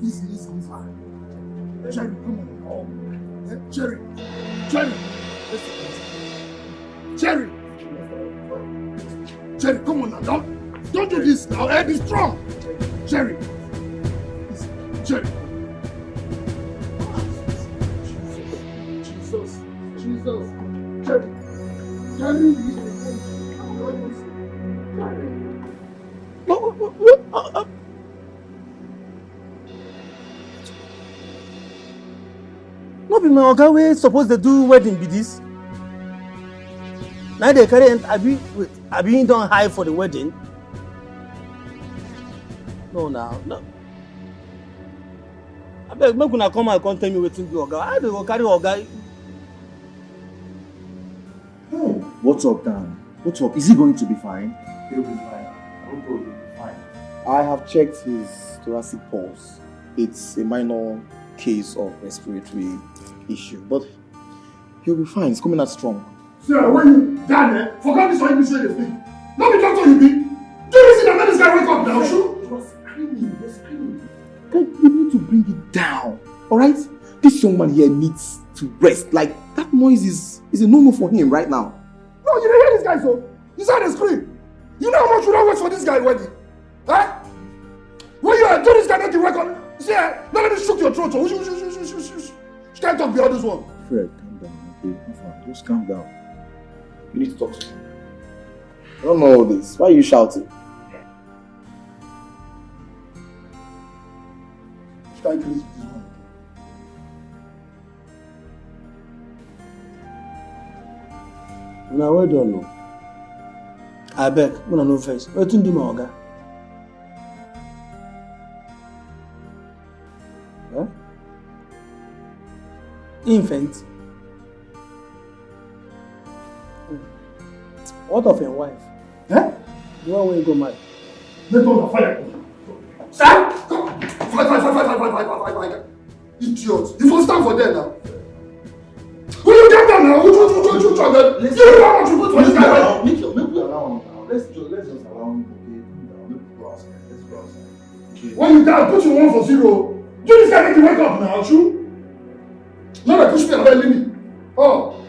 Listen, fine. Jerry, come on. Oh. Yeah? Jerry. Listen. Jerry, come on now. Don't do this now. Be strong. Jerry. Jerry. Jesus. Jerry. No be my oga wey suppose to do wedding be this. Now they carry Abi don't hire for the wedding. No. I beg make una come and come tell me wetin do oga. How they go carry oga? What's up, Dan? What's up? Is he going to be fine? He'll be fine. He'll be fine. I have checked his thoracic pulse. It's a minor case of respiratory issue, but he'll be fine. He's coming out strong. Sir, when you done, forget this English way they speak. Not be doctor you be. Do you see that let this guy wake up now, sure? You're screaming. Guys, you need to bring it down, alright? This young man here needs to rest. Like, that noise is a no-no for him right now. No, you didn't hear this guy, so? You saw the scream. You know how much would I wait for this guy wedding? Huh? When you do this guy not to wake up, see, now let me shook your throat, so you can't talk beyond this one. Fred, calm down, okay? Just calm down. You need to talk to him. I don't know all this. Why are you shouting? Thank you, this one. Now well done, no. I beg, una no face. Wetin do my oga? Huh? Infant. What of your wife? Eh? The one where you go mad. Let go of fire. Stand! Fight. Idiot. You first stand for there now. Will you get down now? You try that. You know how much you put for this guy. Micheal, make we allow him now. Let's just allow him, okay? Make we go outside. Let's go outside. Okay. When you die, put you 1 for 0. Do this guy make you wake up now, true? Not like push me and leave me. Oh.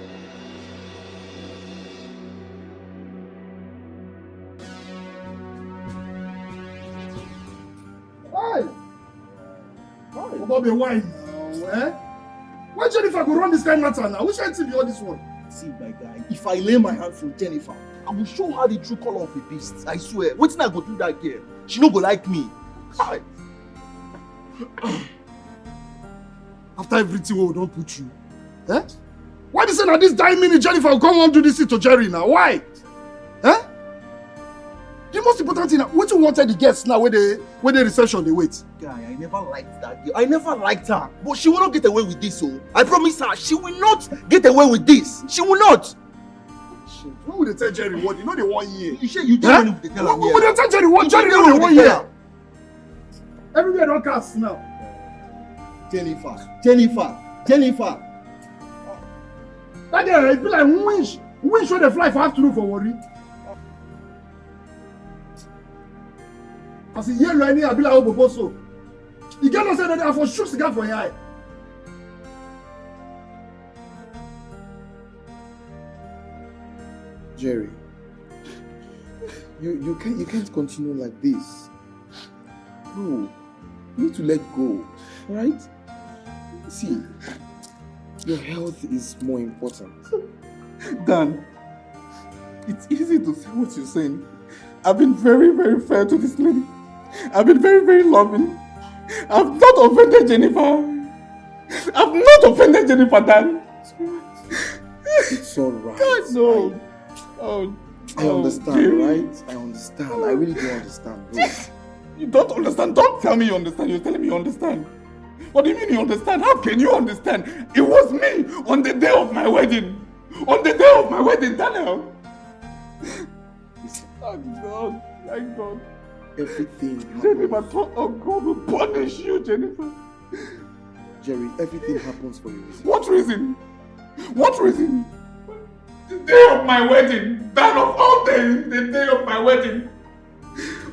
Hi. Bobby, why now, eh? Why Jennifer go run this kind of matter now? Which end be all this one? See, my guy, if I lay my hands on Jennifer, I will show her the true color of a beast. I swear. Waiting I go do that girl. She no go like me. Hi. After everything we don't put you, eh? Why they say now this dying minute Jennifer will come and do this to Jerry now? Why? Eh? The most important thing now, what you wanted the guests now when they reception they wait. Guy, I never liked that girl. I never liked her. But she will not get away with this, so I promise her, she will not get away with this. She will not. Shit. When will they tell Jerry what? You know they 1 year. You sure you tell me they tell her? When will they tell Jerry what? Jerry know they 1 year. Everywhere don't cast now. Jennifer. That girl, it be like winch when they fly for afternoon for worry. As a year right now, I be like oh so. You cannot say that I for shoot the guy for your eye. Jerry, you can't continue like this. No, you need to let go, right? See, your health is more important. Dan, it's easy to say what you're saying. I've been very, very fair to this lady. I've been very, very loving. I've not offended Jennifer. Dan. It's alright. God, no. I understand, Jerry. right? I understand. I really do understand, bro. You don't understand. Don't tell me you understand. You're telling me you understand. What do you mean you understand? How can you understand? It was me on the day of my wedding. Daniel. Thank God. Everything Jennifer happens. thought, oh God will punish you, Jennifer. Jerry, everything happens for a reason. What reason? The day of my wedding, Dan of all days, the day of my wedding.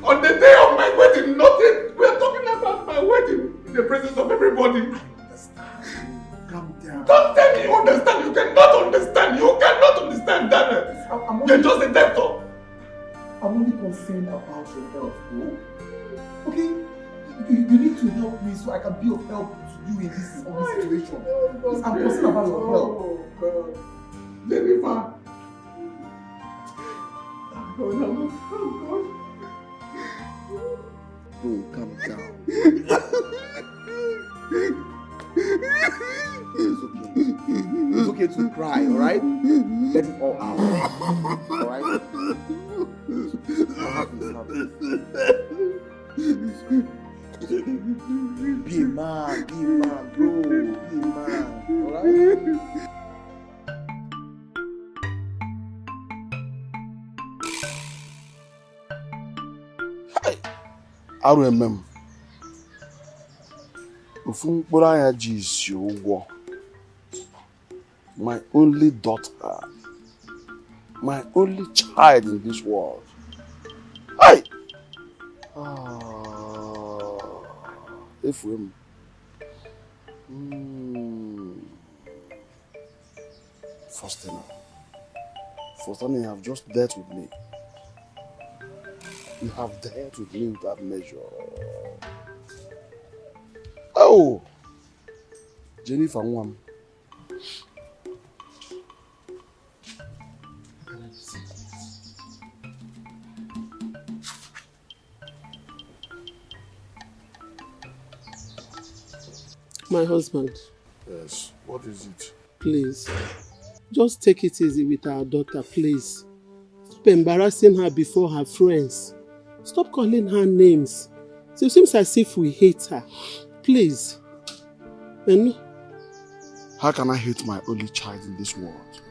On the day of my wedding, nothing. We are talking about my wedding in the presence about your health, bro. Okay? You need to help me so I can be of help to you in this situation. Please, I'm concerned about your health. Oh, God. Jennifer. Oh, God, Bro, calm down. It's okay to cry, alright? Let it all out. Alright? Have this. Be a man, bro. Be a man. Alright? I remember. My only daughter, my only child in this world. Hey! Ephraim. Faustina, you have just dealt with me. You have dealt with me without measure. Oh! Jennifer Wam. My husband. Yes, what is it? Please, just take it easy with our daughter, please. Stop embarrassing her before her friends. Stop calling her names. It seems as if we hate her. Please. And how can I hate my only child in this world?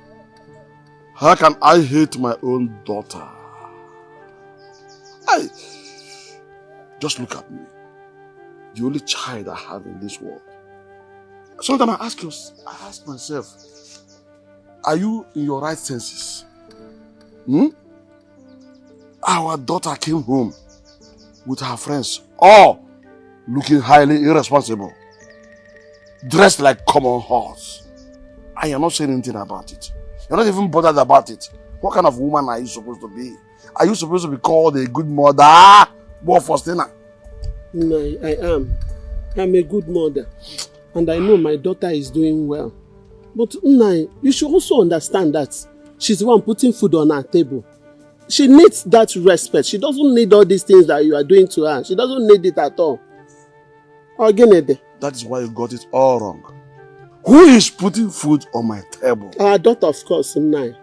How can I hate my own daughter? Just look at me. The only child I have in this world. Sometimes I ask myself, are you in your right senses? Our daughter came home with her friends, all looking highly irresponsible, dressed like common horse. I am not saying anything about it. You're not even bothered about it. What kind of woman are you supposed to be? Are you supposed to be called a good mother? What Faustina? No, I am. I'm a good mother. And I know my daughter is doing well. But Nai, you should also understand that she's the one putting food on her table. She needs that respect. She doesn't need all these things that you are doing to her. She doesn't need it at all. That is why you got it all wrong. Who is putting food on my table? Our daughter, of course, Nai.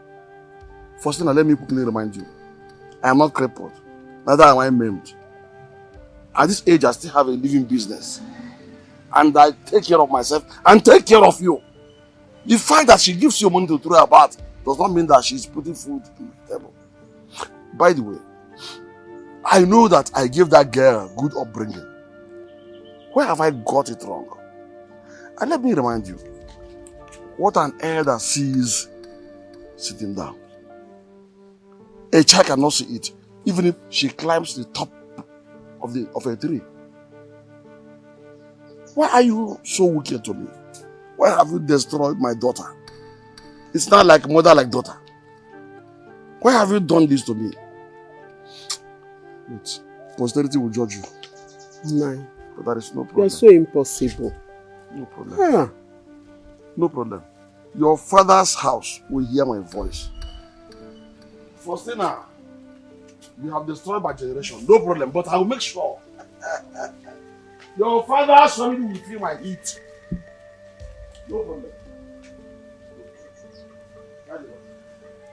Faustina, let me quickly remind you. I am not crippled. Neither am I maimed. At this age, I still have a living business. And I take care of myself and take care of you. The fact that she gives you money to throw about does not mean that she's putting food on my table. By the way, I know that I gave that girl good upbringing. Where have I got it wrong? And let me remind you, what an elder sees sitting down. A child cannot see it, even if she climbs to the top of a tree. Why are you so wicked to me? Why have you destroyed my daughter? It's not like mother like daughter. Why have you done this to me? Wait, posterity will judge you. No. But there is no problem. You are so impossible. No problem. No problem. Your father's house will hear my voice. Faustina, you have destroyed my generation. No problem, but I will make sure your father's family will feel my heat. No problem.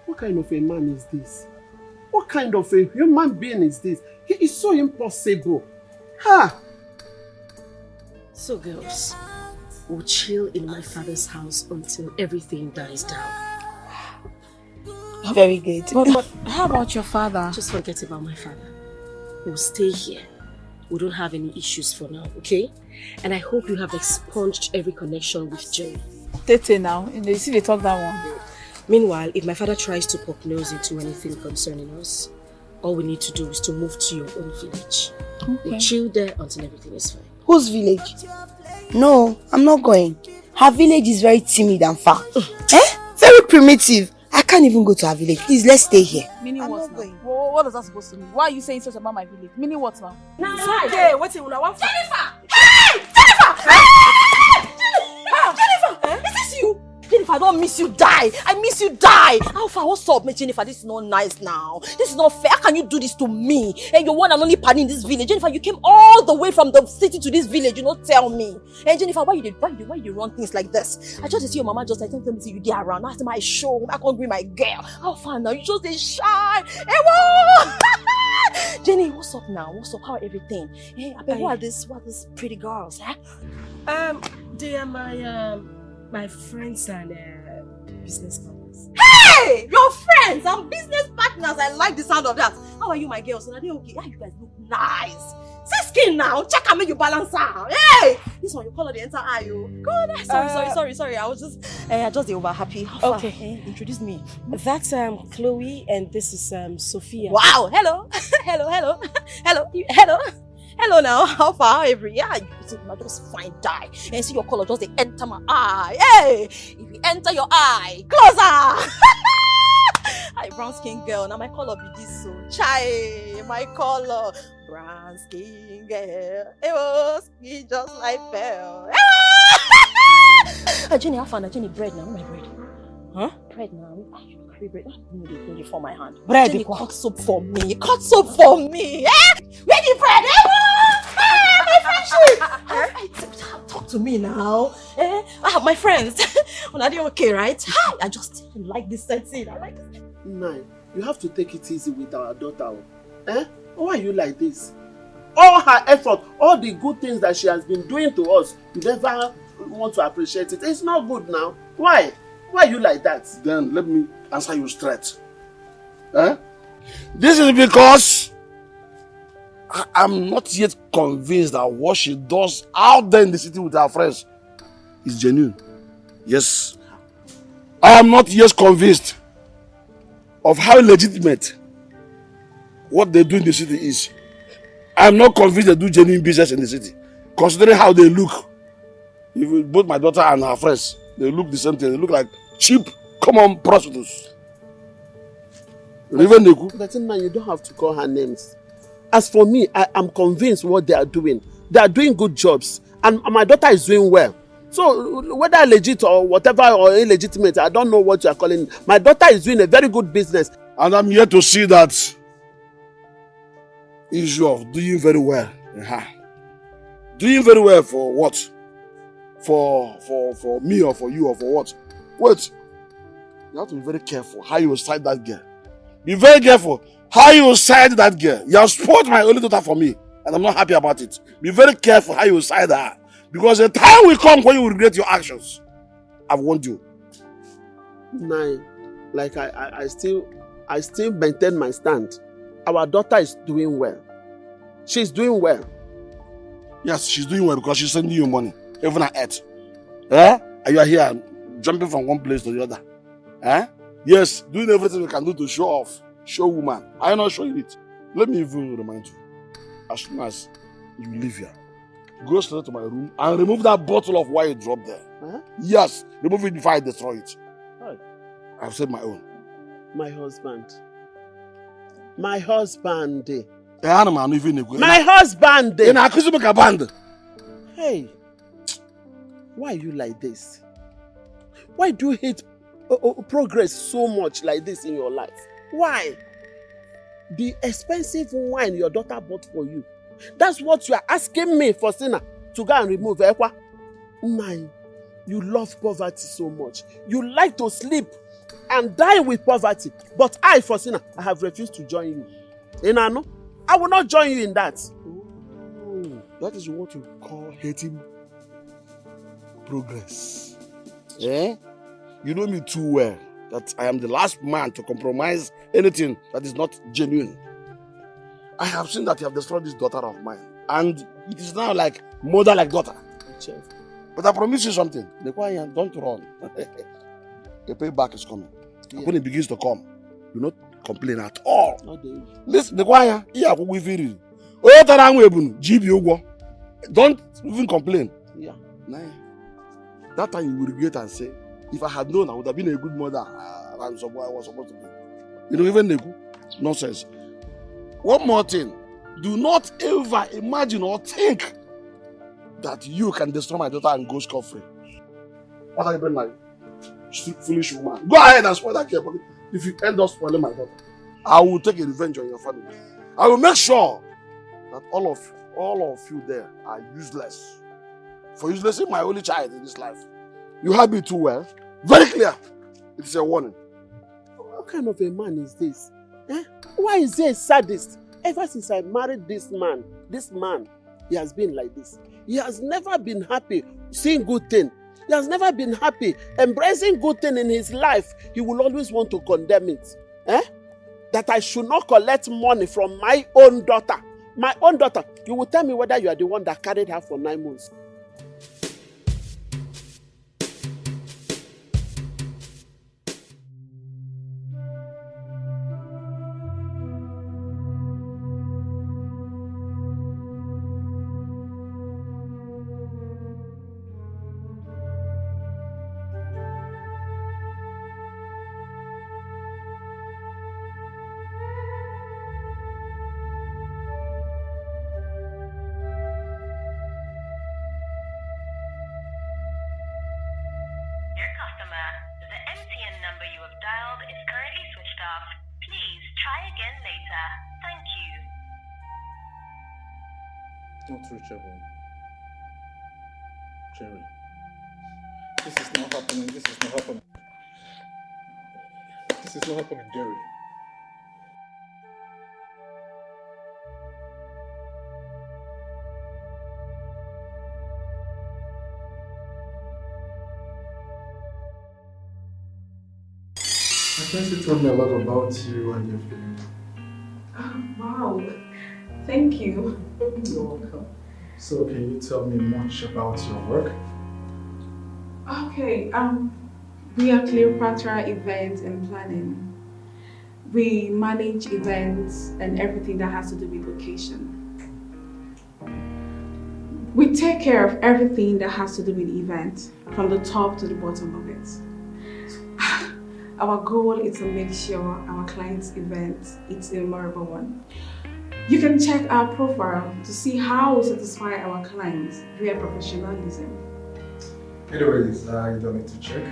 What kind of a man is this? What kind of a human being is this? He is so impossible. So girls, we'll chill in my father's house until everything dies down. Very good. But how about your father? Just forget about my father. We'll stay here. We don't have any issues for now, okay? And I hope you have expunged every connection with Jane. Tete now, you see they talk that one. Meanwhile, if my father tries to poke nose into anything concerning us, all we need to do is to move to your own village. Okay. We'll chill there until everything is fine. Whose village? No, I'm not going. Her village is very timid and far. Very primitive. I can't even go to our village. Please, let's stay here. Meaning I'm what not now? going. What is that supposed to mean? Why are you saying such about my village? Meaning what now? It's okay. Wait till I want Jennifer! Is this you? Jennifer, I don't miss you die. I miss you die. Alpha, what's up, Jennifer? This is not nice now. This is not fair. How can you do this to me? Hey, you're one and only partner in this village. Jennifer, you came all the way from the city to this village. You don't tell me. Hey, Jennifer, why you run things like this? I just see your mama just like, tell me see you there around. That's my show. I can't bring my girl. Alpha, now you just a shy. Hey, whoa! Jenny, what's up now? What's up? How are everything? Hey, I bet what are these pretty girls, huh? They are my friends and business partners. Hey! Your friends and business partners. I like the sound of that. How are you, my girls? Are they okay? Yeah, you guys look nice. See skin now. Check and make you balance out. Hey! This one, you color the entire eye, yo. Good. Sorry. I was just over happy. Okay. Hey, introduce me. That's Chloe and this is Sophia. Wow. Hello. Hello now, how far every year? You see, I just fine die. And see your color just they enter my eye. Hey! If you enter your eye, closer! Hi, brown skin girl. Now my color be this so. Chai, my color. Brown skin girl. It was skin just like pearl. Jenny, how far now? Jenny, bread now. Where my bread? Huh? Bread now. Carry bread. Need it for my hand. Bread. Jenny, cut soap for me. Cut soap for me. Eh? Where the bread? Talk to me now. My friends. Are they okay, right? I just like this setting. I like this. Nine, you have to take it easy with our daughter. Why are you like this? All her effort, all the good things that she has been doing to us, you never want to appreciate it. It's not good now. Why? Why are you like that? Then let me answer you straight. This is because I'm not yet convinced that what she does out there in the city with her friends is genuine. Yes. I am not yet convinced of how legitimate what they do in the city is. I am not convinced they do genuine business in the city. Considering how they look. Both my daughter and her friends, they look the same thing. They look like cheap, common prostitutes. That's man, you don't have to call her names. As for me, I am convinced what they are doing. They are doing good jobs. And my daughter is doing well. So whether legit or whatever or illegitimate, I don't know what you are calling it. My daughter is doing a very good business. And I'm here to see that issue of doing very well. Doing very well for what? For me or for you or for what? Wait. You have to be very careful how you side that girl. Be very careful how you side that girl. You have spoiled my only daughter for me. And I'm not happy about it. Be very careful how you side her. Because the time will come when you will regret your actions. I've warned you. Nine. Like I still maintain my stand. Our daughter is doing well. She's doing well. Yes, she's doing well because she's sending you money. Even at Earth. And you are here jumping from one place to the other. Yes, doing everything we can do to show off. Show woman. I am not showing it. Let me even remind you. As soon as you leave here, go straight to my room and remove that bottle of wine you dropped there. Yes, remove it before I destroy it. Right. I've said my own. My husband. My husband. My husband. Hey, why are you like this? Why do you hate progress so much like this in your life? Why? The expensive wine your daughter bought for you. That's what you are asking me for Sina to go and remove. Nine, you love poverty so much. You like to sleep and die with poverty. But I, for Sina, I have refused to join you. Inano, I will not join you in that. Oh, that is what you call hating progress. You know me too well that I am the last man to compromise anything that is not genuine. I have seen that you have destroyed this daughter of mine. And it is now like mother like daughter. But I promise you something. Don't run. The payback is coming. Yeah. When it begins to come, you not complain at all. Listen, don't even complain. Yeah. That time you will regret and say, if I had known, I would have been a good mother. I'm somewhere I was supposed to be. You know, even Neku, nonsense. One more thing. Do not ever imagine or think that you can destroy my daughter and go scot-free. What are you doing like? Foolish woman. Go ahead and spoil that care. If you end up spoiling my daughter, I will take a revenge on your family. I will make sure that all of you there are useless. For uselessing my only child in this life. You have me too well. Very clear. It's a warning. What kind of a man is this? Eh? Why is he a sadist? Ever since I married this man, he has been like this. He has never been happy seeing good thing. He has never been happy embracing good thing in his life. He will always want to condemn it. Eh? That I should not collect money from my own daughter. My own daughter. You will tell me whether you are the one that carried her for 9 months. Not reachable. Jerry. This is not happening. This is not happening. This is not happening, Jerry. My friends told me a lot about you and your film. Oh, wow. Thank you. You're welcome. So can you tell me much about your work? Okay, we are Cleopatra Events and Planning. We manage events and everything that has to do with location. We take care of everything that has to do with events, from the top to the bottom of it. Our goal is to make sure our client's event is a memorable one. You can check our profile to see how we satisfy our clients via professionalism. Anyways, you don't need to check.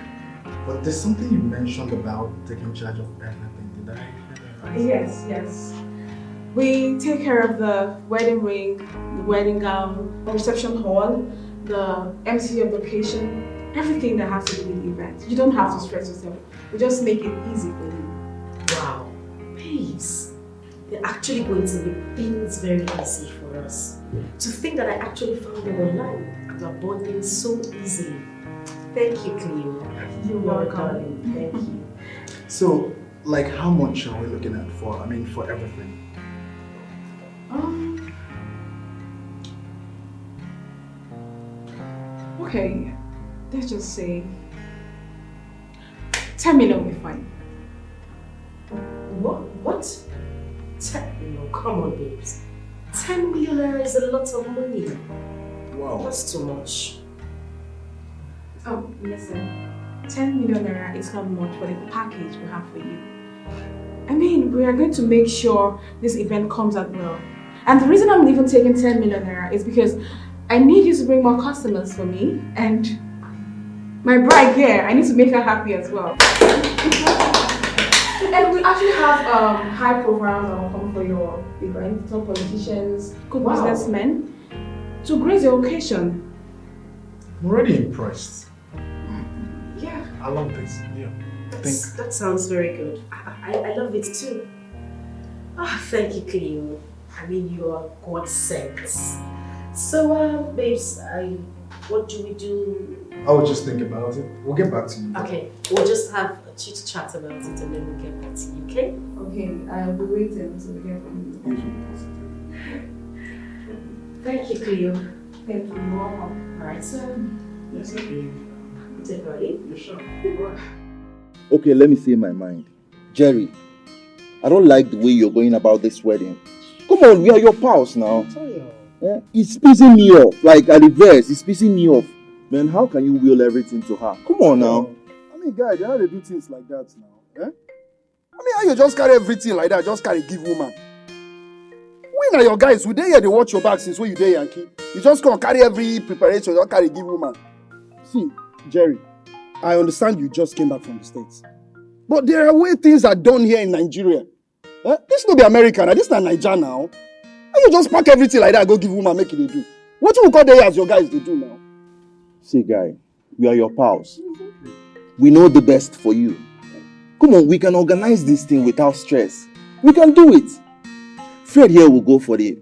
But there's something you mentioned about taking charge of everything. Did I hear that right? Yes. We take care of the wedding ring, the wedding gown, the reception hall, the MC of location, everything that has to do with events. You don't have to stress yourself. We just make it easy for you. Wow, babes. They're actually going to make things very easy for us. To think that I actually found them online and are bonding so easily. Thank you, Cleo. You're welcome. Thank you. So, like, how much are we looking at for everything? Okay, let's just say 10 million will be fine. What? 10 million? Come on, babes. 10 million naira is a lot of money. Wow. That's too much. Oh, listen. 10 million naira is not much for the package we have for you. I mean, we are going to make sure this event comes out well. And the reason I'm even taking 10 million naira is because I need you to bring more customers for me, and my bride here, I need to make her happy as well. And we actually have high profiles that will come for your event, top politicians, good businessmen, to grace your occasion. I'm already impressed. Yeah. I love this. Yeah. That sounds very good. I love it too. Thank you, Cleo. I mean, you are God sent. So, babes, what do we do? I will just think about it. We'll get back to you. Okay, we'll just have a chit chat about it and then we'll get back to you, okay? Okay, I'll be waiting until we hear from Usually positive. Thank you, Cleo. Thank you. You're welcome. Alright, so Yes, okay. take it ready? You sure? Okay, let me say my mind. Jerry, I don't like the way you're going about this wedding. Come on, we are your pals now. Yeah? It's pissing me off. Like, at the verse, it's pissing me off. Man, how can you will everything to her? Come on now. I mean, guys, they know they do things like that now. Eh? I mean, how you just carry everything like that, just carry give woman? When are your guys? We dey here, they watch your back since when you dey Yankee. You just come carry every preparation, don't carry give woman. See, Jerry, I understand you just came back from the States. But there are way things are done here in Nigeria. Eh? This no be American, this not Nigeria now. How you just pack everything like that, go give woman, make it they do? What you call there as your guys they do now? See, guy, we are your pals. We know the best for you. Come on, we can organize this thing without stress. We can do it. Fred here will go for the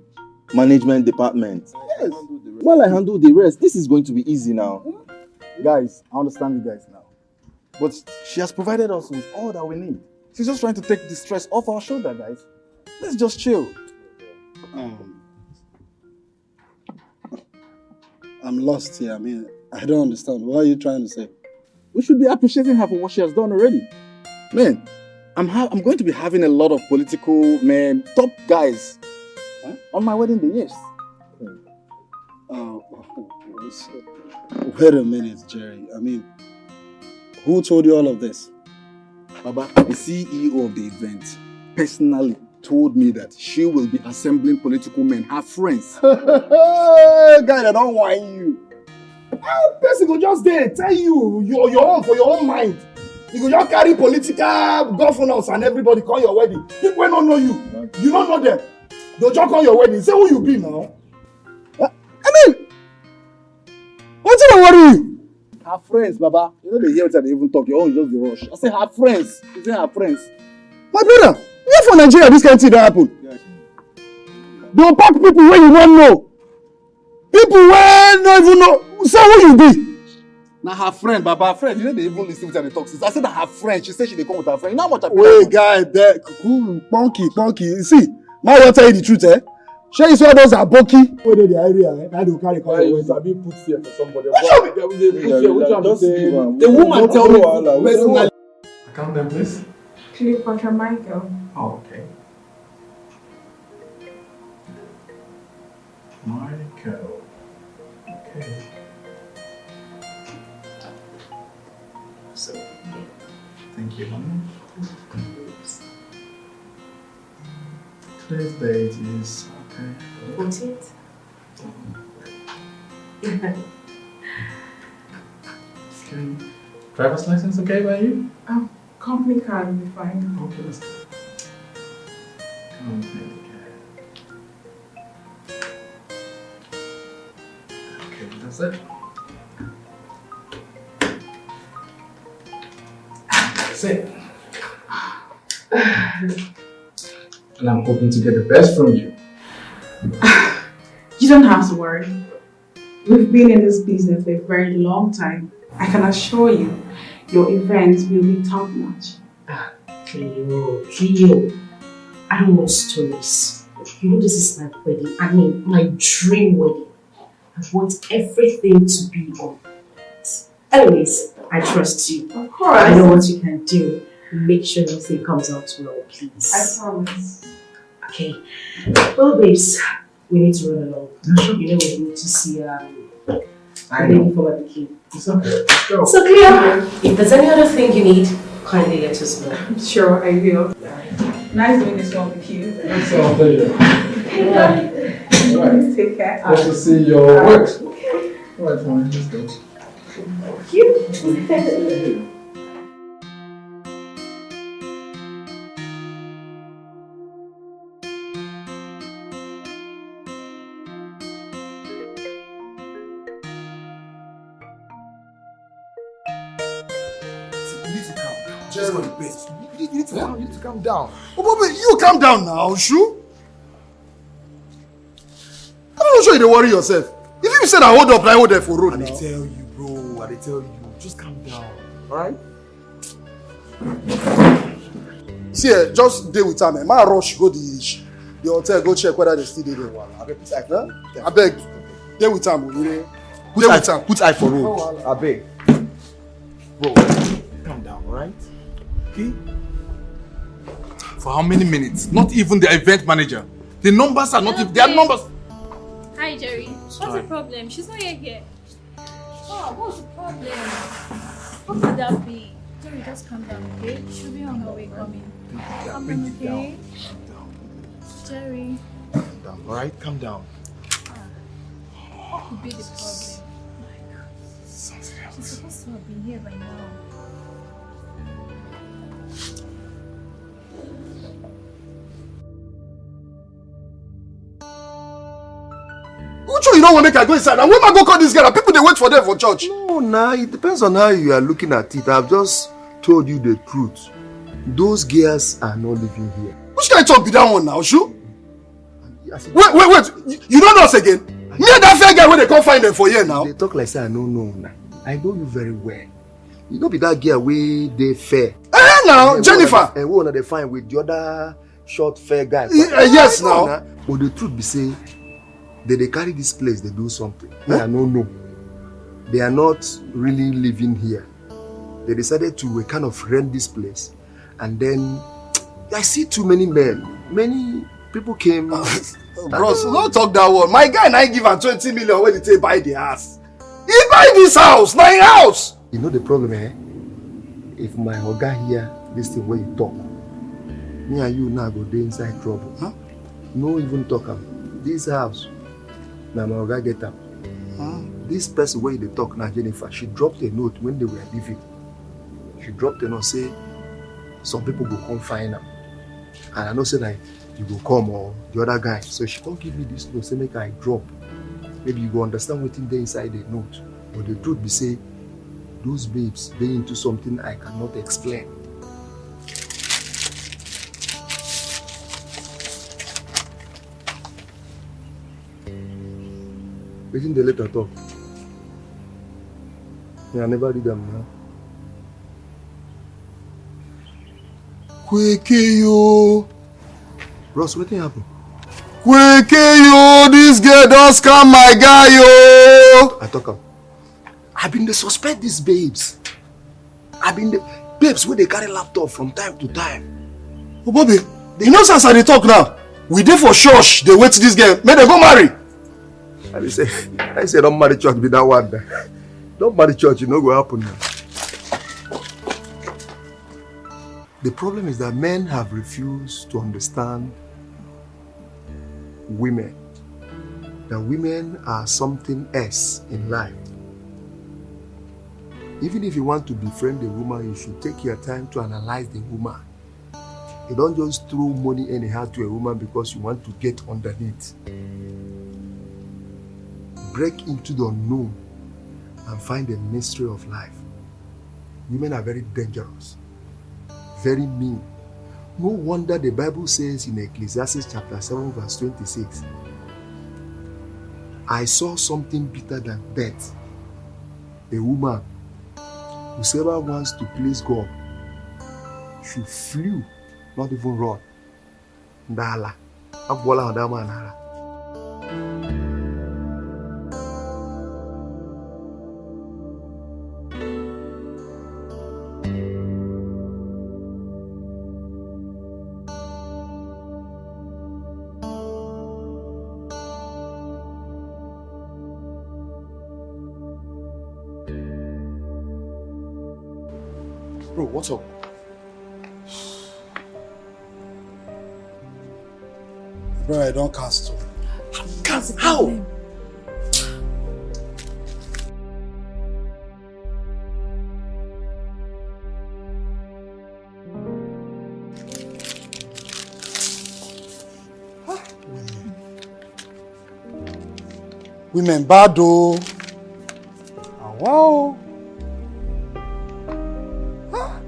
management department. Yes. While I handle the rest, this is going to be easy now. Guys, I understand you guys now. But she has provided us with all that we need. She's just trying to take the stress off our shoulder, guys. Let's just chill. I'm lost here. I mean, I don't understand. What are you trying to say? We should be appreciating her for what she has done already. Man, I'm going to be having a lot of political men, top guys on my wedding day, yes. Wait a minute, Jerry. I mean, who told you all of this? Baba, the CEO of the event, personally told me that she will be assembling political men, her friends. Guy, I don't want you. How person go just there tell you your own for your own mind? You go just carry political governors and everybody call your wedding. People don't know you. You don't know them. They'll just call your wedding. Say who you be now. I mean, what's the worry you? Her friends, Baba. You know they hear it and they even talk. Your own is just the rush. I say her friends. You say her friends. My brother, where for Nigeria this kind of thing don't happen? Yeah. They'll pack people where you don't know. People where don't even know. Say who you be. Now her friend, Baba, friend, you know they even listen to her talk. I said that her friend, she said she dey come with her friend. You know how much I pay? Wait, guy, there, punky. See, my will tell you the truth, eh? Sure, you saw those are bulky. Where they the area, eh? Now they carry call you. I be put here for somebody. The woman tell me personally. Account them, please. Cleopatra Michael. Oh, okay. Michael. Okay. So, thank you, honey. Today's date is okay. 14th. Okay. Driver's license okay by you? Company card will be fine. Okay, let's go. Company card. Okay, that's it. That's it. And I'm hoping to get the best from you. You don't have to worry. We've been in this business for a very long time. I can assure you, your events will be top notch. Cleo, I don't want stories. You know this is my wedding. I mean, my dream wedding. I want everything to be on it. Anyways, I trust you. Of course. I know what you can do. Make sure everything comes out well, please. I promise. Okay. Well, babes, we need to run along. You know we need to see the baby for the kid. It's okay. Let's go. So Cleo, if there's any other thing you need, kindly let us know. Sure, I will. Nice doing this one with you. It's our pleasure. Alright. Take care. Nice to see your work. Alright, fine. Let's go. Thank you. You need to calm down. Oh, Bobby, you calm down now, Shu. I'm not sure you don't worry yourself. If you said I hold up, I hold there for road. I tell you, bro. I tell you. Just calm down. Alright? See, just deal with her, man. My rush go the hotel, go check whether they still there. I beg. Deal with her, man. Put eye for road. I beg. Bro, calm down, alright? Okay? For how many minutes? Not even the event manager. The numbers are not even. They are numbers. Hi, Jerry. What's the problem? She's not yet here. Oh, what's the problem? What could that be? Jerry, just calm down, okay? She'll be on her way coming. Calm down, okay? Jerry. Calm down, alright? Calm down. What could be the problem? She's supposed to have been here by now. Which one you don't want to make I go inside? And when I go call this girl, people they wait for them for church. No, nah, it depends on how you are looking at it. I've just told you the truth. Those girls are not living here. Which kind of talk be that one now, Shu? Wait. You don't know us again? Me and that fair guy when they come find them for here now. They talk like say I don't know now. I know you very well. You know be that girl way they fair. Now, Jennifer. And we wanna find with the other short fair guy. Yes now. But the truth be say, they carry this place, they do something. I don't know. They are not really living here. They decided to kind of rent this place. And then I see too many men. Many people came. Bros, don't talk that word. My guy now give him 20 million when he say buy the house. He buy this house, my house. You know the problem, eh? If my oga hear this thing where you talk, me and you now go dey inside trouble. Huh? No even talk am. This house, now my oga get up. This person where they talk now, Jennifer, she dropped a note when they were leaving. She dropped a note say some people go come find them. And I know say like you go come or the other guy. So she can't give me this note, say make I drop. Maybe you go understand what's there inside the note. But the truth be say, those babes, they into something I cannot explain. Waiting the letter talk. Yeah, I never read them now. Kweke Ross, what happened? Kweke this girl don't scam my guy yo. I talk up. I've been the suspect these babes. I've been the babes where they carry laptop from time to time. Oh Bobby, you know since I talk now. We dey for church, they wait this girl. May they go marry. I say don't marry church be that one. Don't marry church, you know what happen now. The problem is that men have refused to understand women. That women are something else in life. Even if you want to befriend a woman, you should take your time to analyze the woman. You don't just throw money anyhow to a woman because you want to get underneath. Break into the unknown and find the mystery of life. Women are very dangerous, very mean. No wonder the Bible says in Ecclesiastes chapter 7 verse 26, I saw something better than death. A woman, whosoever wants to please God, should flee, not even run. Ndala. Abwala Adama Nara. Bro, what's up? Bro, I don't cancel. Cancel? How? Women bad though. Wow. Huh?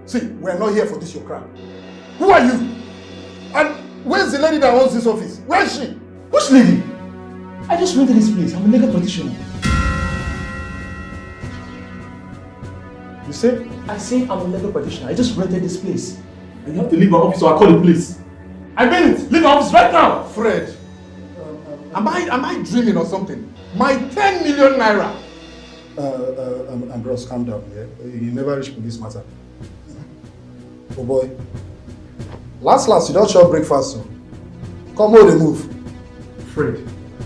See, we're not here for this your crap. Who are you? And where's the lady that owns this office? Where is she? Which lady? I just rented this place. I'm a legal practitioner. You say? I say I'm a legal practitioner. I just rented this place. And you have to leave my office or I'll call the police. I mean it. Leave my office right now. Fred. Am I dreaming or something? My 10 million naira. Bros, calm down. Yeah? You never reach police matter. Oh boy. Last, you don't shop breakfast so. Come on, move. Fred.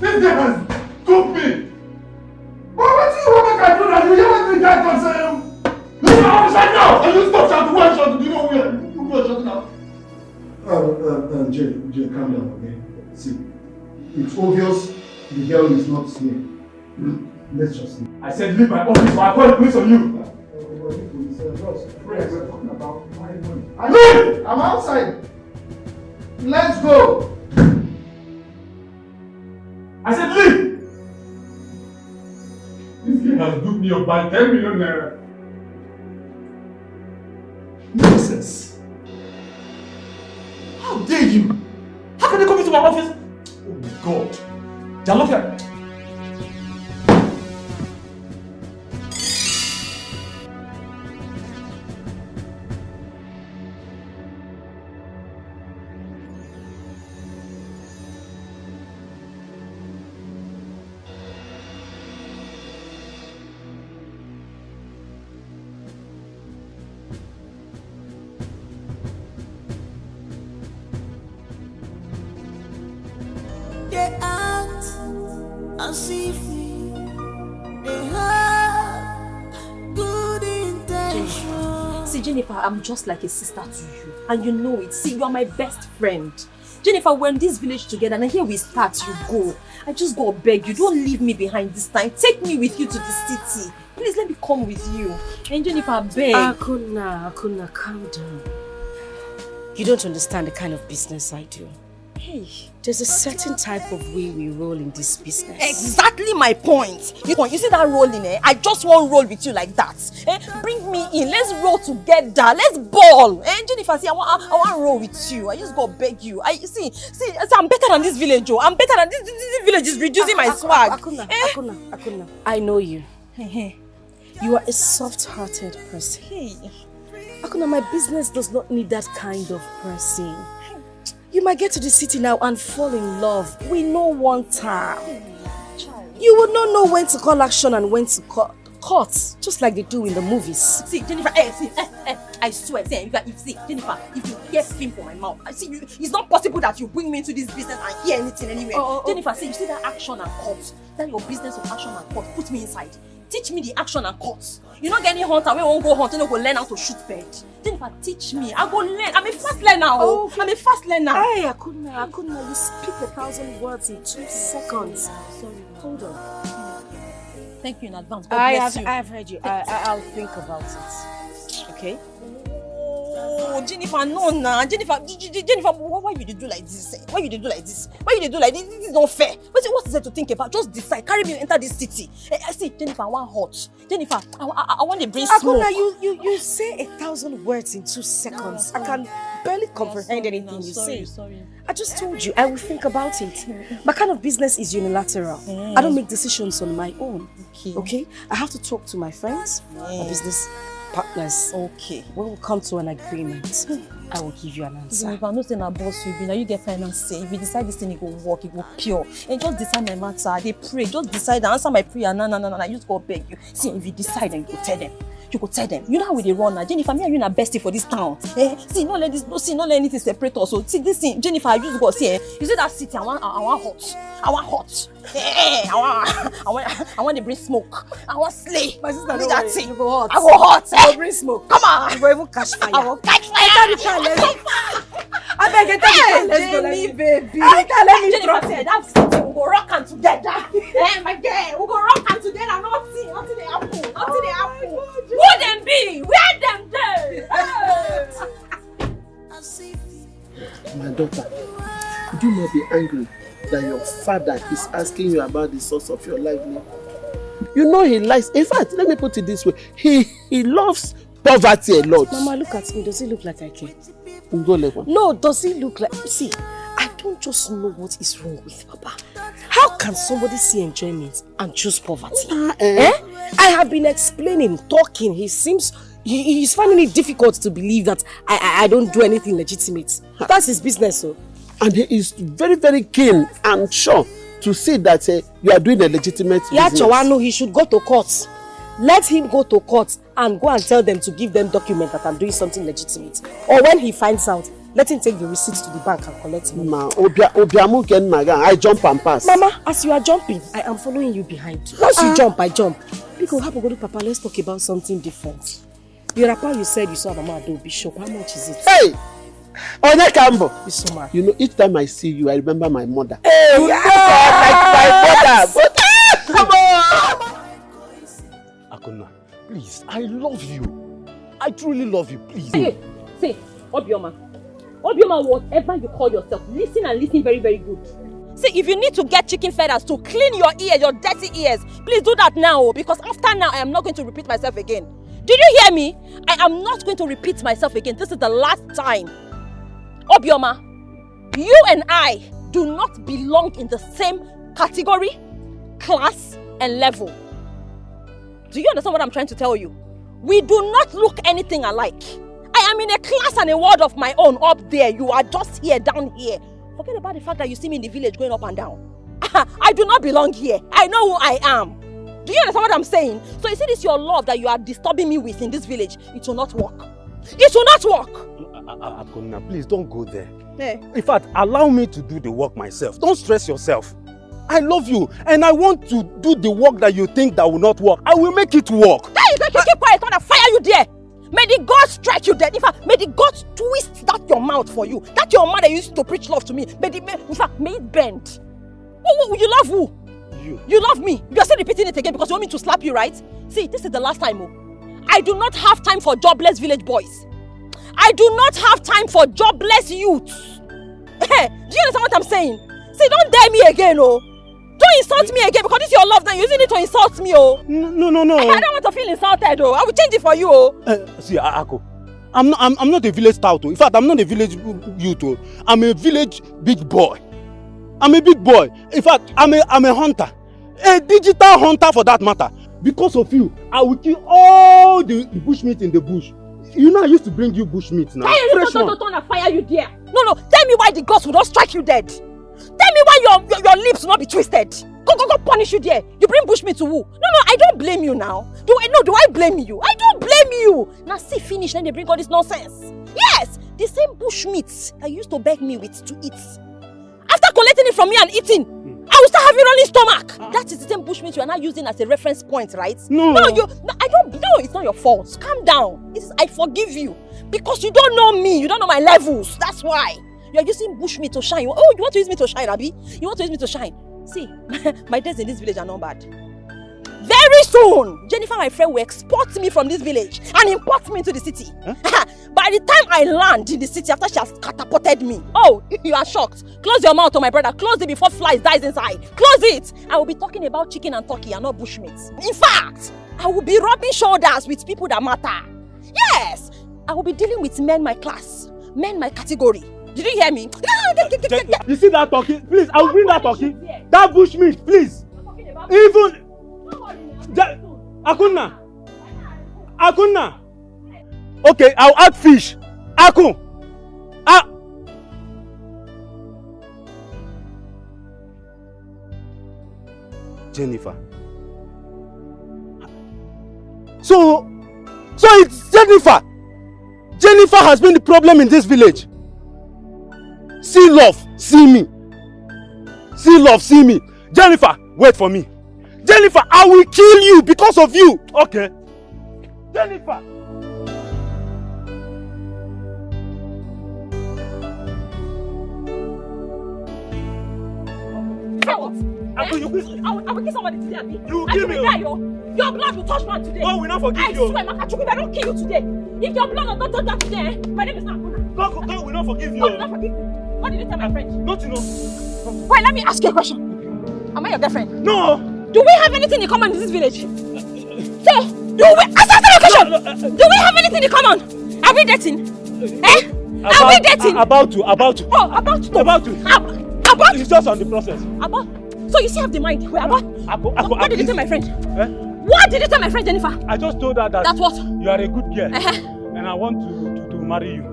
This guy has cooked me. What do you want to do that? You hear what the guy can say? It's obvious the girl is not here. Let's just leave. I said leave my office or I call the police on you. Leave! I'm outside. Let's go. I said leave! This guy has duped me up by 10 million naira. Nonsense. How dare you? How can you come into my office? Oh my God. They're looking at... They act as if they have good intentions. See, Jennifer, I'm just like a sister to you. And you know it. See, you are my best friend. Jennifer, we're in this village together and here we start, you go. I just go beg you, don't leave me behind this time. Take me with you to the city. Please let me come with you. And Jennifer, beg. Akuna, calm down. You don't understand the kind of business I do. Hey, there's a certain type of way we roll in this business. Exactly my point. You see that rolling, eh? I just want to roll with you like that. Bring me in. Let's roll together. Let's ball. Jennifer, see, I want to roll with you. I just got to beg you. See, I'm better than this village, Joe. I'm better than this village is reducing my swag. Akuna. I know you. You are a soft-hearted person. Hey. Akuna, my business does not need that kind of person. You might get to the city now and fall in love. We know one time. You would not know when to call action and when to call court, just like they do in the movies. See, Jennifer, I swear, Jennifer, if you hear film from my mouth, it's not possible that you bring me into this business and hear anything anywhere. Jennifer, see, you see that action and court, that your business of action and court, put me inside. Teach me the action and court. You not get any hunter, we won't go hunt, you don't go learn how to shoot bird. Jennifer, teach me. I go learn. I'm a fast learner. I'm a fast learner. Hey, Akuna, you speak 1,000 words in 2 seconds. Sorry, hold on. Thank you in advance. God bless you. I have heard you. I'll think about it. Okay? Oh, Jennifer, no, nah. Jennifer, why you do like this? Why you do like this? This is not fair. What is there to think about? Just decide. Carry me enter this city. See, Jennifer, I want hot. Jennifer, I want to bring smoke. Akuna, you say 1,000 words in 2 seconds. I can barely comprehend anything you say. Sorry. I just told you, I will think about it. My kind of business is unilateral. I don't make decisions on my own. Okay? I have to talk to my friends, my business partners. Okay. When we come to an agreement, I will give you an answer. If I'm not saying a boss you be, now you get finance say. If you decide this thing, it will work, it will pure. And just decide my matter. They pray. Just decide, answer my prayer. No. I just go beg you. See, if you decide, then you go tell them. You go tell them. You know how they run now. Jennifer, me and you are bestie for this town. See, don't let anything separate us. So see this thing, Jennifer, I just go see. You see that city? I want hot. I want to bring smoke. I want slay. My sister, do that thing. You go hot. I go hot. You go bring smoke. Come on. You go even catch fire. I will catch fire. I beg you, let's go. Jenny, baby. Let me Jennifer said that city we go rock and together. My girl, we go rock and together. Nothing they happen. Who them be? Where them there? My daughter, do not be angry that your father is asking you about the source of your livelihood. You know he likes, in fact, let me put it this way, he loves poverty a lot. Mama, look at me. Does it look like I care? No, does he look like... See, I don't just know what is wrong with Papa. How can somebody see enjoyment and choose poverty? I have been explaining, talking. He's finding it difficult to believe that I don't do anything legitimate. That's his business, so. And he is very, very keen and sure to see that you are doing a legitimate business. Chawano, he should go to court. Let him go to court and go and tell them to give them document that I'm doing something legitimate. Or when he finds out, let him take the receipts to the bank and collect money. I jump and pass. Mama, as you are jumping, I am following you behind. Once you jump, I jump. Because Papa, let's talk about something different. The rapper you said you saw Mama Adobe shop, how much is it? Hey! Onya Kambo. You know, each time I see you, I remember my mother. Hey, you look like my mother. But, come on. Akuna, please, I love you. I truly love you, please. Hey, say, Obioma, whatever you call yourself, listen and listen very, very good. See, if you need to get chicken feathers to clean your ears, your dirty ears, please do that now, because after now, I am not going to repeat myself again. Did you hear me? I am not going to repeat myself again. This is the last time. Obioma, you and I do not belong in the same category, class, and level. Do you understand what I'm trying to tell you? We do not look anything alike. I am in a class and a world of my own up there. You are just here, down here. Forget about the fact that you see me in the village going up and down. I do not belong here. I know who I am. Do you understand what I'm saying? So you see this your love that you are disturbing me with in this village, it will not work. It will not work. Akuna, please don't go there. Hey. In fact, allow me to do the work myself. Don't stress yourself. I love you and I want to do the work that you think that will not work. I will make it work. Hey, you keep quiet. I'm gonna fire you there. May the God strike you dead. In fact, may the God twist that your mouth for you. That your mother used to preach love to me. In fact, may it bend. You love who? You love me. You are still repeating it again because you want me to slap you, right? See, this is the last time. I do not have time for jobless village boys. I do not have time for jobless youths. Hey, do you understand what I'm saying? See, don't dare me again, oh. Don't insult me again because this is your love now. You're using it to insult me, oh. No. I don't want to feel insulted, oh. I will change it for you, oh. See, Ako, I'm not a village tout. In fact, I'm not a village youth. I'm a village big boy. I'm a big boy. In fact, I'm a hunter. A digital hunter for that matter. Because of you, I will kill all the bushmeat in the bush. You know I used to bring you bushmeat now. Hey, don't fire you there. No. Tell me why the gods will not strike you dead. Tell me why your lips will not be twisted. Go punish you there. You bring bushmeat to who? No, I don't blame you now. Do I blame you? I don't blame you. Now see, finish, then they bring all this nonsense. Yes, the same bushmeat that you used to beg me with to eat. After collecting it from me and eating, I will start having running stomach. That is the same bushmeat you are now using as a reference point, right? No, it's not your fault. Calm down. I forgive you. Because you don't know me, you don't know my levels. That's why. You are using bushmeat to shine. Oh, you want to use me to shine, Abi? You want to use me to shine? See, my days in this village are not bad. Very soon, Jennifer, my friend, will export me from this village and import me into the city. Huh? By the time I land in the city, after she has catapulted me, oh, you are shocked. Close your mouth, oh my brother. Close it before flies dies inside. Close it. I will be talking about chicken and turkey and not bushmeat. In fact, I will be rubbing shoulders with people that matter. Yes, I will be dealing with men my class, men my category. Did you hear me? You see that turkey? Please, I will bring that turkey. That bushmeat, please. Even... Akuna. Okay, I'll add fish. Jennifer. So it's Jennifer. Jennifer has been the problem in this village. See love, see me. See love, see me. Jennifer, wait for me. Jennifer, I will kill you because of you. Okay. Jennifer. I will kill somebody today, Abi. You will kill me. Your blood will touch man today. God will not forgive you. I swear, Makachuku, I don't kill you today. If your blood will not touch that today, my name is not Akuna. God will not forgive you. God will not forgive me. What did you tell my friend? Not enough. Wait, let me ask you a question. Am I your girlfriend? No. Do we have anything in common in this village? So, do we... Answer the question! Do we have anything in common? Are we dating? Are we dating? About to. Oh, about to. About to. It's just on the process. About... So you still have the mind. Wait, about... What did you tell my friend? What did you tell my friend, Jennifer? I just told her that... That's what? You are a good girl. And I want to marry you.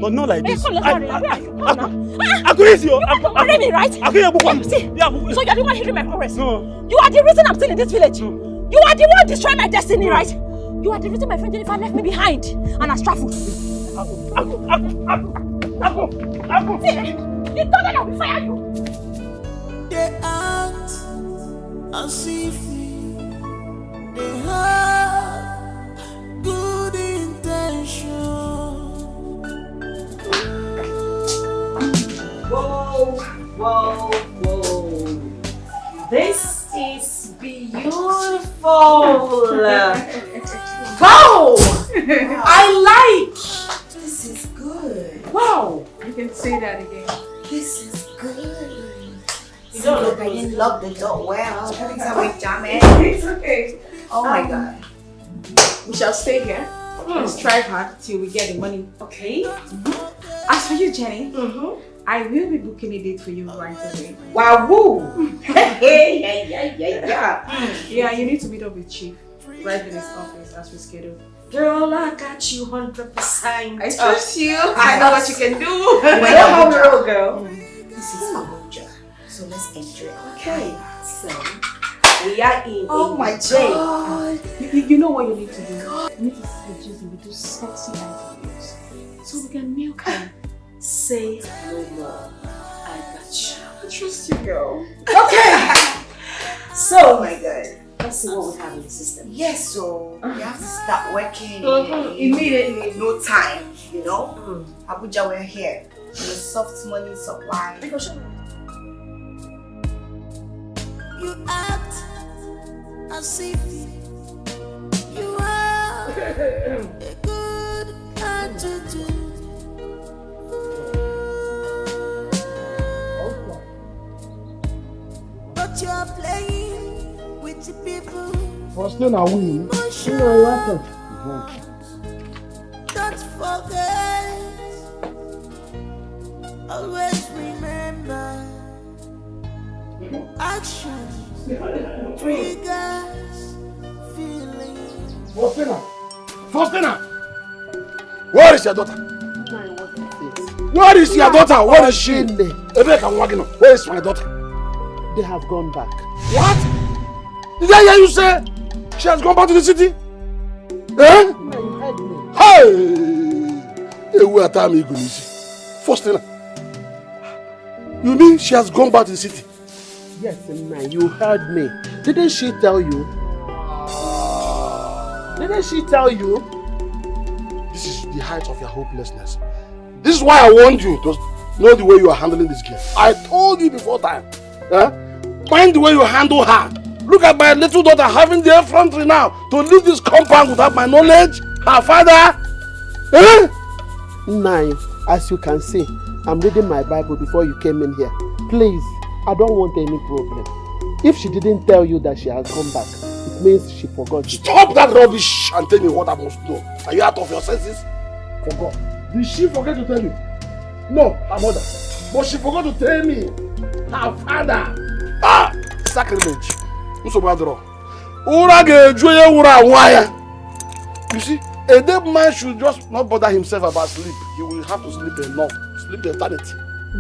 But not like this. Come, let's marry. I could easy. You want to marry me, right? See, so you're the one hindering my progress. No. You are the reason I'm still in this village. No. You are the one destroying my destiny, right? You are the reason my friend Jennifer left me behind and has traveled. See, you thought that I would fire you. They act as if they have good intention. Beautiful. Wow. I like. This is good. Wow. You can say that again. This is good. You don't look like you love the dog well. It's okay. Oh my God. We shall stay here. Let's try hard till we get the money. Okay. As for you, Jenny, I will be booking a date for you right away. Wow. Woo. Yeah. Yeah, you need to meet up with Chief right in his office as we scheduled. Girl, I got you 100%. I trust you. I know what you can do. Well, girl, girl. This is Abuja, so let's enjoy. Okay. So we are in. Oh my God. You know what you need to do? You need to seduce him with those sexy ideas so we can milk him. Say no more. I got you. I trust you, girl. Okay. So, Oh my God. let's see what we have in the system. Yes, so you have to start working Immediately. No time, you know. Abuja, we're here. The soft money supply. You act as if you have a good attitude. But you're playing with the people. First thing I win. Don't forget. Always remember. Action triggers feelings. Faustina! Where is your daughter? Where is your daughter? Where is she? Where is my daughter? They have gone back. What? Did I hear you say she has gone back to the city? Eh? No, you heard me. Hey! Where time you going to see? Faustina. You mean she has gone back to the city? Yes, man, you heard me. Didn't she tell you? Didn't she tell you? This is the height of your hopelessness. This is why I warned you to know the way you are handling this girl. I told you before time. Mind the way you handle her. Look at my little daughter having the effrontery now to leave this compound without my knowledge. Her father. Nine, as you can see, I'm reading my Bible before you came in here. Please, I don't want any problem. If she didn't tell you that she has gone back, it means she forgot. Stop that rubbish and tell me what I must know. Are you out of your senses? Forgot. Did she forget to tell you? No, her mother. But she forgot to tell me. Her father. Sacrilege. You see, a dead man should just not bother himself about sleep. He will have to sleep enough. Sleep the eternity.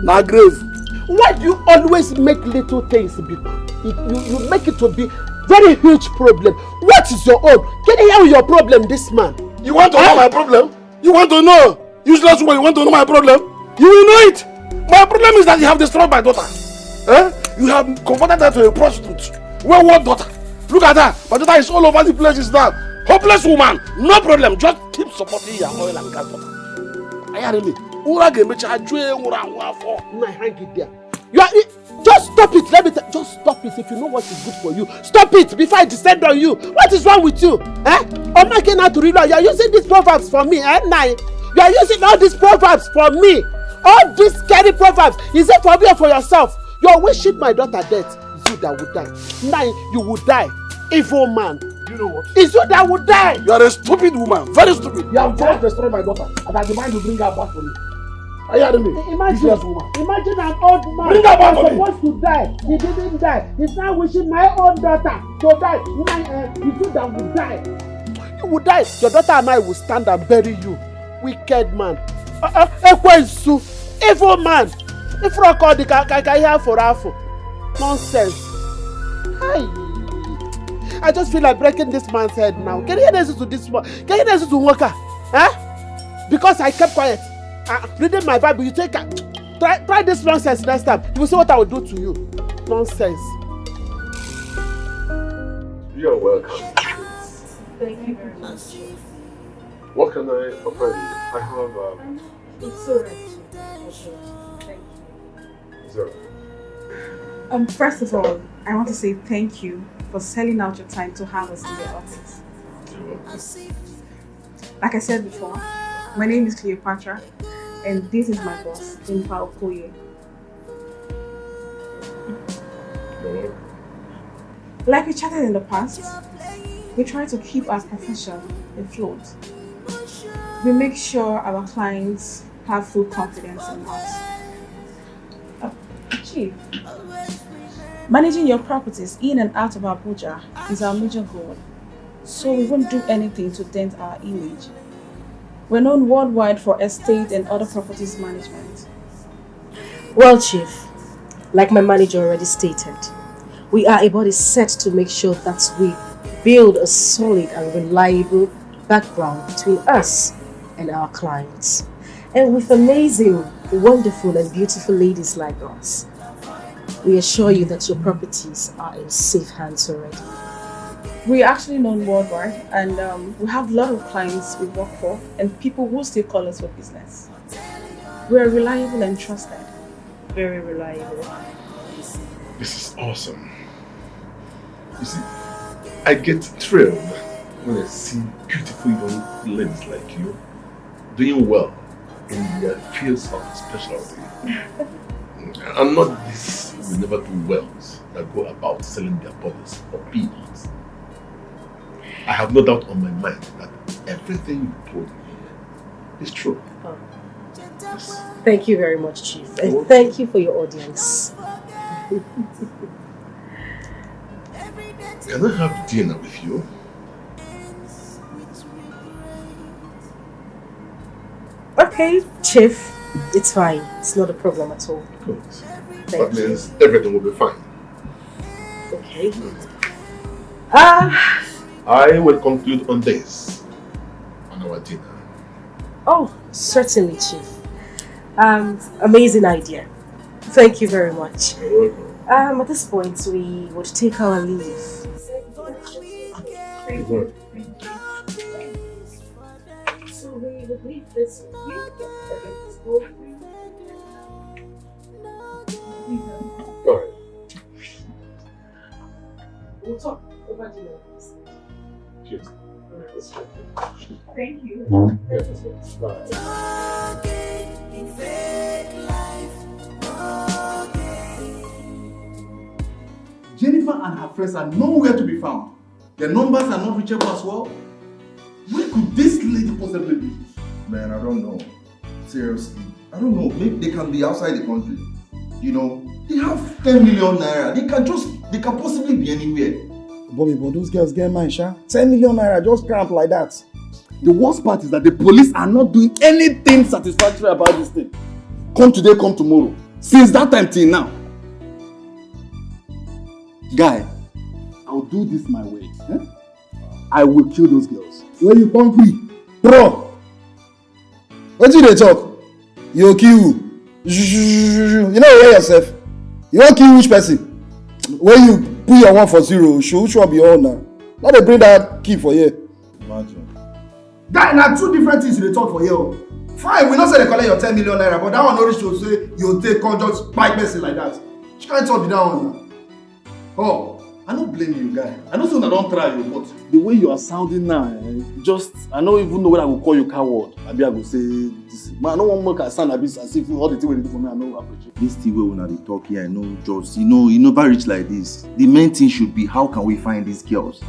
Now grave. Why do you always make little things big? You make it to be very huge problem. What is your own? Can you hear your problem, this man? You want to know my problem? You want to know? Useless woman, you want to know my problem? You will know it. My problem is that you have destroyed my daughter. You have converted her to a prostitute. Well, what daughter? Look at her. My daughter is all over the places now. Hopeless woman. No problem. Just keep supporting your oil and gas daughter. Are you hearing me? Hang it there. You are, just stop it. Let me just stop it. If you know what is good for you, stop it before I descend on you. What is wrong with you? I'm making out to read. You are using these proverbs for me, Nine. You are using all these proverbs for me. All these scary proverbs. Is it for me or for yourself? You are wishing my daughter death. It's you that would die. Nine, you would die. Evil man. You know what? It's you that would die. You are a stupid woman. Very stupid. You have just destroyed my daughter. And I demand you bring her back for me. Are you hearing me? Imagine an old man bring her back was supposed to die. He didn't die. He's now wishing my own daughter to die. You think that would die. You would die. Your daughter and I will stand and bury you. Wicked man. Ekwensu. Evil man. If you call the kaya for Afo. Nonsense. I just feel like breaking this man's head now. Can you hear this to this man? Can you hear this to Walker? Because I kept quiet. Reading my Bible, you take try this nonsense next time. You will see what I will do to you. Nonsense. You're welcome. Thank you very much. What can I offer you? I have It's alright. Thank you. Zero. First of all, I want to say thank you for selling out your time to have us in the office. Like I said before, my name is Cleopatra, and this is my boss, Jennifer Okoye. Like we chatted in the past, we try to keep our profession afloat. We make sure our clients have full confidence in us. Chief, managing your properties in and out of Abuja is our major goal, so we won't do anything to dent our image. We're known worldwide for estate and other properties management. Well, Chief, like my manager already stated, we are a body set to make sure that we build a solid and reliable background between us and our clients. And with amazing, wonderful and beautiful ladies like us, we assure you that your properties are in safe hands already. We are actually known worldwide, and we have a lot of clients we work for and people who still call us for business. We are reliable and trusted. Very reliable. This is awesome. You see, I get thrilled when I see beautiful young ladies like you doing well in their fields of specialty. And not this will never do wells that go about selling their bodies for peanuts. I have no doubt on my mind that everything you told me here is true. Oh. Yes. Thank you very much, Chief. And thank you for your audience. Can I have dinner with you? Okay, Chief. It's fine. It's not a problem at all. Good. That means everything will be fine. Okay. I will conclude on this, on our dinner. Oh, certainly, Chief. Amazing idea. Thank you very much. You're welcome. At this point, we would take our leave. Thank you. So we would leave this with you. Go ahead. We'll talk about dinner. Cheers. Thank you. Jennifer and her friends are nowhere to be found. Their numbers are not reachable as well. Where could this lady possibly be? Man, I don't know. Seriously. I don't know. Maybe they can be outside the country. You know, they have 10 million naira. They can possibly be anywhere. Bobby, but those girls get mine, sha. 10 million naira, just cramp like that. The worst part is that the police are not doing anything satisfactory about this thing. Come today, come tomorrow. Since that time till now. Guy, I'll do this my way. Eh? I will kill those girls. Where you come free? Bro! What did they talk? You kill who? You know where yourself? You won't kill which person? When you put your 1 for 0, which one be your own now? Now they bring that key for you. Imagine. Guy, now 2 different things they talk for you. Fine, we not say they collect your 10 million naira, but that one no reach to say you take on just buy person like that. You can't talk that one now. Oh, I don't blame you, guy. I know I don't try you, but the way you are sounding now, I don't even know what I will call you coward. Maybe I will say this. Man, I don't want more sound as if all the thing you do for me, I know appreciate. This thing wey una dey talk here, I know just you never reach like this. The main thing should be how can we find these girls?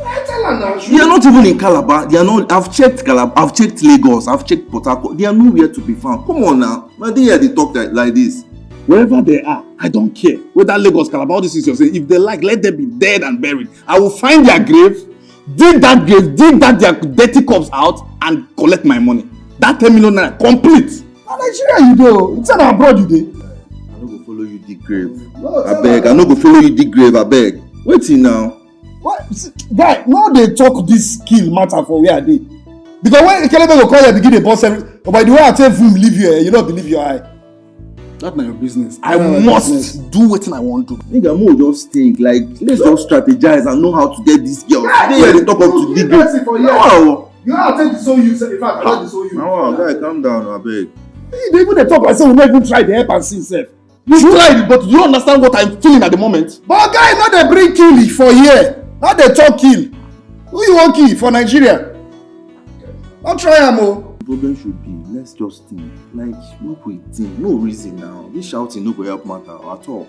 tell her now. They are not even in Calabar. They are not. I've checked Calabar. I've checked Lagos. I've checked Port Harcourt. They are nowhere to be found. Come on now. Why they hear they talk like this? Wherever they are, I don't care. Whether Lagos, Calabar, all this is you're saying. If they like, let them be dead and buried. I will find their grave, dig that their dirty corpse out, and collect my money. That 10 million naira complete. Now Nigeria you do. It's not abroad you do. I no go follow you dig grave. I beg. I no go follow you dig grave. I beg. Waiting now. What? Guy, now they talk this skill matter for where they. Because when Kelebe go call you begin the boss every. But by the way I tell you leave you, you don't believe your eye. That's not your business. I must do what I want to. Nigga, more just think like let's just strategize and know how to get these girls. They talk up to dig grave. Wow. You know how to take the soul you. In fact, I take the soul you. Wow, guy, calm down, I beg. They even talk like say we not even try the help and see self. You tried, but you don't understand what I'm feeling at the moment. But guy, not they bring kill for here. Now they talk kill. Who you want kill for Nigeria? Don't try am o. The problem should be, let's just think. Like, look we think. No reason now. This shouting no go help matter at all.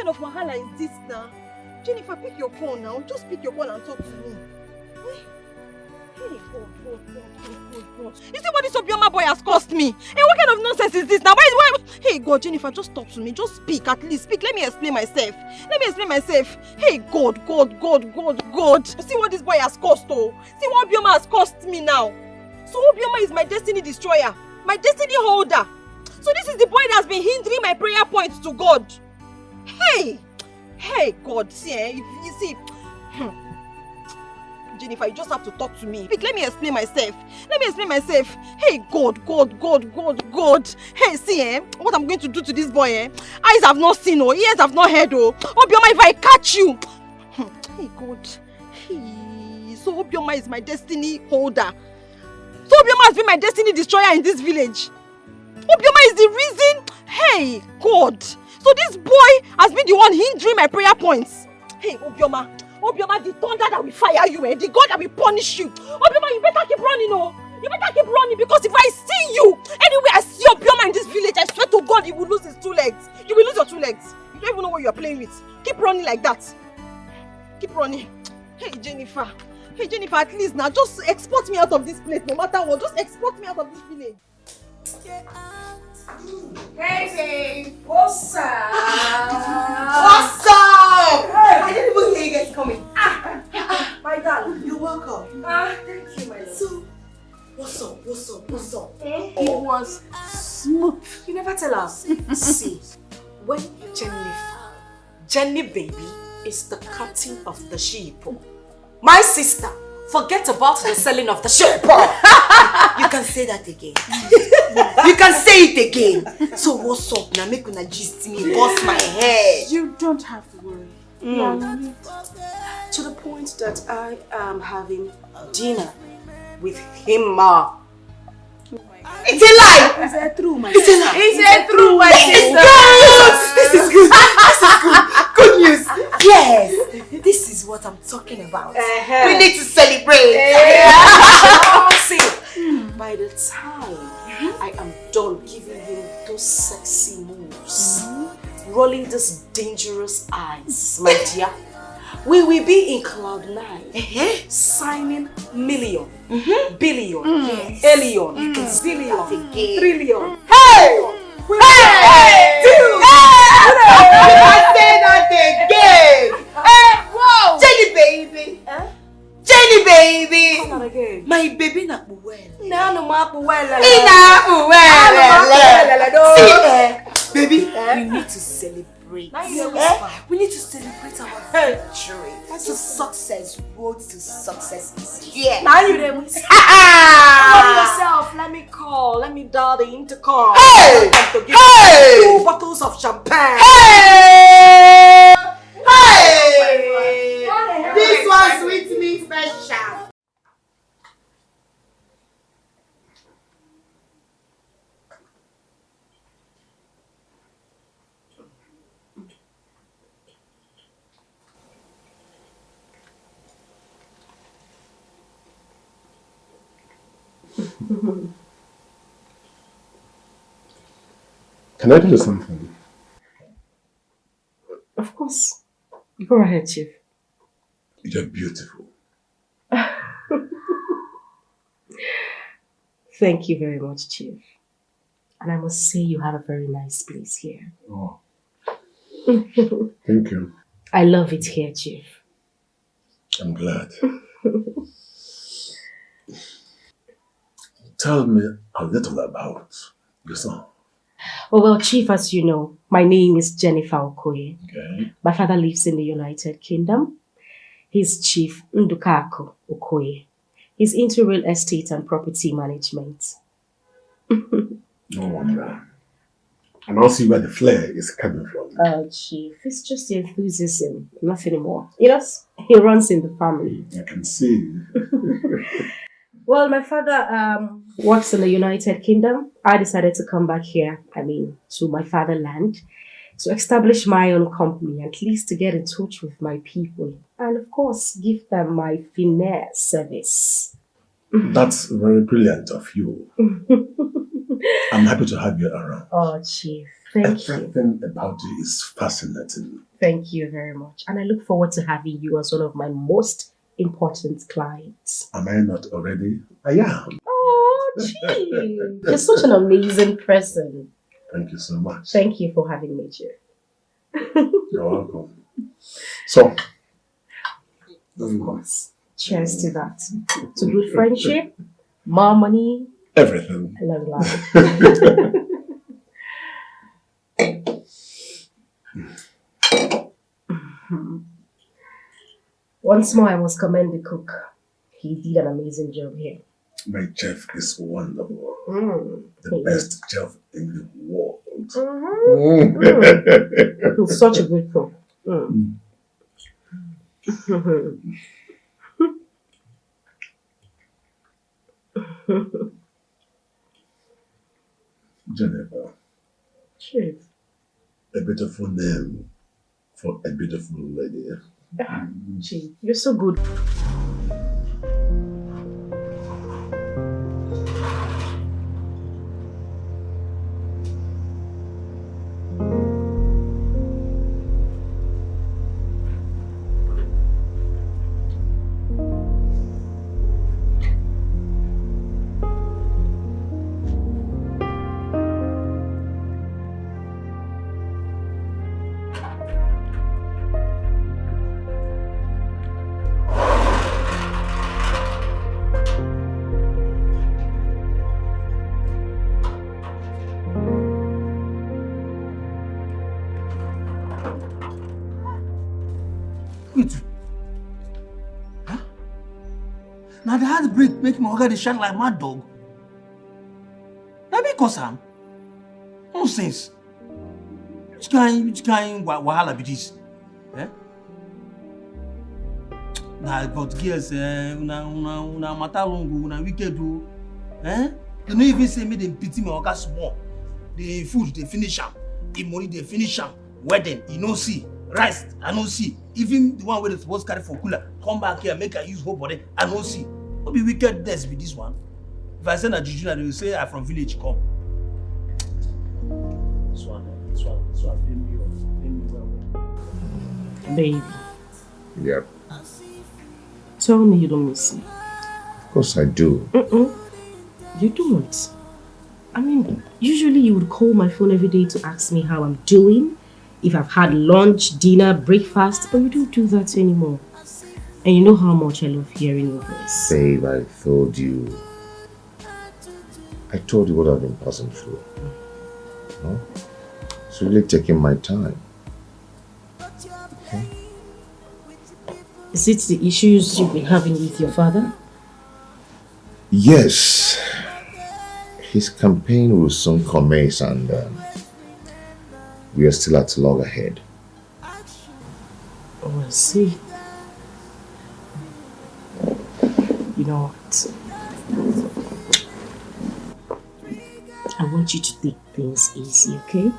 Of wahala is this now? Jennifer, pick your phone now. Just pick your phone and talk to me. Hey, God. You see what this Obioma boy has cost me? Hey, what kind of nonsense is this now? Why? Hey, God, Jennifer, just talk to me. Just speak, at least speak. Let me explain myself. Hey, God. You see what this boy has cost, oh? See what Obioma has cost me now? So Obioma is my destiny destroyer, my destiny holder. So this is the boy that has been hindering my prayer points to God. Hey, God, see, you see, Jennifer, you just have to talk to me. Let me explain myself. Hey, God. Hey, see, what I'm going to do to this boy, eyes have not seen, ears have not heard, Obioma, if I catch you. Hey, God. Hey, so Obioma is my destiny holder. So Obioma has been my destiny destroyer in this village. Obioma is the reason. Hey, God. So this boy has been the one hindering my prayer points. Hey, Obioma, the thunder that will fire you, the God that will punish you. Obioma, you better keep running, You better keep running, because if I see you, anywhere I see Obioma in this village, I swear to God, he will lose his 2 legs. You will lose your 2 legs. You don't even know what you are playing with. Keep running like that. Keep running. Hey, Jennifer, at least now, just export me out of this place, no matter what. Just export me out of this village. Hey, babe. What's up? Hey, I didn't even hear you guys coming. My darling, you're welcome. Thank you, my love. So, what's up? It was smooth. You never tell us. See, when Jenny baby is the captain of the ship, my sister, forget about the selling of the ship. You can say that again. You can say it again. So what's up now? Make una gist me, bust my head. You don't have to worry. To the point that I am having dinner with him, ma. It's a lie. Is it true, my sister? Is it true, my sister? This is good. Good news. Yes. This is what I'm talking about. We need to celebrate. See, by the time I am done giving him those sexy moves, rolling those dangerous eyes, my dear, we will be in cloud 9, signing million, billion, alien, zillion, trillion. Hey! I say that again. Whoa! Jenny baby. Come on again. My baby na buwele. No ma buwele. Baby, we need to celebrate. We need to celebrate our victory. So success, road to success is here. Now you them. yourself. Let me dial the intercom. Hey! 2 bottles of champagne. Hey! This one's sweet me special. Can I do something? Of course. Go ahead, Chief. You're beautiful. Thank you very much, Chief. And I must say you have a very nice place here. Oh. Thank you. I love it here, Chief. I'm glad. Tell me a little about yourself. Oh, well, Chief, as you know, my name is Jennifer Okoye. Okay. My father lives in the United Kingdom. He's Chief Ndukako Okoye. He's into real estate and property management. No wonder. And I'll see where the flair is coming from. Chief, it's just enthusiasm, nothing more. You know, he runs in the family. I can see. Well, my father works in the United Kingdom. I decided to come back here, to my fatherland, to establish my own company, at least to get in touch with my people. And of course, give them my finesse service. That's very brilliant of you. I'm happy to have you around. Oh, Chief, thank you. Everything about you is fascinating. Thank you very much. And I look forward to having you as one of my most important clients. Am I not already? I am. Oh, Chief. You're such an amazing person. Thank you so much. Thank you for having me here. You're welcome. So, of course. Cheers to that. To good friendship, more money, everything. I love life. Once more, I must commend the cook. He did an amazing job here. My chef is wonderful. The He best chef in the world. He's such a good cook. Jennifer. Chief. A beautiful name for a beautiful lady. Chief, you're so good. Now the heartbreak make my oga dey shine like mad dog. That because am nonsense. Which kind wahala be this? Eh? Nah, but girls, una matter long, una wicked o. Eh? They no even say me they pity my oga small. The food they finish am, the money they finish am. Wedding, you no see. Rice, I no see. Even the one where they supposed carry for cooler, come back here, make I use whole body, I no see. What be wickedness with this one? If I send a juju, they will say I from village come. This one, pay me well. Baby, Yep. tell me you don't miss me. Of course I do. You don't. Usually you would call my phone every day to ask me how I'm doing, if I've had lunch, dinner, breakfast, but you don't do that anymore. And you know how much I love hearing your voice. Babe, I told you what I've been passing through. No? It's really taking my time. Okay? Is it the issues you've been having with your father? Yes. His campaign will soon commence and we are still at loggerhead. Oh, I see. You know what? I want you to take things easy, okay?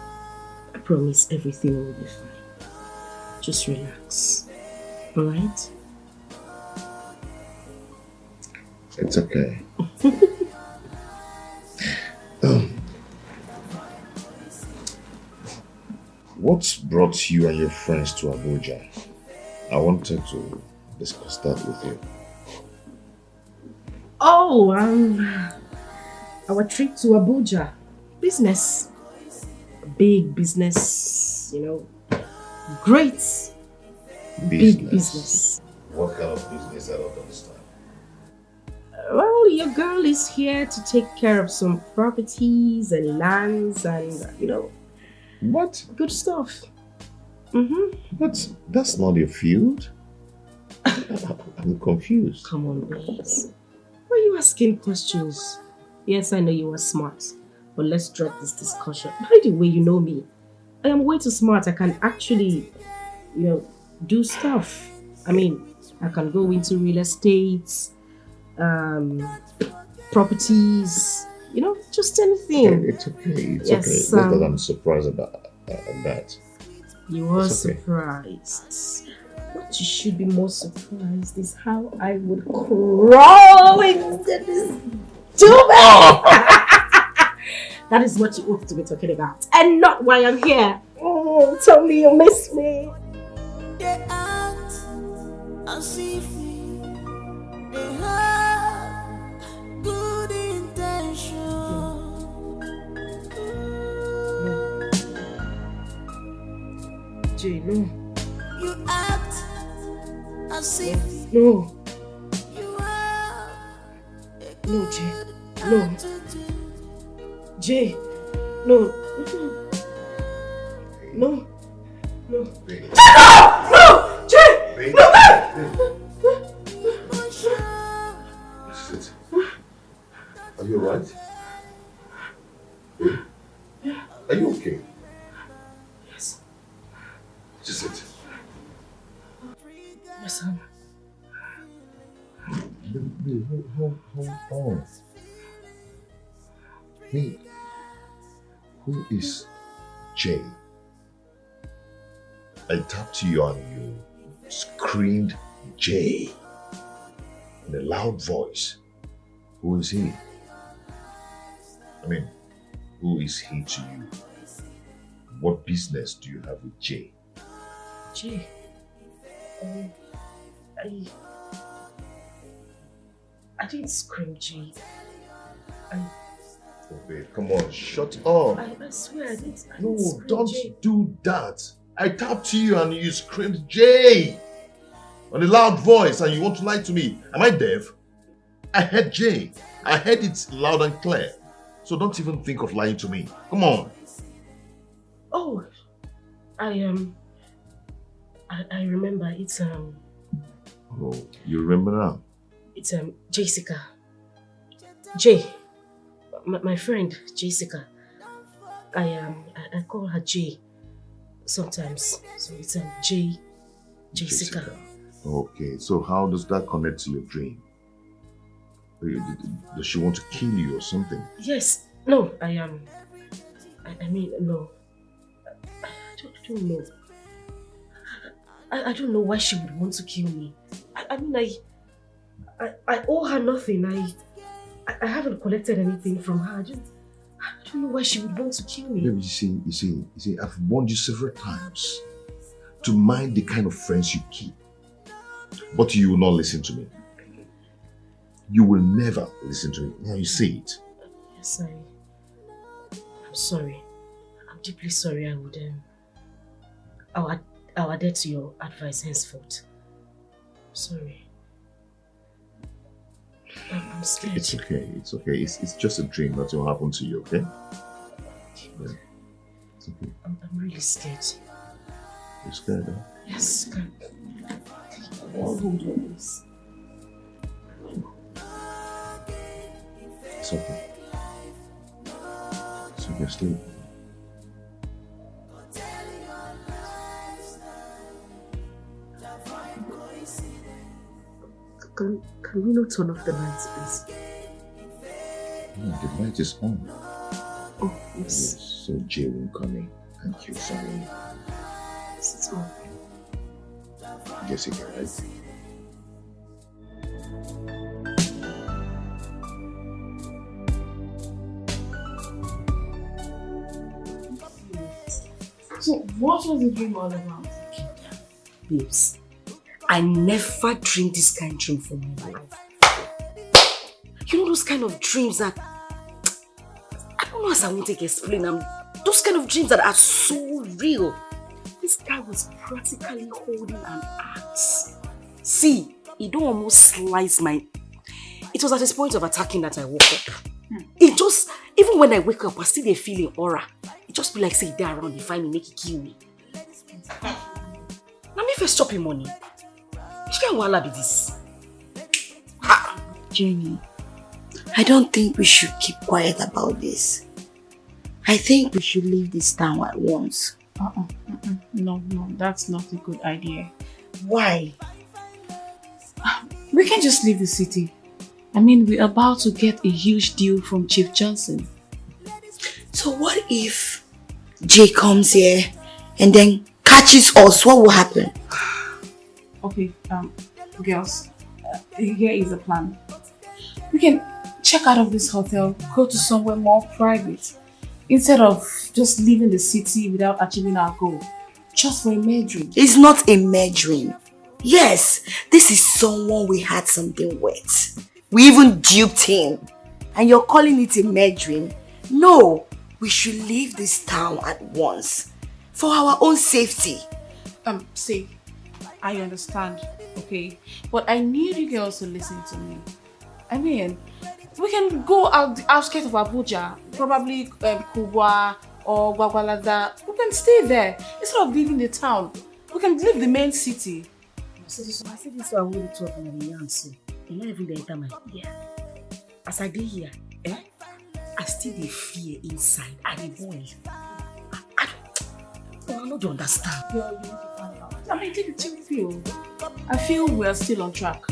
I promise everything will be fine. Just relax. Alright? It's okay. What brought you and your friends to Abuja? I wanted to discuss that with you. Oh, our trip to Abuja. Business. Big business, Great. Big business. What kind of business? I don't understand. Well, your girl is here to take care of some properties and lands and, What? Good stuff. But that's not your field. I'm confused. Come on, babes. Why are you asking questions? Yes, I know you are smart. But let's drop this discussion. By the way, you know me. I am way too smart. I can actually, do stuff. I mean, I can go into real estate, properties, just anything. It's okay. It's Yes, okay. Not that I'm surprised about that. You are It's okay. surprised. What you should be more surprised is how I would crawl into this domain. That is what you ought to be talking about, and not why I'm here. Oh, tell me you miss me. They act as if they have good intention. Jay, no. You act as if No. you are No, Jay. No. Jay. No. No. No. No! Jay! No! Sit. Are you alright? Are you okay? Yes. Just sit. Yes, Hold on. Wait. Who is Jay? I tapped you and you screamed Jay in a loud voice. Who is he? I mean, who is he to you? What business do you have with Jay? Jay. I didn't scream Jay. Oh babe, come on, shut up. I swear I didn't No, scream don't Jay. do that. I tapped you and you screamed Jay on a loud voice and you want to lie to me. Am I deaf? I heard Jay. I heard it loud and clear. So don't even think of lying to me. Come on. Oh, I remember. It's Oh, you remember now? It's Jessica. Jay. My friend Jessica. I call her Jay sometimes. So it's Jessica. Okay, so how does that connect to your dream? Does she want to kill you or something? Yes. No, I mean no. I don't know. I don't know why she would want to kill me. I mean I owe her nothing. I haven't collected anything from her. I don't know why she would want to kill me. Baby, you see, I've warned you several times to mind the kind of friends you keep. But you will not listen to me. You will never listen to me. Now you see it. Yes, I'm sorry. I'm deeply sorry. I would I'll adhere to your advice henceforth. Sorry. I'm scared. It's okay. It's okay. It's just a dream. Nothing will happen to you, okay? Yeah. It's okay. I'm really scared. You're scared, huh? Yes, scared. Hold on, please. It's okay. It's okay. Sleep. Can we not turn off the lights, please? No, the light is on. Oh, yes. Yes, so Jay won't come in. Thank you, sorry. Yes, it's on. Jessica, right? So, what was the dream all about? Babes, I never dreamed this kind of dream for my life. You know those kind of dreams that I don't know as I won't take explain them. Those kind of dreams that are so real. This guy was practically holding an axe. See, he don't almost slice my. It was at his point of attacking that I woke up. It just, even when I wake up, I still dey feeling aura. It just be like say he around, he find me, make he kill me. Now me first chop him money. Which kind of wahala be this? Jenny, I don't think we should keep quiet about this. I think we should leave this town at once. No, that's not a good idea. Why? We can't just leave the city. I mean, we're about to get a huge deal from Chief Johnson. So what if Jay comes here and then catches us? What will happen? Okay, girls, here is the plan. We can check out of this hotel, go to somewhere more private, instead of just leaving the city without achieving our goal. Just for a meddling. It's not a meddling. Yes, this is someone we had something with. We even duped him. And you're calling it a meddling? No, we should leave this town at once. For our own safety. See, I understand, okay? But I need you girls to listen to me. I mean, we can go out the outskirts of Abuja, probably Kubwa or Gwagwalada. We can stay there instead of leaving the town. We can leave the main city. I said this one will talk on the answer. And not even the enter my ear. As I did here, I still the fear inside. I the boy. I don't understand. Girl, you need to find out. I mean, take a chill feel. I feel we are still on track.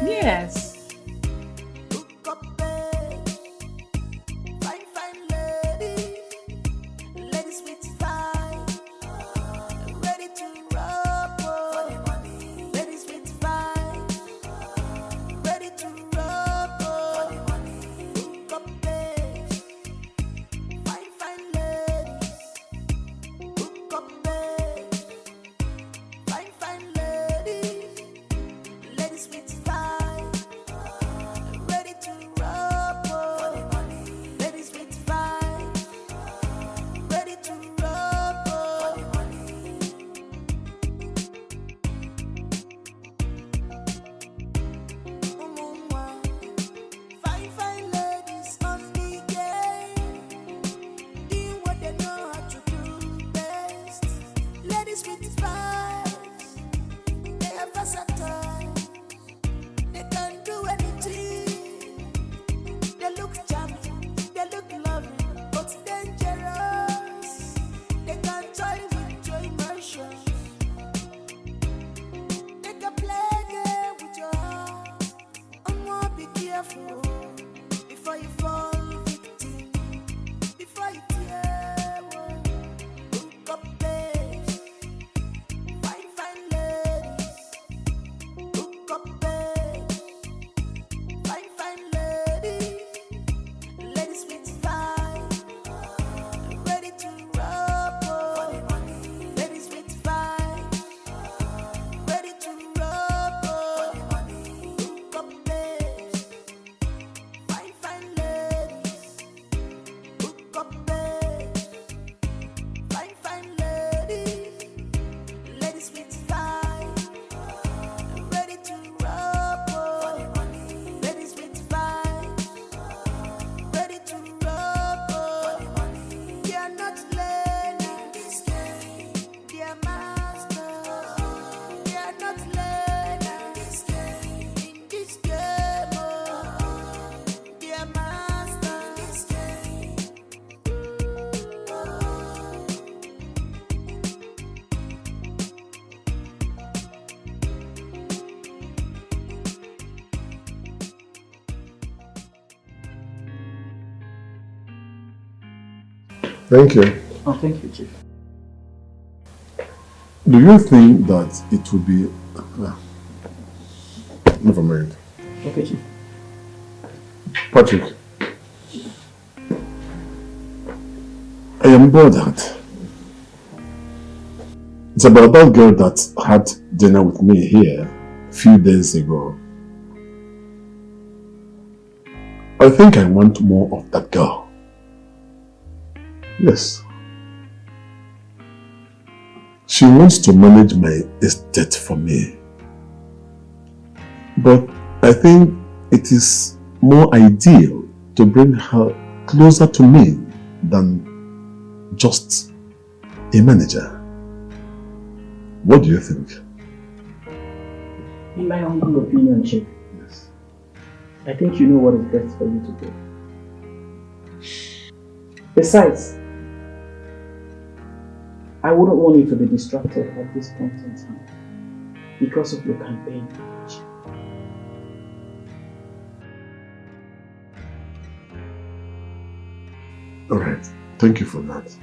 Yes. Thank you. Oh, thank you, Chief. Do you think that it would be... never mind. Okay, Chief. Patrick, I am bothered. It's about that girl that had dinner with me here a few days ago. I think I want more of that girl. Yes. She wants to manage my estate for me. But I think it is more ideal to bring her closer to me than just a manager. What do you think? In my humble opinion, Chief, I think you know what is best for you to do. Besides, I wouldn't want you to be distracted at this point in time because of your campaign. Alright, thank you for that.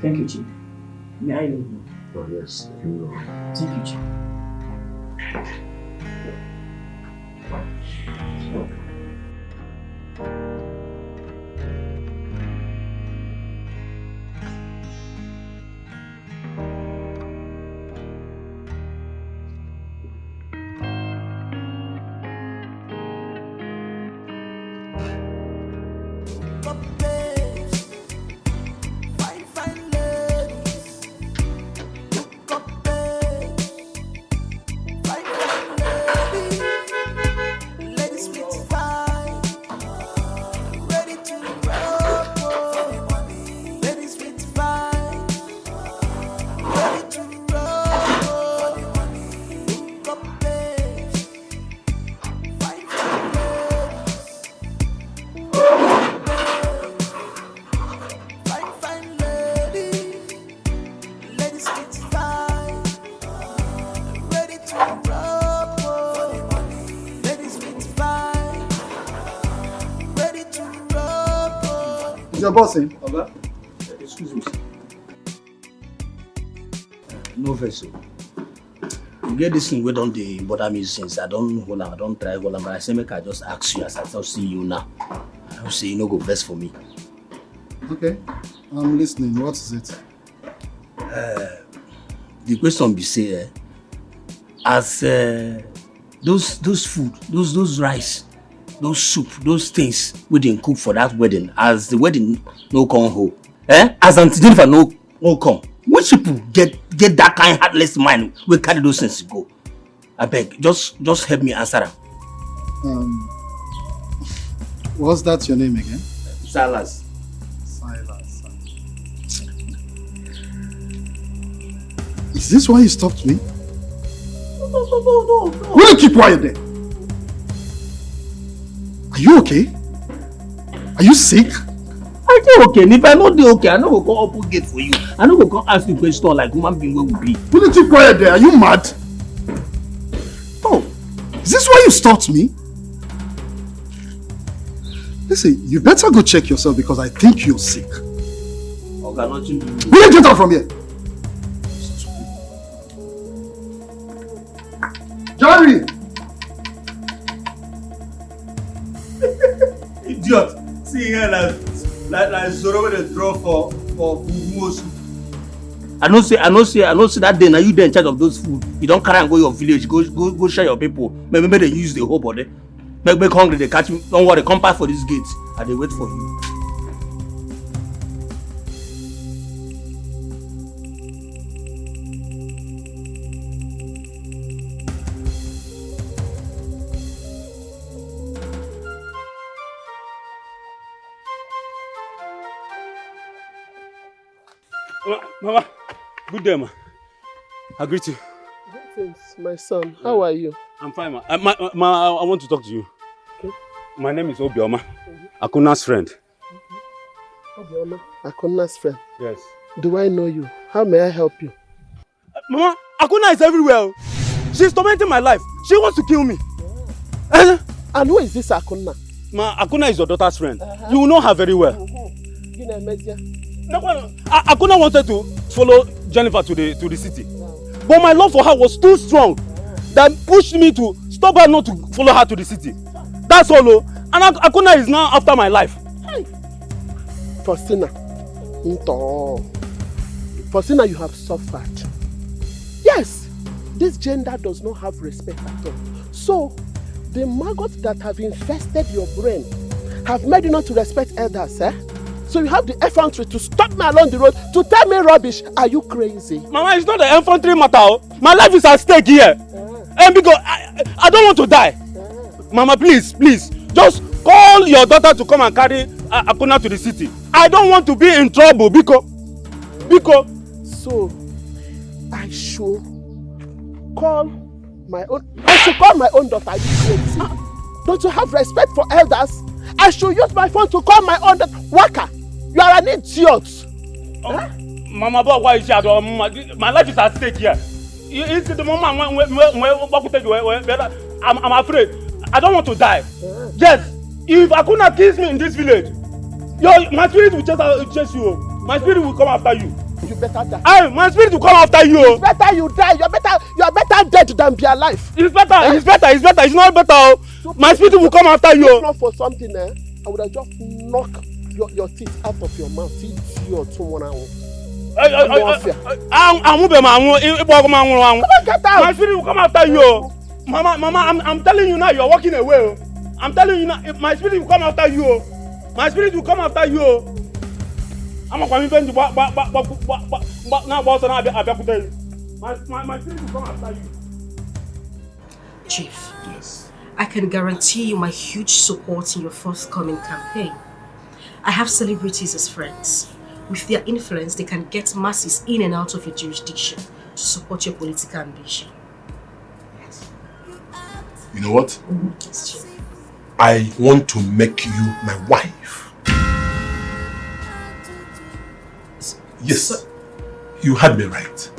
Thank you, Chief. May I leave you? Oh yes, you will. Thank you, Chief. Your boss, eh? Oga, excuse me, sir. No vessel. You get this thing where don't they bother me since I don't hold on, I don't try hold on, but I say make I just ask you as I just see you now. I don't say you no go best for me. Okay, I'm listening. What is it? The question be say, as those food, those rice, those soup, those things we didn't cook for that wedding, as the wedding no come home, as Auntie Jennifer no come, which people get that kind heartless mind we carry those things to go? I beg, just help me answer her. What's that your name again? Silas. Silas. Is this why you stopped me? No. Will you keep quiet there? Are you okay? Are you sick? I dey okay. And if I no dey okay, I no go come open gate for you. I no go come ask you question like human being wey we be. Will you keep quiet there? Are you mad? Oh, is this why you stopped me? Listen, you better go check yourself because I think you're sick. Okay, nothing to do. Will you get out from here? Jerry! Idiot! See here like Zoro with a draw for Fumosu. I know say that day now you dey in charge of those food. You don't carry and go your village, go share your people. Maybe they use the whole body. Make hungry, they catch me. Don't worry, come back for this gate. I dey wait for you. Mama, good day, ma. I greet you. Greetings, my son. How are you? I'm fine, ma. I want to talk to you. Okay. My name is Obioma, Akuna's friend. Obioma, Akuna's friend. Yes. Do I know you? How may I help you? Mama, Akuna is everywhere. She's tormenting my life. She wants to kill me. And who is this Akuna? Ma, Akuna is your daughter's friend. You will know her very well. Akuna wanted to follow Jennifer to the city. But my love for her was too strong that pushed me to stop her not to follow her to the city. That's all. And Akuna is now after my life. Faustina, you have suffered. Yes, this gender does not have respect at all. So, the maggots that have infested your brain have made you not to respect elders, eh? So you have the effrontery to stop me along the road to tell me rubbish. Are you crazy? Mama, it's not the effrontery matter. My life is at stake here. And because I don't want to die. Mama, please, just call your daughter to come and carry Akuna to the city. I don't want to be in trouble because. So, I should call my own daughter. Are you crazy? Don't you have respect for elders? I should use my phone to call my own daughter. Waka. You are an idiot. Mama, but why is she? My life is at stake here. It's the moment I'm afraid. I don't want to die. Yes, if Akuna kills me in this village, my spirit will chase you. My spirit will come after you. You better die. My spirit will come after you. It's better you die. You are better dead than be alive. It's better. It's not better. My spirit will come after you. If not for something, I would have just knocked your teeth out of your mouth. Come on, get out. My spirit will come after you. Mama, I'm telling you now, you're walking away. I'm telling you now, my spirit will come after you. My spirit will come after you. I'm not going to now. My spirit will come after you. Chief. Yes. I can guarantee you my huge support in your forthcoming campaign. I have celebrities as friends. With their influence, they can get masses in and out of your jurisdiction to support your political ambition. You know what? I want to make you my wife. Yes, you had me right.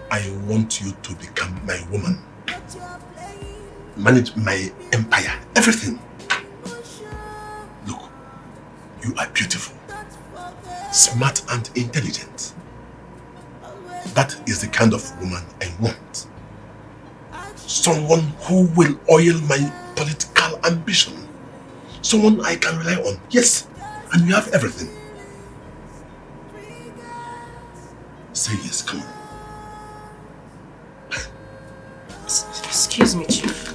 I want you to become my woman. Manage my empire, everything. Look, you are beautiful, smart and intelligent. That is the kind of woman I want. Someone who will oil my political ambition. Someone I can rely on. Yes, and you have everything. Say yes, come on. Excuse me, Chief.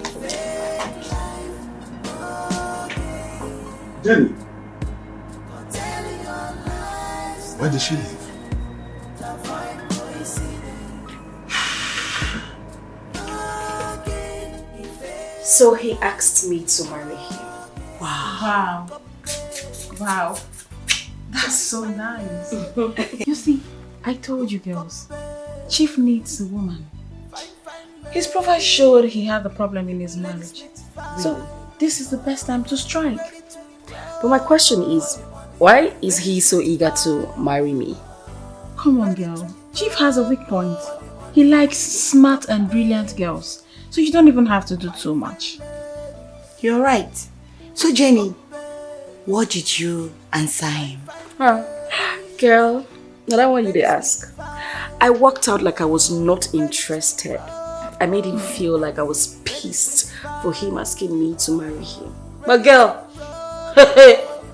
Jenny. Why did she leave? So he asked me to marry him. Wow. That's so nice. You see, I told you girls, Chief needs a woman. His profile showed he had a problem in his marriage. So this is the best time to strike. But my question is, why is he so eager to marry me? Come on, girl. Chief has a weak point. He likes smart and brilliant girls. So you don't even have to do too much. You're right. So Jenny, what did you answer him? Girl, now I want you to ask. I walked out like I was not interested. I made him feel like I was pissed for him asking me to marry him. But girl,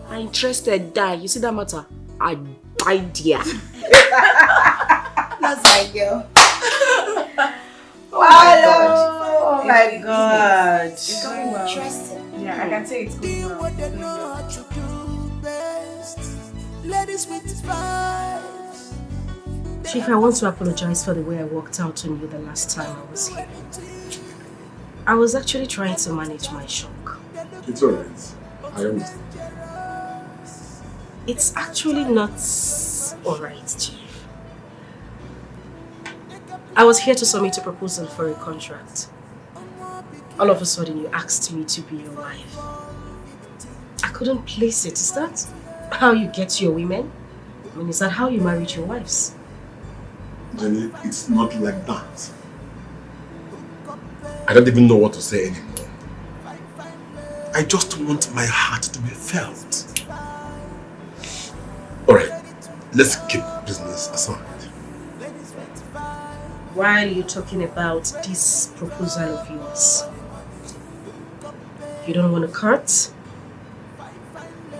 I'm interested, die. You see that matter? I died there. That's my girl. Oh my God. It's going well. Interesting. Yeah, I can say it's going well. Chief, I want to apologize for the way I walked out on you the last time I was here. I was actually trying to manage my shock. It's alright. I understand. It's actually not alright, Chief. I was here to submit a proposal for a contract. All of a sudden, you asked me to be your wife. I couldn't place it. Is that how you get your women? I mean, is that how you married your wives? Jenny, it's not like that. I don't even know what to say anymore. I just want my heart to be felt. Alright, let's keep business aside. While you're talking about this proposal of yours, you don't want to court,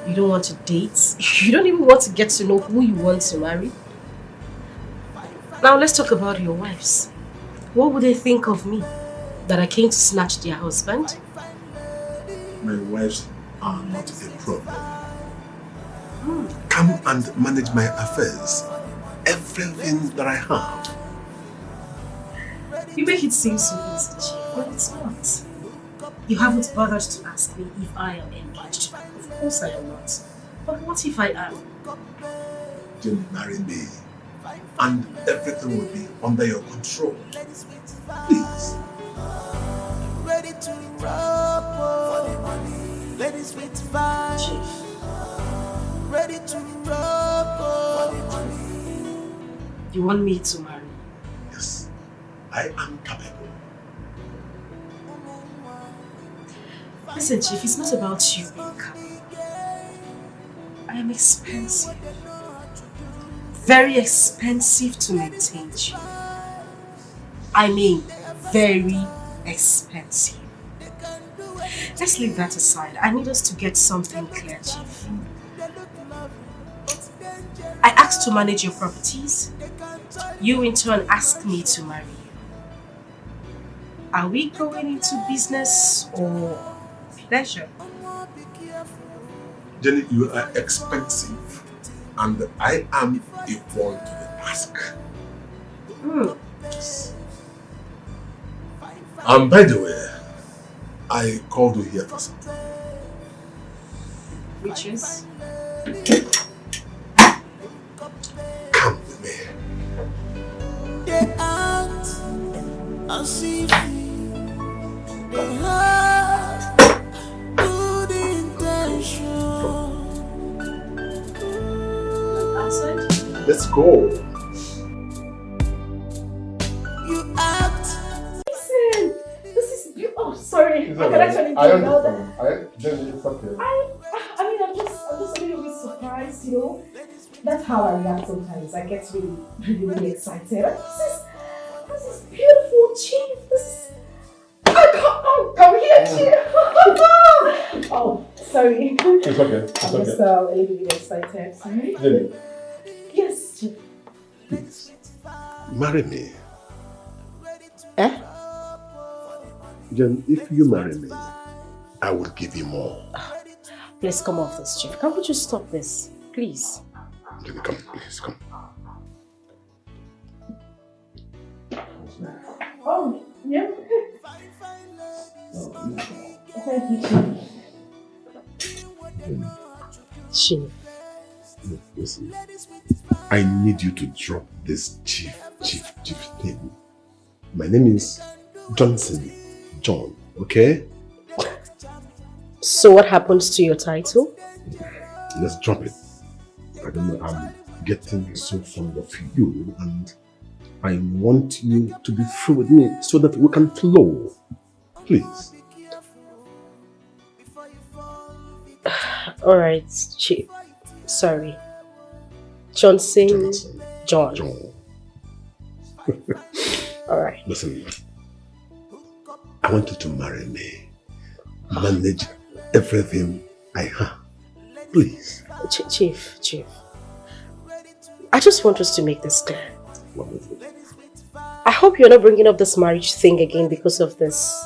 you don't want to date, you don't even want to get to know who you want to marry. Now let's talk about your wives. What would they think of me? That I came to snatch their husband? My wives are not a problem. Come and manage my affairs. Everything that I have. You make it seem so easy, Chief, but it's not. You haven't bothered to ask me if I am engaged. Of course I am not. But what if I am? Jenny, marry me. And everything will be under your control. Please. Ready to drop for the money. Ladies with vibes. Ready You want me to marry? Yes, I am capable. Listen, Chief, it's not about you being capable. I am expensive. Very expensive to maintain, Chief. I mean, very expensive. Let's leave that aside. I need us to get something clear, Chief. I asked to manage your properties. You in turn asked me to marry you. Are we going into business or pleasure? Jenny, you are expensive and I am equal to the task. Yes. By the way, I called you here for something. Which is? Come with me. Get out and see the heart, good intention. Outside? Let's go. You act. Listen, this is beautiful. Oh, sorry. I can actually do that. Jenny, it's okay. I mean, I'm just a little bit surprised, you know. That's how I react sometimes. I get really excited. This is beautiful, Chief. Come here, Chief. Oh, sorry. It's okay. It's I'm just a little bit excited. Sorry. Jenny, Yes, Chief. please, marry me. Eh? Jen, if you marry me, I will give you more. Please come off this, Chief. Can't we just stop this? Please. Jenny, come, please, come. Oh, yeah. Thank you, Chief. Chief. Look, listen. I need you to drop this chief thing. My name is Johnson John, okay? So what happens to your title? Let's drop it. I don't know, I'm getting so fond of you and I want you to be free with me so that we can flow. Please. Alright, Chief. Sorry. Johnson. John. Alright. Listen, I want you to marry me. Manage everything I have. Please. Chief. I just want us to make this clear. I hope you're not bringing up this marriage thing again because of this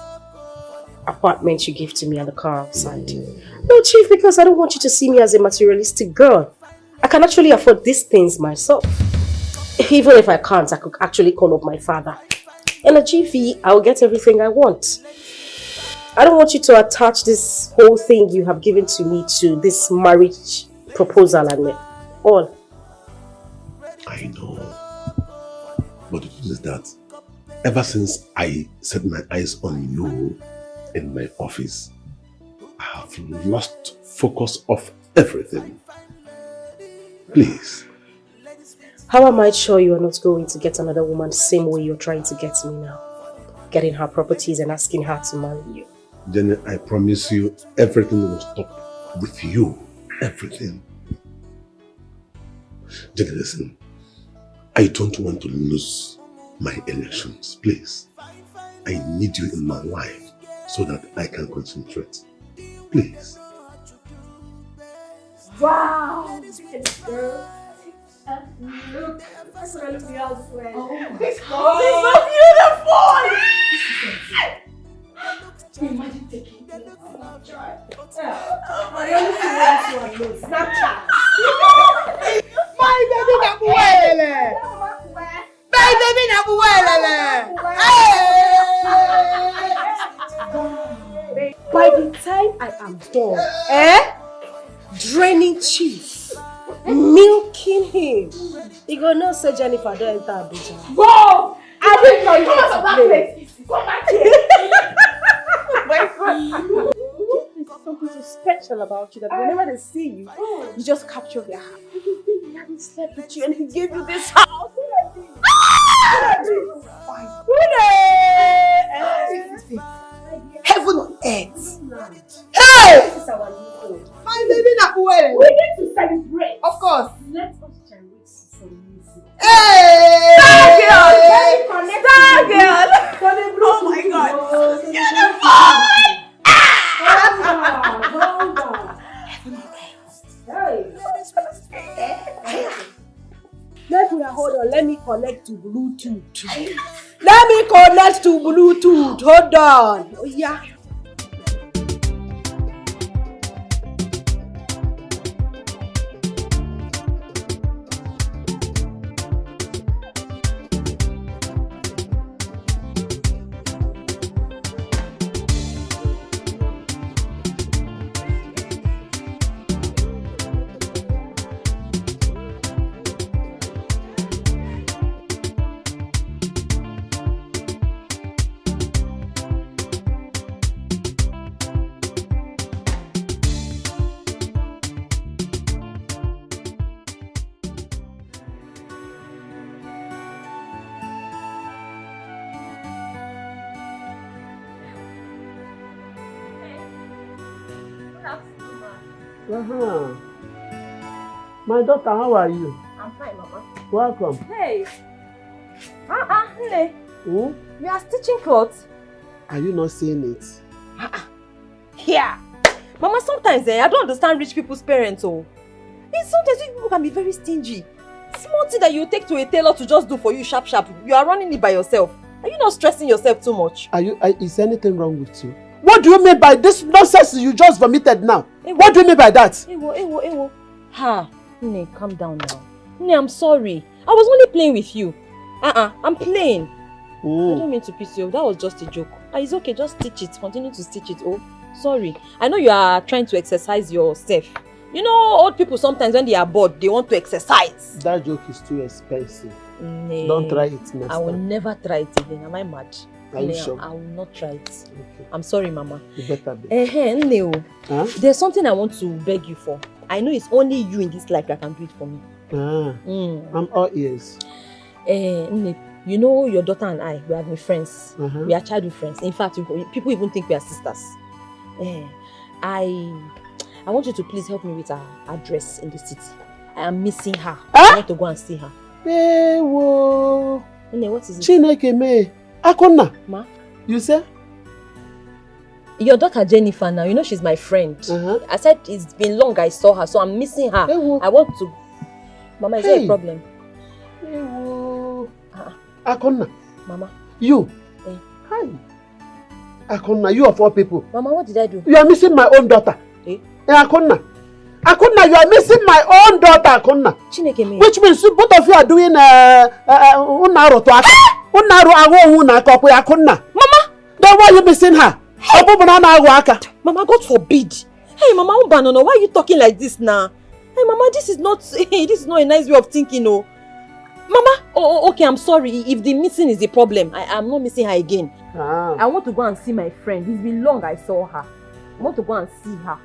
apartment you give to me and the car outside. No, Chief, because I don't want you to see me as a materialistic girl. I can actually afford these things myself. Even if I can't, I could actually call up my father. In a GV, I'll get everything I want. I don't want you to attach this whole thing you have given to me to this marriage proposal and all. I know. But the truth is that ever since I set my eyes on you in my office, I have lost focus of everything. Please. How am I sure you are not going to get another woman the same way you're trying to get me now? Getting her properties and asking her to marry you. Jenny, I promise you everything will stop with you. Everything. Jenny, listen. I don't want to lose my elections. Please. I need you in my life so that I can concentrate. Please. Wow! Girl. Look, that's what I look elsewhere. Oh my God. It's so beautiful! Imagine taking it on Snapchat. My only thing is Snapchat. My baby Nabuele! My baby Nabuele! By the time I am done, draining Chief, milking him, he gonna know say Jennifer don't enter Abuja. Whoa! I didn't know you Come on, to play. come back here. My God. something so special about you that whenever they see you, you just capture their heart. You think he hadn't slept with you and he gave you this house. Heaven on earth. Hey! This is our new home. My baby Nakuele. We need to celebrate. Of course. Let us generate some music. Hey! Star girl! Star girl! Oh my God! Hold on, let me connect to Bluetooth. Let me connect to Bluetooth. Hold on. Oh yeah. My daughter, how are you? I'm fine, Mama. Welcome. Hey. Nne. Hmm? You are stitching clothes? Are you not seeing it? Yeah. Mama, sometimes I don't understand rich people's parents. Sometimes rich people can be very stingy. Small thing that you take to a tailor to just do for you sharp. You are running it by yourself. Are you not stressing yourself too much? Is anything wrong with you? What do you mean by this nonsense you just vomited now? What do you mean by that? Ewo. Ha. Nne, calm down now. Nne, I'm sorry. I was only playing with you. I'm playing. I don't mean to piss you off. That was just a joke. It's okay, just stitch it. Continue to stitch it. Oh, sorry. I know you are trying to exercise yourself. You know, old people sometimes when they are bored, they want to exercise. That joke is too expensive. Nne, Don't try it next I will time. never try it again. Am I mad? Are you Nne, sure? I will not try it. Okay. I'm sorry, Mama. You better be. Nne, Huh? there's something I want to beg you for. I know it's only you in this life that can do it for me. I'm all ears. Nne, you know your daughter and I, we have been friends. We are childhood friends. In fact, people even think we are sisters. I want you to please help me with her address in the city. I am missing her. I want to go and see her. Ewo. Nne, what is it? Chineke me. Akonna. Ma? You say? Your daughter Jennifer now, you know she's my friend. I said it's been long I saw her, so I'm missing her. I want to... Mama, is there a problem? Akonna. Mama. You. Hi. Akonna, you of all people. Mama, what did I do? You are missing my own daughter. Akonna. Akonna, you are missing my own daughter, Akonna. Chineke me. Which means both of you are doing Unaro to Aka. Unaro awo Unako Akonna. Mama! Then why are you missing her? Mama, God forbid. Hey, Mama, Ubanono, why are you talking like this now? Hey, Mama, this is not a nice way of thinking, oh. Mama, okay, I'm sorry. If the missing is the problem, I'm not missing her again. I want to go and see my friend. It's been long I saw her. I want to go and see her.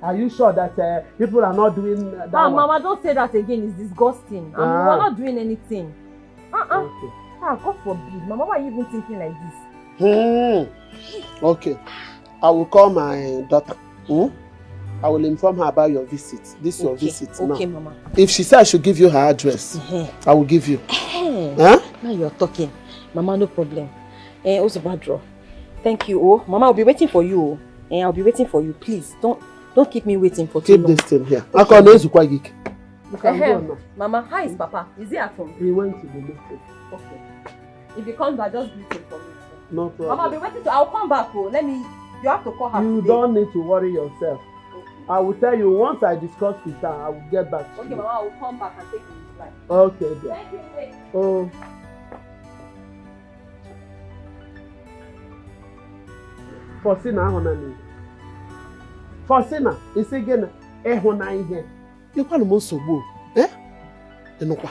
Are you sure that people are not doing that? Mama, don't say that again. It's disgusting. We're not doing anything. Okay. God forbid. Mama, why are you even thinking like this? Okay. I will call my daughter. I will inform her about your visit. This is your visit now. Okay, Mama. If she says I should give you her address, I will give you. Now you're talking. Mama, no problem. Also, Badro. Thank you. Oh, Mama, I'll be waiting for you. I'll be waiting for you. Please, don't keep me waiting for too long. Keep this thing here. I can know you can go now. Mama, how is Papa? Is he at home? He went to the meeting. Okay. If he comes back, just greet him for me. No problem. Mama, I'll be waiting. I'll come back. Oh, you have to call her. You today. don't need to worry yourself. Okay. I will tell you once I discuss with her, I will get back to you. Okay, Mama, I will come back and take you reply. Okay, dear. Thank you. Wait. Oh. Forsina honani. Forsina, isi gena ehona ihe. Ikwanu mo nsogbu. Enukwa.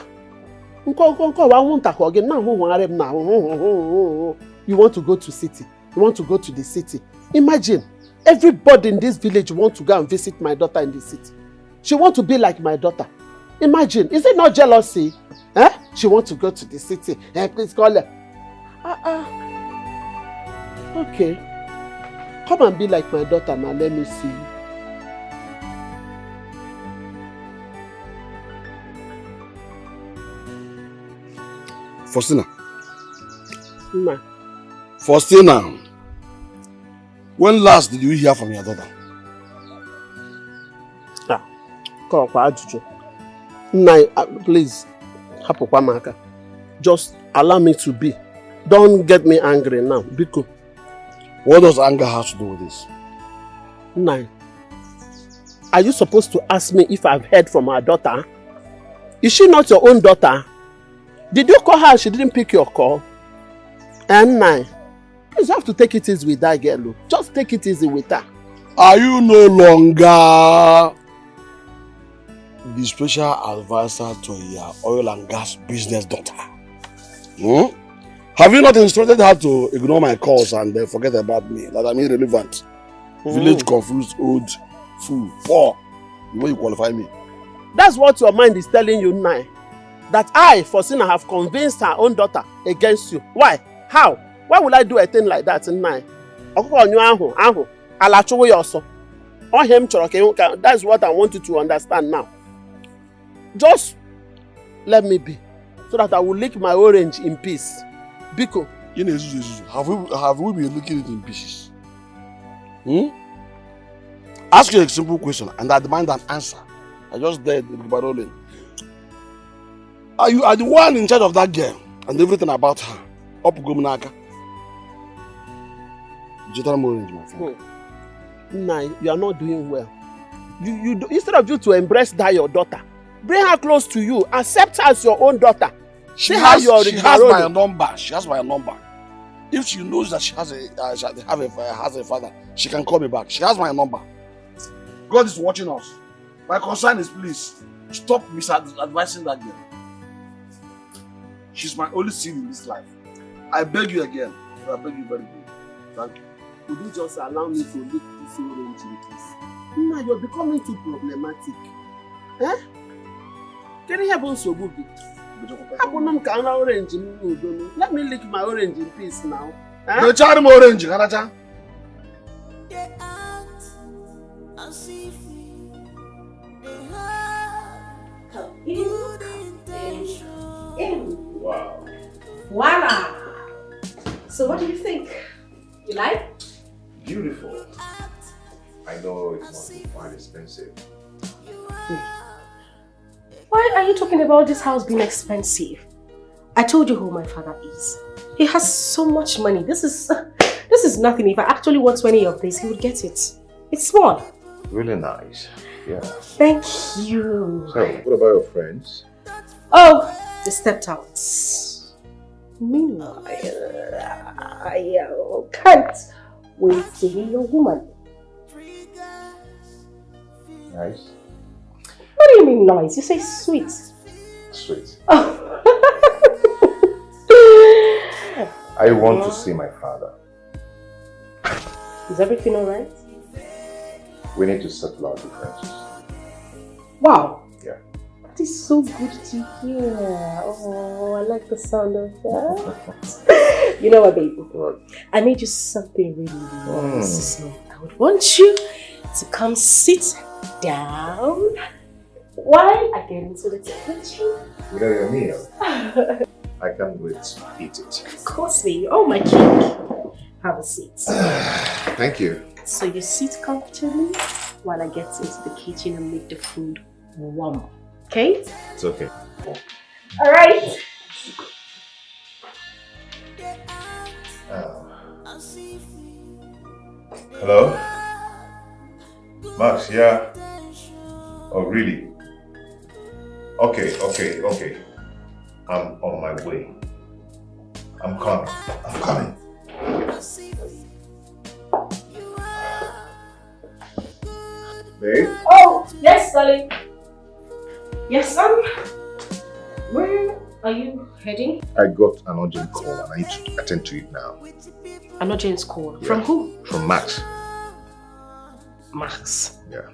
Nko wa hu ntakọ gị na hu hụgharị m na hu. You want to go to city. You want to go to the city. Imagine Everybody in this village wants to go and visit my daughter in the city. She wants to be like my daughter. Imagine, is it not jealousy? Eh? She wants to go to the city. Please call her. Okay. Come and be like my daughter now. Let me see you. Faustina. Ma. Faustina. When last did you hear from your daughter? Please. Just allow me to be. Don't get me angry now. Biko. What does anger have to do with this? Nine. Are you supposed to ask me if I've heard from her daughter? Is she not your own daughter? Did you call her and she didn't pick your call? And nine. You have to take it easy with that girl. Just take it easy with her. Are you no longer the special advisor to your oil and gas business daughter? Hmm? Have you not instructed her to ignore my calls and forget about me? That I'm irrelevant. Village confused old fool. Poor. The way you qualify me. That's what your mind is telling you now. That I, Faustina, have convinced her own daughter against you. Why? How? Why would I do a thing like that in mine? That's what I want you to understand now. Just let me be, so that I will lick my orange in peace. Biko. Have we been licking it in pieces? Hmm? Ask you a simple question and I demand an answer. I just did the rolling. You are the one in charge of that girl and everything about her. Up Gomunaka. Orange, my friend. Nah, you are not doing well. Instead of you to embrace that your daughter, bring her close to you, accept her as your own daughter. She has my number. She has my number. If she knows that she has a father, she can call me back. She has my number. God is watching us. My concern is, please stop misadvising that girl. She's my only sin in this life. I beg you again. I beg you very good. Thank you. Would you just allow me to lick this orange in peace? Nah, you're becoming too problematic. Eh? Can you help us so good? Let me lick my orange in peace now. The charm orange, Kanacha. Wow. Voila! So what do you think? You like? Beautiful. I know it must be quite expensive. Why are you talking about this house being expensive? I told you who my father is. He has so much money. This is nothing. If I actually want 20 of this, he would get it. It's small. Really nice. Yeah. Thank you. So, what about your friends? Oh, they stepped out. Meanwhile, I can't wait to hear your woman. Nice. What do you mean nice? You say sweet. Sweet. Oh. I want to see my father. Is everything alright? We need to settle our differences. Wow. Yeah. That is so good to hear. Oh, I like the sound of that. You know what, baby? What? I made you something really nice. So I would want you to come sit down while I get into the kitchen. Without your meal, I can't wait to eat it. Of course, baby. Oh, my king. Have a seat. Thank you. So you sit comfortably while I get into the kitchen and make the food warm. Okay? It's okay. All right. Hello? Max, yeah? Oh, really? Okay. I'm on my way. I'm coming. Babe? Oh, yes, darling. Yes, where are you heading? I got an urgent call and I need to attend to it now. An urgent call? Yeah. From who? From Max. Max. Yeah.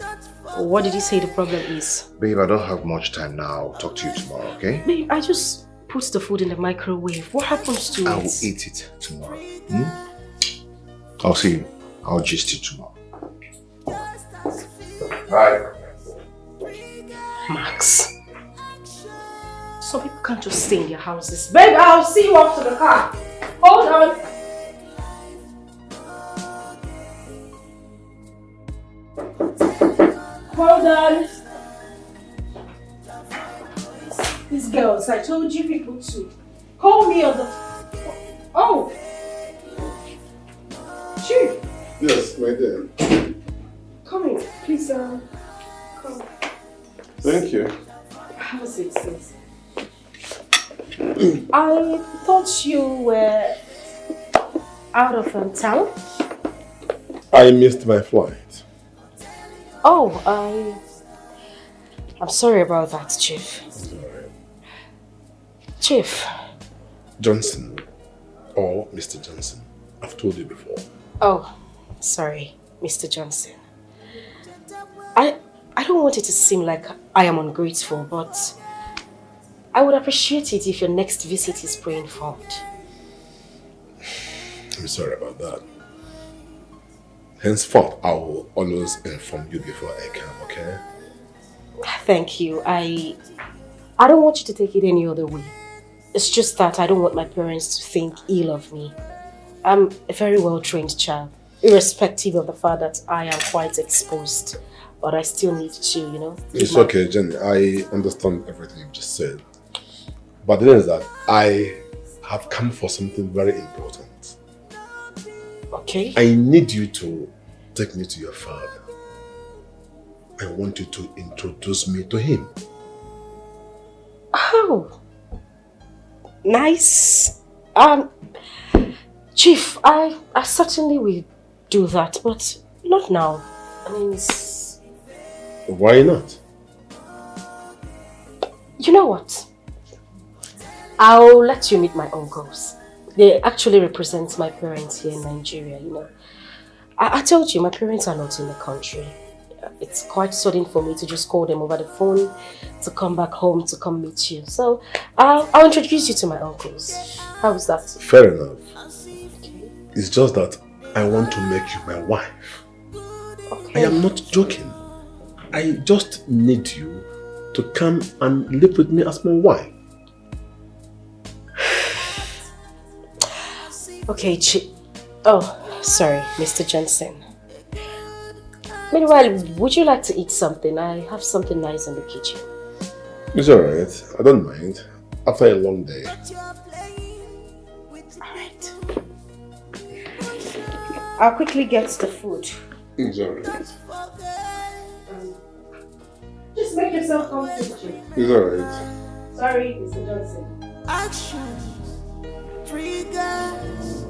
What did you say the problem is? Babe, I don't have much time now. I'll talk to you tomorrow, okay? Babe, I just put the food in the microwave. What happens to it? I will eat it tomorrow. I'll see you. I'll gist you tomorrow. Bye. Max. Some people can't just stay in their houses. Babe, I'll see you off to the car. Hold on. Hold on. These girls, I told you people to call me on the... Oh! Chief! Yes, my dear. Come in, please, come. Thank you. Have a seat, sis. I thought you were out of town. I missed my flight. Oh, I'm sorry about that, Chief. Chief. Johnson. Or Mr. Johnson. I've told you before. Oh, sorry, Mr. Johnson. I don't want it to seem like I am ungrateful, but I would appreciate it if your next visit is pre-informed. I'm sorry about that. Henceforth, I will always inform you before I come, okay? Thank you. I don't want you to take it any other way. It's just that I don't want my parents to think ill of me. I'm a very well-trained child, irrespective of the fact that I am quite exposed. But I still need to, you know. It's okay, Jenny. I understand everything you just said. But the thing is that I have come for something very important. Okay. I need you to take me to your father. I want you to introduce me to him. Oh. Nice. Chief, I certainly will do that, but not now. I mean, why not? You know what? I'll let you meet my uncles. They actually represent my parents here in Nigeria, you know. I told you, my parents are not in the country. It's quite sudden for me to just call them over the phone to come back home to come meet you. So, I'll introduce you to my uncles. How's that? Fair enough. Okay. It's just that I want to make you my wife. Okay. I am not joking. I just need you to come and live with me as my wife. Okay, oh, sorry, Mr. Johnson. Meanwhile, would you like to eat something? I have something nice in the kitchen. It's alright. I don't mind. After a long day. Alright. I'll quickly get the food. It's alright. Just make yourself comfortable. It's alright. Sorry, Mr. Johnson. Action triggers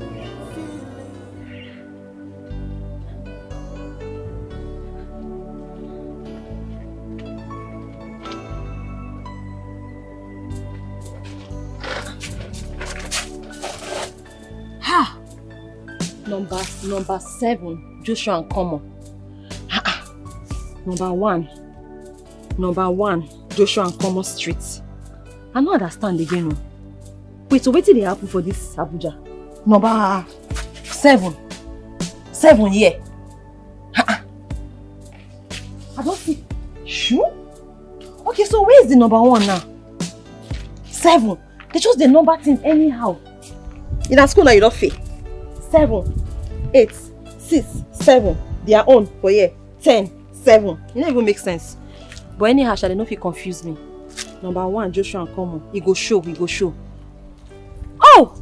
Ha! Number 7, Joshua and Como. Number 1, Joshua and Como Street. I don't understand again. Wait, so wetin dey happen for this Abuja? Number 7 here. I don't see. Sure? Okay, so where is the number 1 now? 7. They just the number things anyhow. In a school now you don't fail. 7, 8, 6, 7. Their own for here. 10, 7. It don't even make sense. But anyhow, shall they not fit confuse me? Number 1, Joshua and Como. He go show. Oh!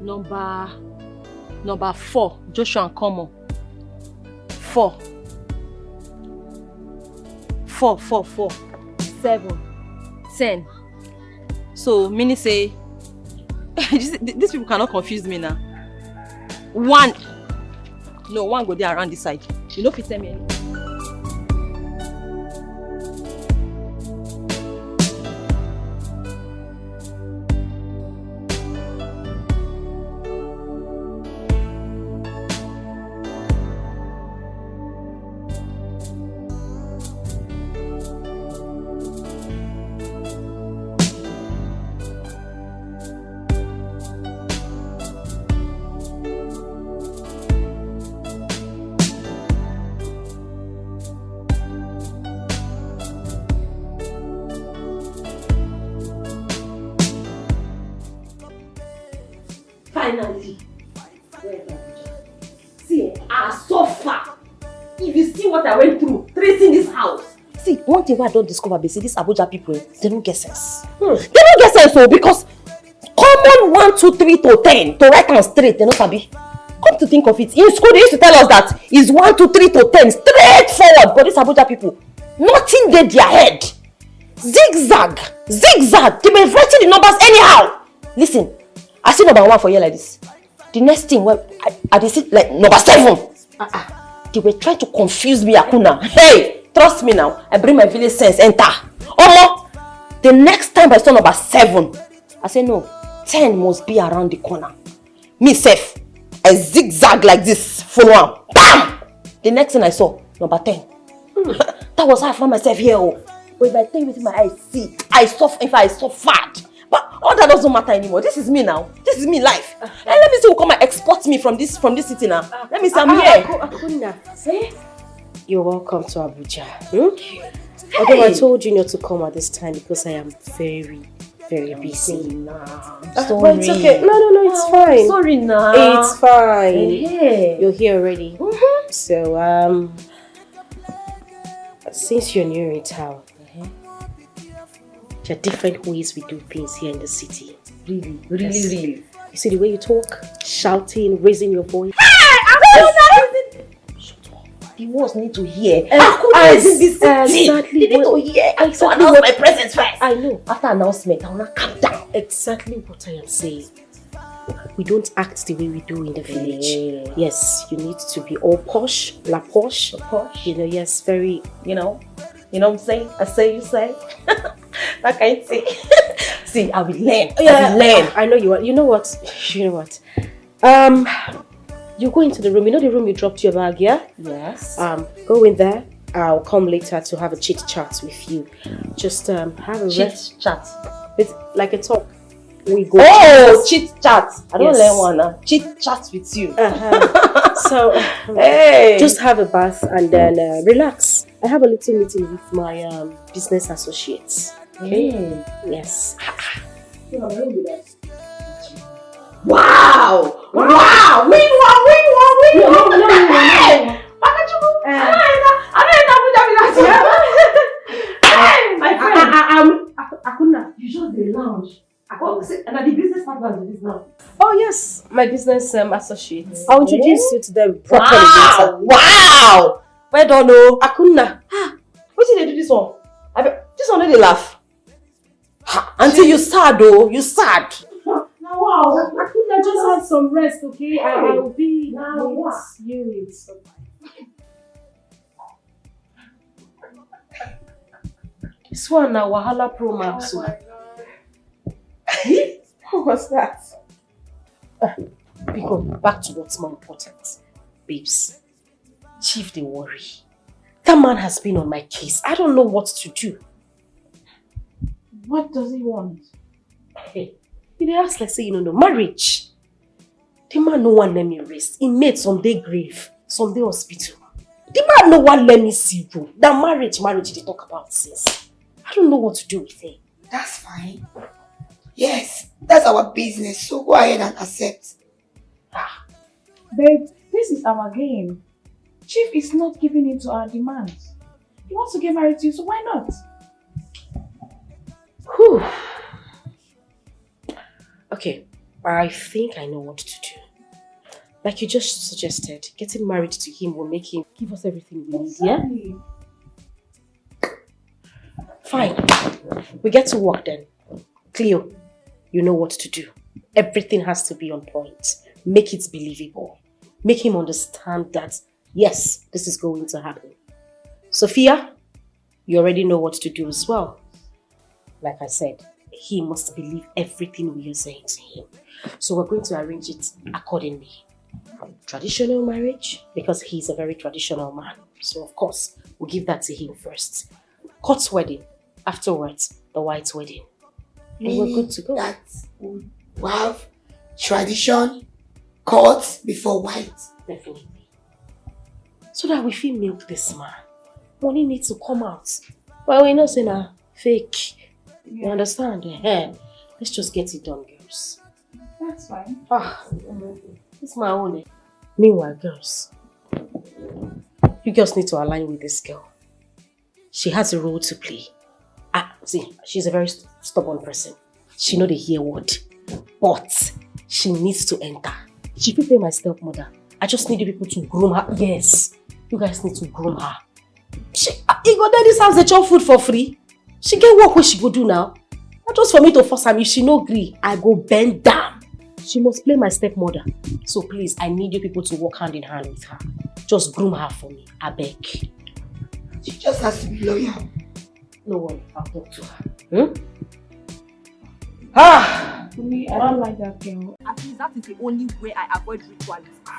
Number 4, Joshua and Como. 4. 7, 10. So, meaning say, these people cannot confuse me now. 1. No, 1 go there around this side. You know if you tell me anything. Finally. See, I suffer. If you see what I went through, tracing this house. See, one thing I don't discover, basically, these Abuja people, they don't get sense. They don't get sense, so because common 1, 2, 3 to 10 to write and straight, they don't sabi. Come to think of it, in school they used to tell us that it's 1, 2, 3 to 10 straight forward, but these Abuja people, nothing did their head. Zigzag, zigzag. They were writing the numbers anyhow. Listen, I see number 1 for you like this. The next thing, well, I see like number 7. They were trying to confuse me, Akuna. Hey, trust me now. I bring my village sense, enter. The next time I saw number 7, I said no, 10 must be around the corner. Me safe. I zigzag like this, follow on. Bam! The next thing I saw, number 10. That was how I found myself here. But if I tell you with my eyes, see, I suffered. But all that doesn't matter anymore. This is me now. This is me life. And let me see who come and export me from this city now. Let me see, I'm here. Akuna, say you're welcome to Abuja. Although I told you not to come at this time because I am very, very busy. But it's okay. No, it's fine. Sorry now. It's fine. You're here already. So since you're new in town, there are different ways we do things here in the city. Really. You see the way you talk, shouting, raising your voice. The words need to hear. Exactly. They need to hear. I to announce my presence first. I know. After announcement, I will not calm down. Exactly what I am saying. We don't act the way we do in the village. Yes, you need to be all posh, la posh. You know, yes, very, you know what I'm saying? I say, you say. That kind of thing. See, I will learn. I know you are. You know what? You go into the room. You know the room you dropped your bag, yeah? Yes. Go in there. I'll come later to have a chit chat with you. Just have a chit chat. It's like a talk. We go. Oh, chit chat. I don't learn one now. Chit chat with you. So just have a bath and then relax. I have a little meeting with my business associates. Okay. Yes. Wow! Win one! My friend, Akuna, you just the lounge. And at the business partner is now. Oh yes, my business associates. I'll introduce you to them properly later. Wow! Well done, no. Akuna. What did they do this one? This one, they laugh. Until you sad, though. You sad. Wow, Akuna just had some rest, okay? I will be with you in some time. This one now, Wahala Pro Max. What was that? Because back to what's more important. Babes, Chief, they worry. That man has been on my case. I don't know what to do. What does he want? Hey, he asked like say, no, marriage. The man no one let me rest. He made some day grave, some day hospital. The man no one let me see you. That marriage they talk about since. I don't know what to do with him. That's fine. Yes, that's our business, so go ahead and accept. Babe, this is our game. Chief is not giving in to our demands. He wants to get married to you, so why not? Whew. Okay, I think I know what to do. Like you just suggested, getting married to him will make him give us everything we need, yeah? Fine. We get to work then. Cleo, you know what to do. Everything has to be on point. Make it believable. Make him understand that, yes, this is going to happen. Sophia, you already know what to do as well. Like I said, he must believe everything we are saying to him. So we're going to arrange it accordingly. Traditional marriage, because he's a very traditional man. So of course, we'll give that to him first. Court wedding. Afterwards, the white wedding. And we're good to go. That we'll have tradition, court before white. Definitely. So that we feel milk this man. Money needs to come out. Well, we're not saying fake. You understand? Let's just get it done, girls. That's That's fine. It's my own. Meanwhile, girls, you girls need to align with this girl. She has a role to play. See, she's a very stubborn person. She know the hear word, but she needs to enter. She will be my stepmother. I just need you people to groom her. Yes, you guys need to groom her. You go there this house, they chop food for free. She get work what she go do now. Not just for me to force her. If she no agree, I go bend down. She must play my stepmother. So please, I need you people to work hand in hand with her. Just groom her for me. I beg. She just has to be loyal. No worry, I'll talk to her. Me, I don't like that girl. At least that is the only way I avoid ritualists.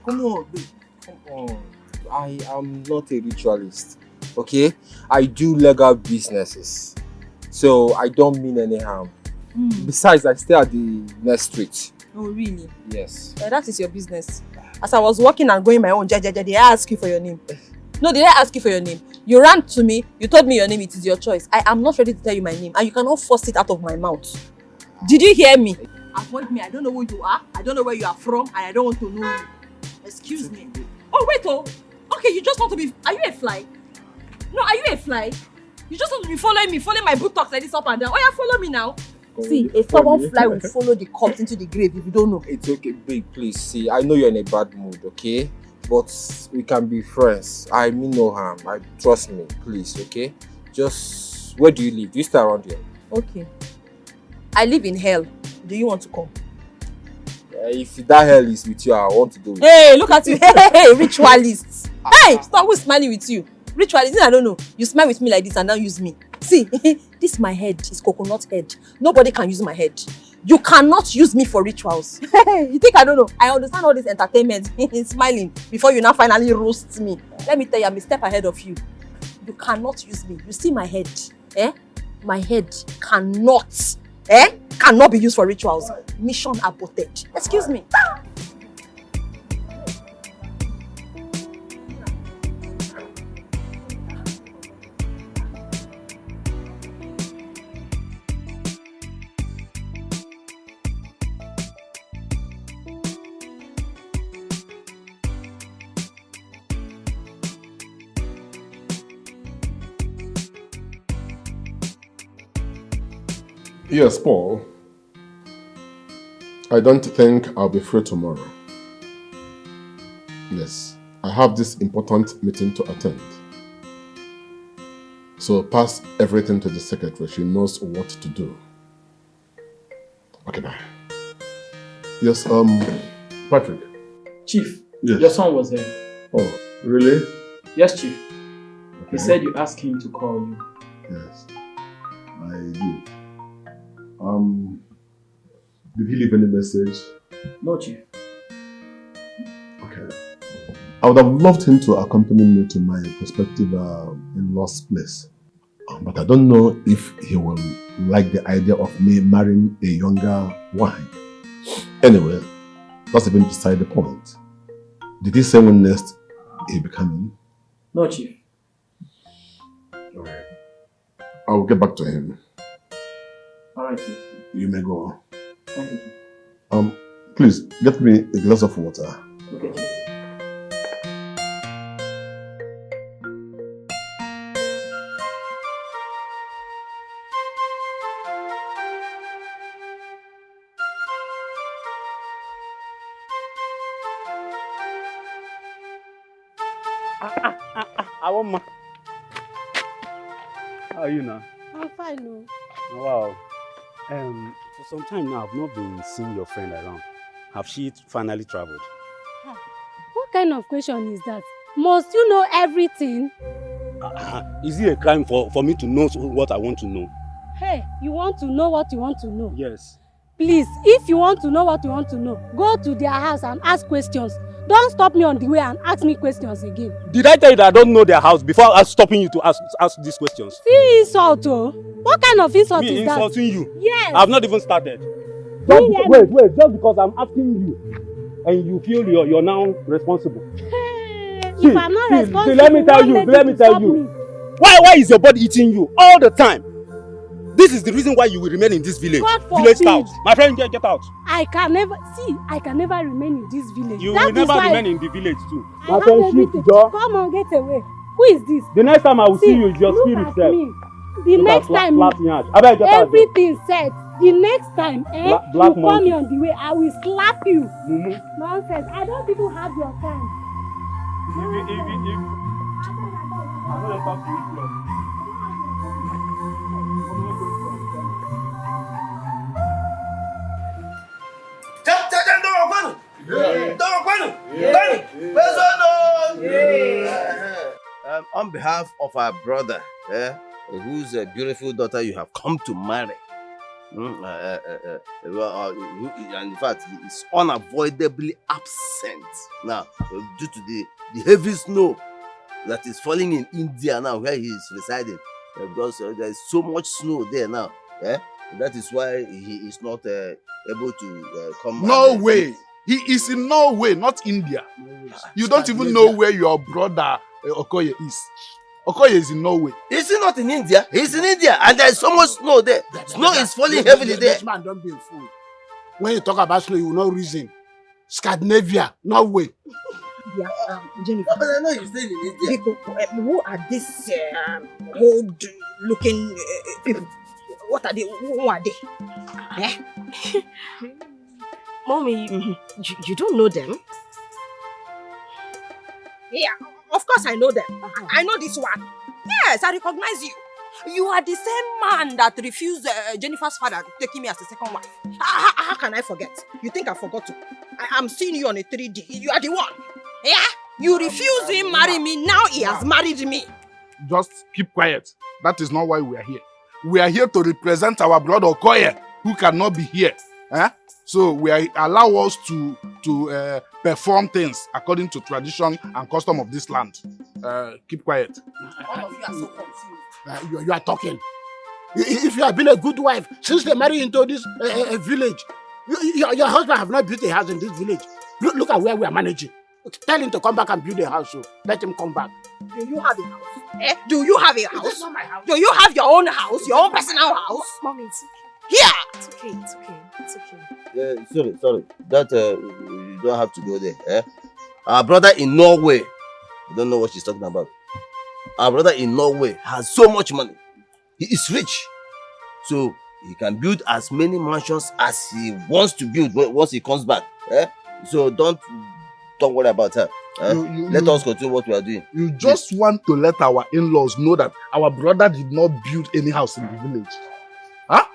Come on, babe. Come on. I am not a ritualist. Okay? I do legal businesses. So I don't mean any harm. Besides, I stay at the next street. Oh, really? Yes. That is your business. As I was walking and going my own, did I ask you for your name? No, did I ask you for your name? You ran to me, you told me your name, it is your choice. I am not ready to tell you my name, and you cannot force it out of my mouth. Did you hear me? Avoid me, I don't know who you are, I don't know where you are from, and I don't want to know you. Excuse me. Oh, wait, okay, you just want to be, are you a fly? No, are you a fly? You just want to be following me, following my buttocks like this up and down. Oh yeah, follow me now. See, a stubborn fly will follow the corpse into the grave if you don't know. It's okay, babe, please. See, I know you're in a bad mood, okay? But we can be friends. I mean no harm. Trust me, please, okay? Just, where do you live? Do you stay around here? Okay. I live in hell. Do you want to come? If that hell is with you, I want to go with you. Hey, look at you. Hey, ritualists. Hey, stop who's smiling with you. Ritualists, I don't know. You smile with me like this and now use me. See, this my head is coconut head. Nobody can use my head. You cannot use me for rituals. You think I don't know? I understand all this entertainment. Smiling before you now finally roast me. Let me tell you, I'm a step ahead of you. You cannot use me. You see my head? My head cannot be used for rituals. Mission aborted. Excuse me. Yes, Paul. I don't think I'll be free tomorrow. Yes, I have this important meeting to attend. So pass everything to the secretary. She knows what to do. Okay, bye. Yes, Patrick. Chief, yes. Your son was there. Oh, really? Yes, Chief. Okay. He said you asked him to call you. Yes, I did. Did he leave any message? No, Chief. Okay. I would have loved him to accompany me to my prospective in-law's place. But I don't know if he will like the idea of me marrying a younger wife. Anyway, that's even beside the point. Did he say when next he'll be coming? No, Chief. Alright. I will get back to him. Alright, Chief. You may go. Thank you, Chief. Please, get me a glass of water. Okay, Chief. Awoma. How are you now? I'm fine, no. Wow. For some time now, I've not been seeing your friend around. Have she finally traveled? What kind of question is that? Must you know everything? Is it a crime for me to know what I want to know? Hey, you want to know what you want to know? Yes. Please, if you want to know what you want to know, go to their house and ask questions. Don't stop me on the way and ask me questions again. Did I tell you that I don't know their house before stopping you to ask these questions? See insult, oh. What kind of insult is that? Me insulting you? Yes. I've not even started. Wait, just because I'm asking you and you feel you're now responsible. If I'm not responsible, let me tell you. Why is your body eating you all the time? This is the reason why you will remain in this village. God Village forbid. out. My friend, get out. I can never remain in this village. You That will is never why remain in the village too. I have everything. Come on, get away. Who is this? The next time I will see you is your look spirit at self. me. The Look next at time, flat yansh. Abeg, get out. everything set. The next time, Black you monkey. come on the way, I will slap you. Mumu. Nonsense. I don't even have your time. On behalf of our brother, whose beautiful daughter you have come to marry, and in fact, he is unavoidably absent now due to the heavy snow that is falling in India now, where he is residing, because there is so much snow there now. That is why he is not able to come. No way. He is in Norway, not India. You don't even know where your brother Okoye is. Okoye is in Norway. Is he not in India? He's in India, and there is so much snow there. Snow is falling heavily there. This man, don't be a fool. When you talk about snow, you will not reason. Scandinavia, Norway. Yeah, Jennifer. But I know you're staying in India. Who are these old-looking people? What are they? Who are they? Mommy, you don't know them? Yeah, of course I know them. I know this one. Yes, I recognize you. You are the same man that refused Jennifer's father taking me as a second wife. How can I forget? You think I forgot to? I'm seeing you on a 3D. You are the one. Yeah? You refuse him marry me. Now he has married me. Just keep quiet. That is not why we are here. We are here to represent our brother Okoye, who cannot be here. So we allow us to perform things according to tradition and custom of this land. Keep quiet. All of you are so confused. You are talking. If you have been a good wife since they married into this village, your husband have not built a house in this village. Look at where we are managing. Tell him to come back and build a house. So let him come back. Do you have a house? Do you have a house? This is not my house. Do you have your own house? Your own personal house? Mommy, it's okay. Here! It's okay, it's okay, it's okay. Sorry. That you don't have to go there. Our brother in Norway, I don't know what she's talking about. Our brother in Norway has so much money. He is rich. So he can build as many mansions as he wants to build once he comes back. So don't worry about her. Let us continue what we are doing. You just want to let our in-laws know that our brother did not build any house in the village. Huh?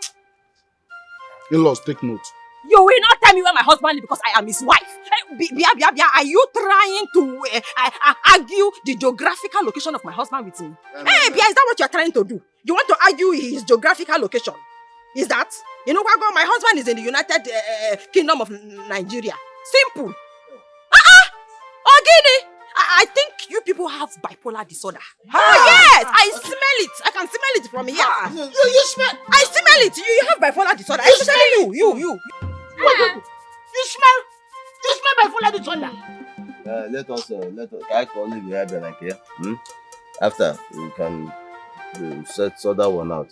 In-laws, take note. You will not tell me where my husband is because I am his wife. Bia, are you trying to argue the geographical location of my husband with me? Hey, Bia, is that what you are trying to do? You want to argue his geographical location? Is that? You know what, my husband is in the United Kingdom of Nigeria. Simple. Ogini, I think you people have bipolar disorder. Yes, I smell it. I can smell it from here. You smell? I smell it. You have bipolar disorder. Especially you. You smell bipolar disorder. Let us I can only be happy like here. After we can sort that one out.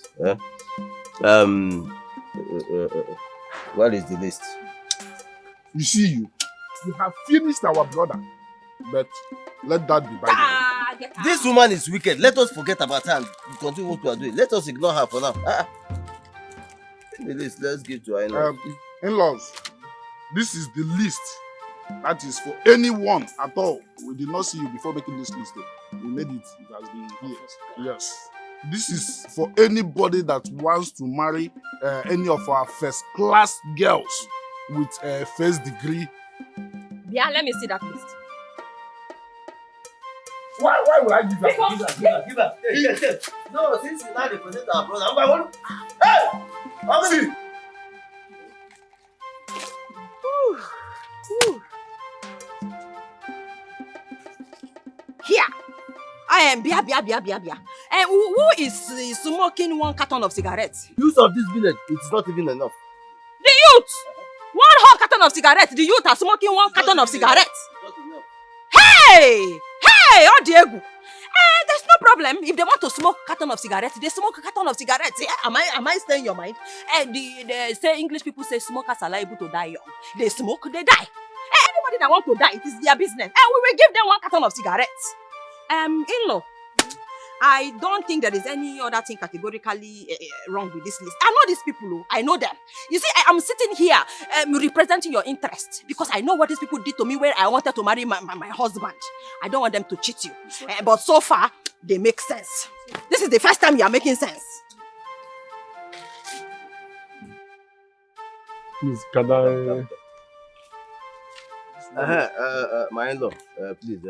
What is the list? You see, you have finished our brother, but let that be by This woman is wicked. Let us forget about her and continue what we are doing. Let us ignore her for now. The list, let's give to her in-laws. In-laws, this is the list. That is for anyone at all. We did not see you before making this list. We made it. It has been here. Yes. This is for anybody that wants to marry any of our first-class girls with a first degree. Yeah, let me see that list. Why would I give her? Give her. Hey. No, since you now represent our brother, I'm going to... Hey! See. Here, I am Bia. And who is smoking one carton of cigarettes? Use of this village, it's not even enough. The youth! One whole carton of cigarettes. The youth are smoking one carton of cigarettes. Hey, Odiegu! There's no problem. If they want to smoke a carton of cigarettes, they smoke a carton of cigarettes. Yeah? Am I staying in your mind? They say English people say smokers are liable to die young. They smoke, they die. Anybody that want to die, it is their business. We will give them one carton of cigarettes. In-law, I don't think there is any other thing categorically wrong with this list. I know these people. I know them. You see, I am sitting here representing your interest because I know what these people did to me when I wanted to marry my husband. I don't want them to cheat you. But so far, they make sense. This is the first time you are making sense. Please, can I... My in-law, please,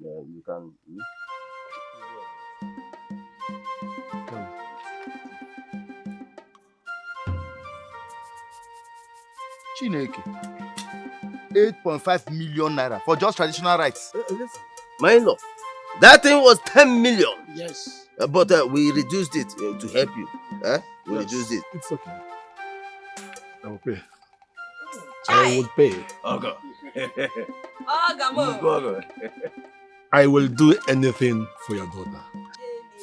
you can... Chineke, 8.5 million naira for just traditional rites. My in-law, that thing was 10 million. Yes. But we reduced it to help you. We reduced it. It's okay. I will pay. I will pay. Okay. I will do anything for your daughter.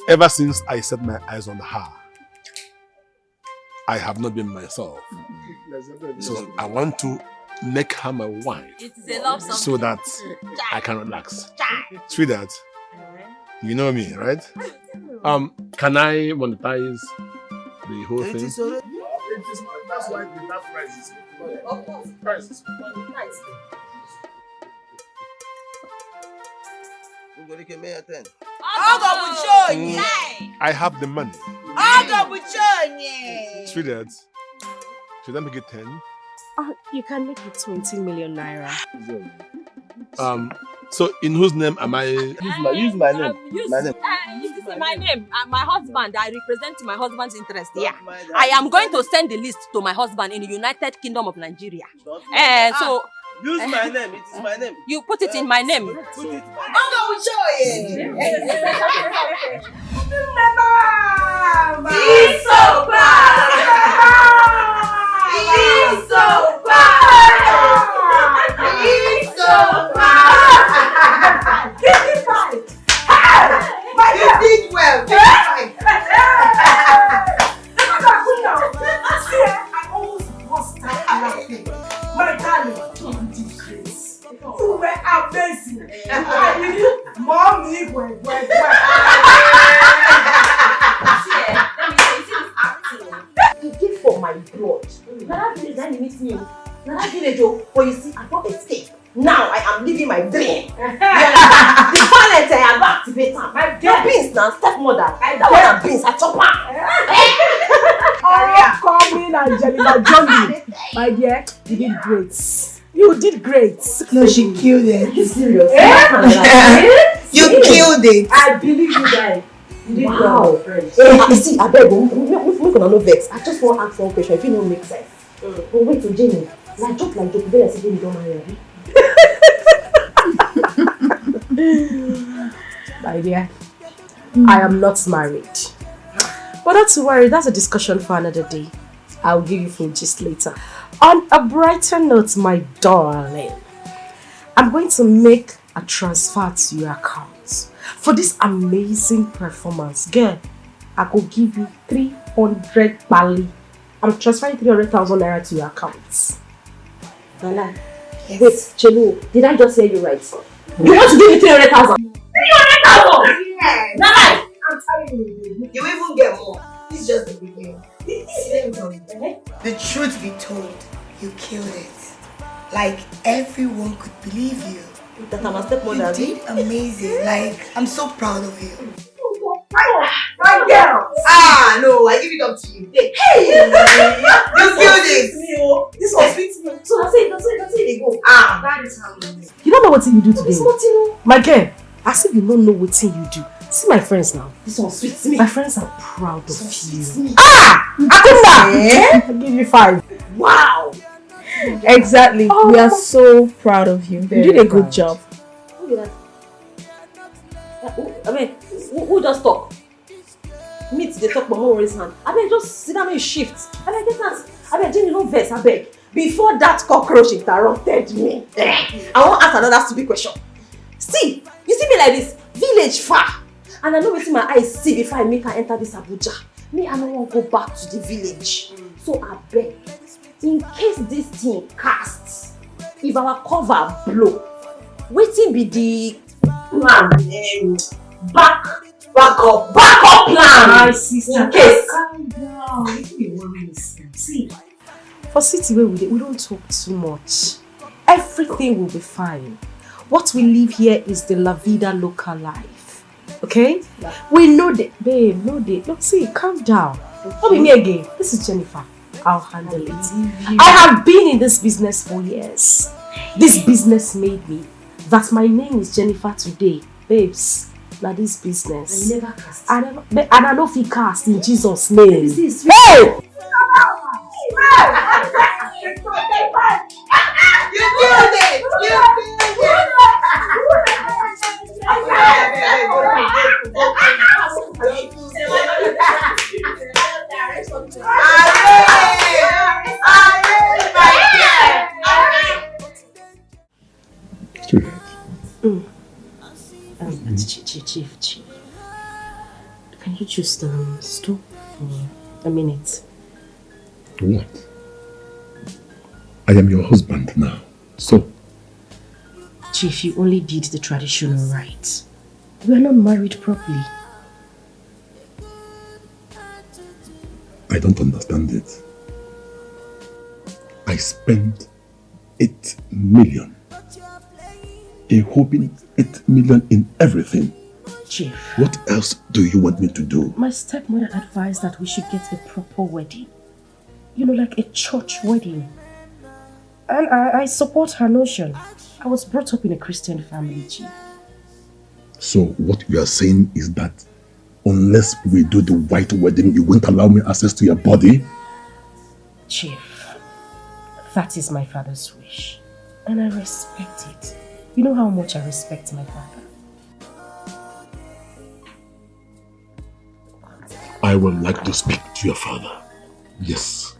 Ever since I set my eyes on her, I have not been myself. So I want to make her my wife so that I can relax. Sweetheart, you know me, right? Can I monetize the whole thing? That's why the last price is. Of course, price is I have the money. Sweetheart, should I make it 10? You can make it 20 million naira. So in whose name am I? Use my name. My name. This is my name. My husband. I represent my husband's interest. Yeah. I am going to send the list to my husband in the United Kingdom of Nigeria. So use my name. It is my name. You put it in my name. Put it in my You did well. I almost bust out laughing. My darling, you did great. You were amazing. Mommy, You did for my blood. Now that village that limits me. Now that village, but you see, I don't escape. Now I am living my dream. The talent I am activating. Your beans now, stepmother. That one are beans, I chop her. Come in, Angelina Jolie. My dear, you did great. You did great. No, she killed it. Are you serious? You killed it. I believe you guys. You did Wow. well. See, I beg, make no vex. I just want to ask one question if it don't make sense. But wait till Jenny. Like joke, you better say Jenny don't marry her. My dear, I am not married. But not to worry, that's a discussion for another day. I'll give you full gist later. On a brighter note, my darling, I'm going to make a transfer to your account for this amazing performance. Girl, I could give you 300 Bali. I'm transferring 300,000 naira to your account. Nala, yes. Wait, Chelu, did I just hear you right? You want to give me 300,000? 300,000! Yes! Nala! I'm telling you, you even get more. This is just the beginning. The truth be told, you killed it. Like everyone could believe you. That I'm a stepmother. You did amazing. Like I'm so proud of you. My girl! No, I give it up to you. Hey! You killed it! This was sweet me. So that's it, they go. That is how you don't know what you do today. My girl, as if you don't know what you do. See my friends now. This one sweets me. My friends are proud of you. Akunda! I give you 5. Wow! Exactly. Oh. We are so proud of you. You did a good job. Who did that? I mean, who just talk? Meet the talk, but more raise hand. I mean, just sit down and shift. I mean, get that. I mean, Jenny, no vex, I beg. Before that cockroach interrupted me, I want to ask another stupid question. See, you see me like this, village far. And I know wetin my eyes see before I make her enter this Abuja. Me, I don't want to go back to the village. So I beg, in case this thing casts, if our cover blow, wetin be the plan? Backup plan. My sister, in case. calm down. You be worrying yourself. See, for city where we don't talk too much. Everything will be fine. What we live here is the La Vida local life. Okay? Yeah. We know that, babe, no, see, calm down. Don't be me again. This is Jennifer. I'll handle it. I have been in this business for years. This business made me. That my name is Jennifer today. Babes, now this business. I never cast. And I know if he cast in Jesus' name. Hey! Chief. Can you just stop for a minute? What? I am your husband now. So? Chief, you only did the traditional rites. We are not married properly. I don't understand it. I spent 8 million. A whopping 8 million in everything. Chief. What else do you want me to do? My stepmother advised that we should get a proper wedding. You know, like a church wedding. And I support her notion. I was brought up in a Christian family, Chief. So what you are saying is that unless we do the white wedding, you won't allow me access to your body? Chief, that is my father's wish. And I respect it. You know how much I respect my father. I would like to speak to your father. Yes.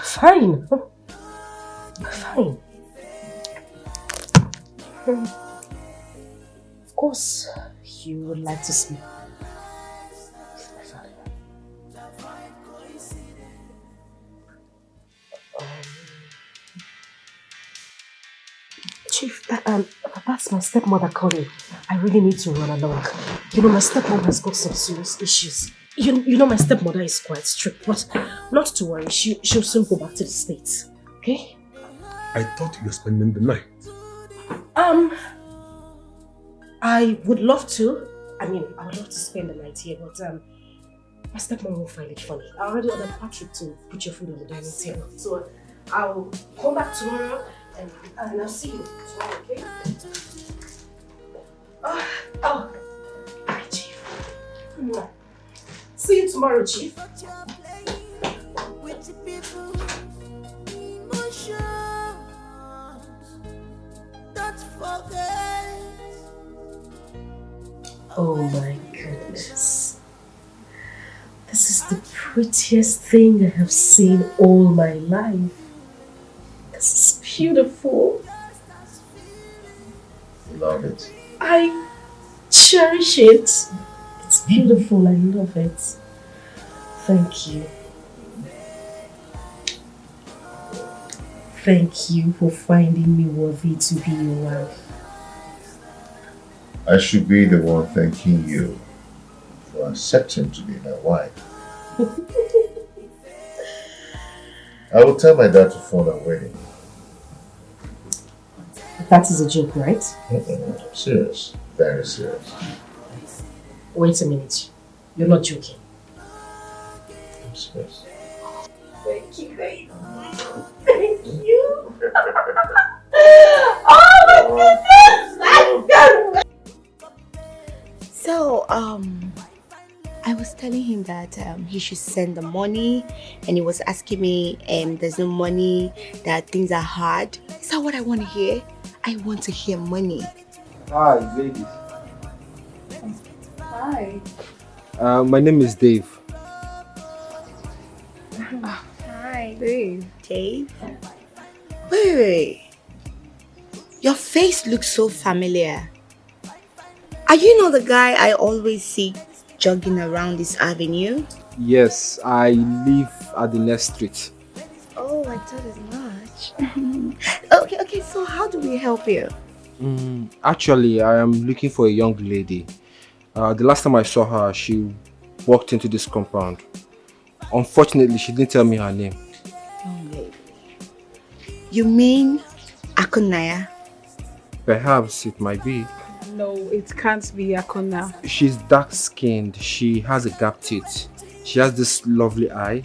Fine. Fine. Of course, you would like to speak with my father. Chief, that's my stepmother calling. I really need to run along. You know, my stepmom has got some serious issues. You know my stepmother is quite strict, but not to worry, she'll soon go back to the States. Okay? I thought you were spending the night. I would love to. I would love to spend the night here, but my stepmom will find it funny. I already ordered Patrick to put your food on the dining table. So I'll come back tomorrow and I'll see you tomorrow, okay? Bye, Chief. See you tomorrow, Chief. Oh my goodness. This is the prettiest thing I have seen all my life. This is beautiful. Love it. I cherish it. It's beautiful. I love it. Thank you. Thank you for finding me worthy to be your wife. I should be the one thanking you for accepting to be my wife. I will tell my dad to fund our wedding. That is a joke, right? I'm serious. Very serious. Wait a minute. You're not joking. I'm serious. Thank you, babe. Thank you. Oh my goodness! So, I was telling him that he should send the money, and he was asking me, there's no money, that things are hard. Is that what I want to hear? I want to hear money. Hi, ladies. Hi. My name is Dave. Hi. Dave. Dave? Wait. Your face looks so familiar. Are you not the guy I always see jogging around this avenue? Yes, I live at the next street. Oh, I thought as much. Okay, so how do we help you? Actually, I am looking for a young lady. The last time I saw her, she walked into this compound. Unfortunately, she didn't tell me her name. Young lady. You mean Akunaya? Perhaps it might be. No, it can't be Akuna. She's dark-skinned. She has a gap teeth. She has this lovely eye.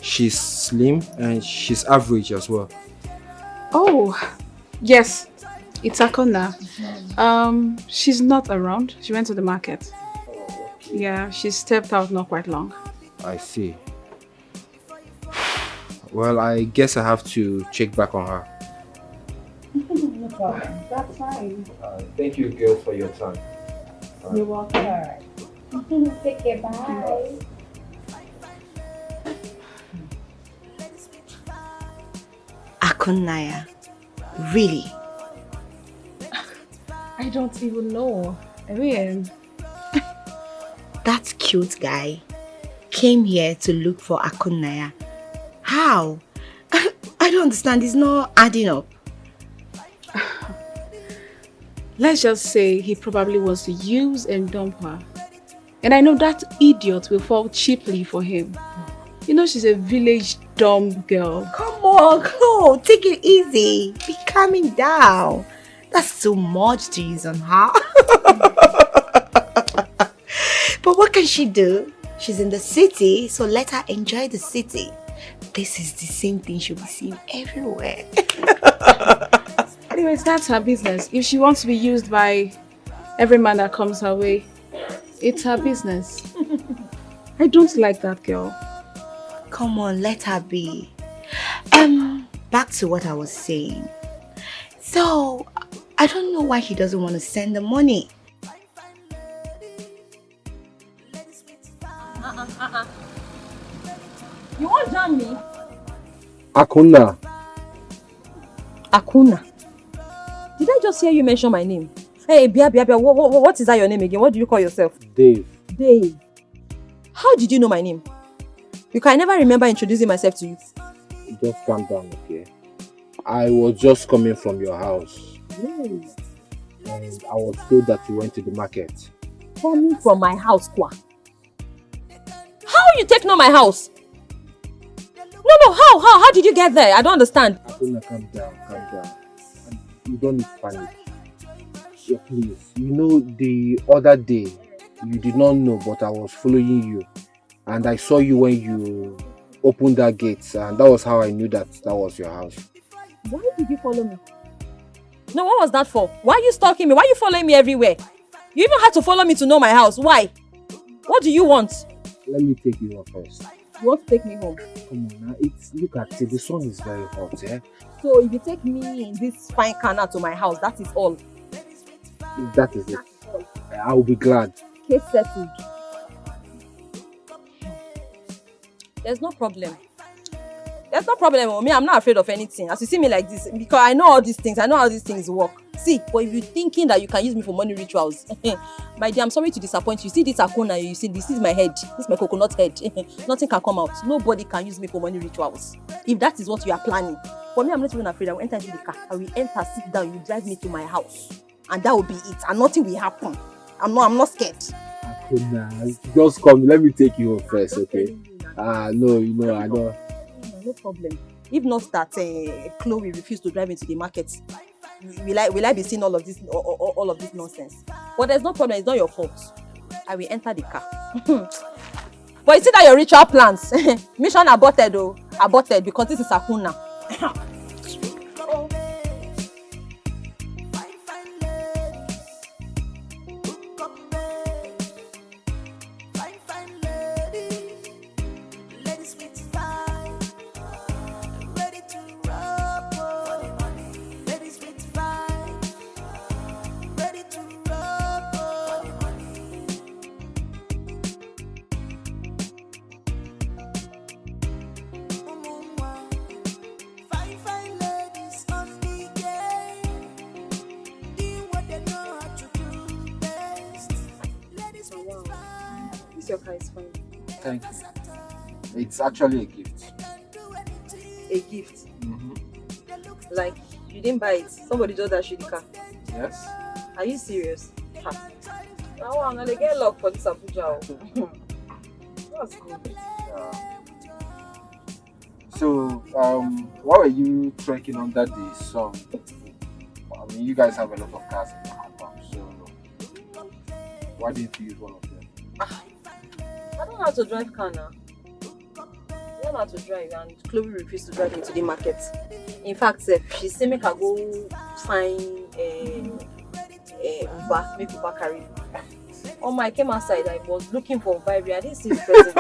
She's slim and she's average as well. Oh, yes, it's Akuna. She's not around. She went to the market. Yeah, she stepped out not quite long. I see. Well, I guess I have to check back on her. No problem. That's fine. Thank you, girl, for your time. You're welcome. Alright. Take care. Bye. Akunaya. Really? I don't even know. I mean, that cute guy came here to look for Akunaya. How? I don't understand. It's not adding up. let's just say he probably wants to use and dump her. And I know that idiot will fall cheaply for him. You know, she's a village dumb girl. Come on, go. Take it easy. Be calming down. That's too much to use on her. But what can she do? She's in the city, so let her enjoy the city. This is the same thing she'll be seeing everywhere. Anyways, that's her business. If she wants to be used by every man that comes her way, it's her business. I don't like that girl. Come on, let her be. Back to what I was saying. So, I don't know why he doesn't want to send the money. You want to jam me? Akuna. Akuna. Did I just hear you mention my name? Hey, Bia, what is that your name again? What do you call yourself? Dave. Dave. How did you know my name? Because I never remember introducing myself to you. Just calm down, okay? I was just coming from your house. Really? And I was told that you went to the market. Coming from my house, Kwa. How you take know my house? No, how did you get there? I don't understand. Akuna, calm down. And you don't need panic. Yeah, please. You know, the other day, you did not know, but I was following you. And I saw you when you opened that gate, and that was how I knew that was your house. Why did you follow me? No, what was that for? Why are you stalking me? Why are you following me everywhere? You even had to follow me to know my house. Why? What do you want? Let me take you home first. You want to take me home? Come on now, look at it, the sun is very hot, eh? So if you take me in this fine canal to my house, that is all? If that is it, I will be glad. Case settled. There's no problem. There's no problem with me. I'm not afraid of anything. As you see me like this, because I know all these things. I know how these things work. See, but if you're thinking that you can use me for money rituals, my dear, I'm sorry to disappoint you. See this Akuna, you see, this is my head. This is my coconut head. Nothing can come out. Nobody can use me for money rituals. If that is what you are planning. For me, I'm not even afraid. I will enter into the car. I will enter, sit down, you drive me to my house. And that will be it. And nothing will happen. I'm not scared. Akuna, just come. Let me take you home first, okay? No, I know. No problem. If not that Chloe refused to drive into the market, will I be seeing all of this nonsense? But there's no problem. It's not your fault. I will enter the car. But you see that your ritual plans, mission aborted, aborted because this is Akuna. Fine. your car is fine. Thank you. It's actually a gift. A gift? Like, you didn't buy it. Somebody just dashed you the car. Yes. Are you serious? Ha. Now I'm gonna get luck for this Abuja. That's good. So, why were you trekking under the sun? I mean, you guys have a lot of cars in your compound, so why didn't you use one of them? I don't know how to drive car now. I don't know how to drive, and Chloe refused to drive me to the market. In fact, she said make her go find Uber, make Uber carry me. Oh my, I came outside, I was looking for Vibrant. I didn't see the person.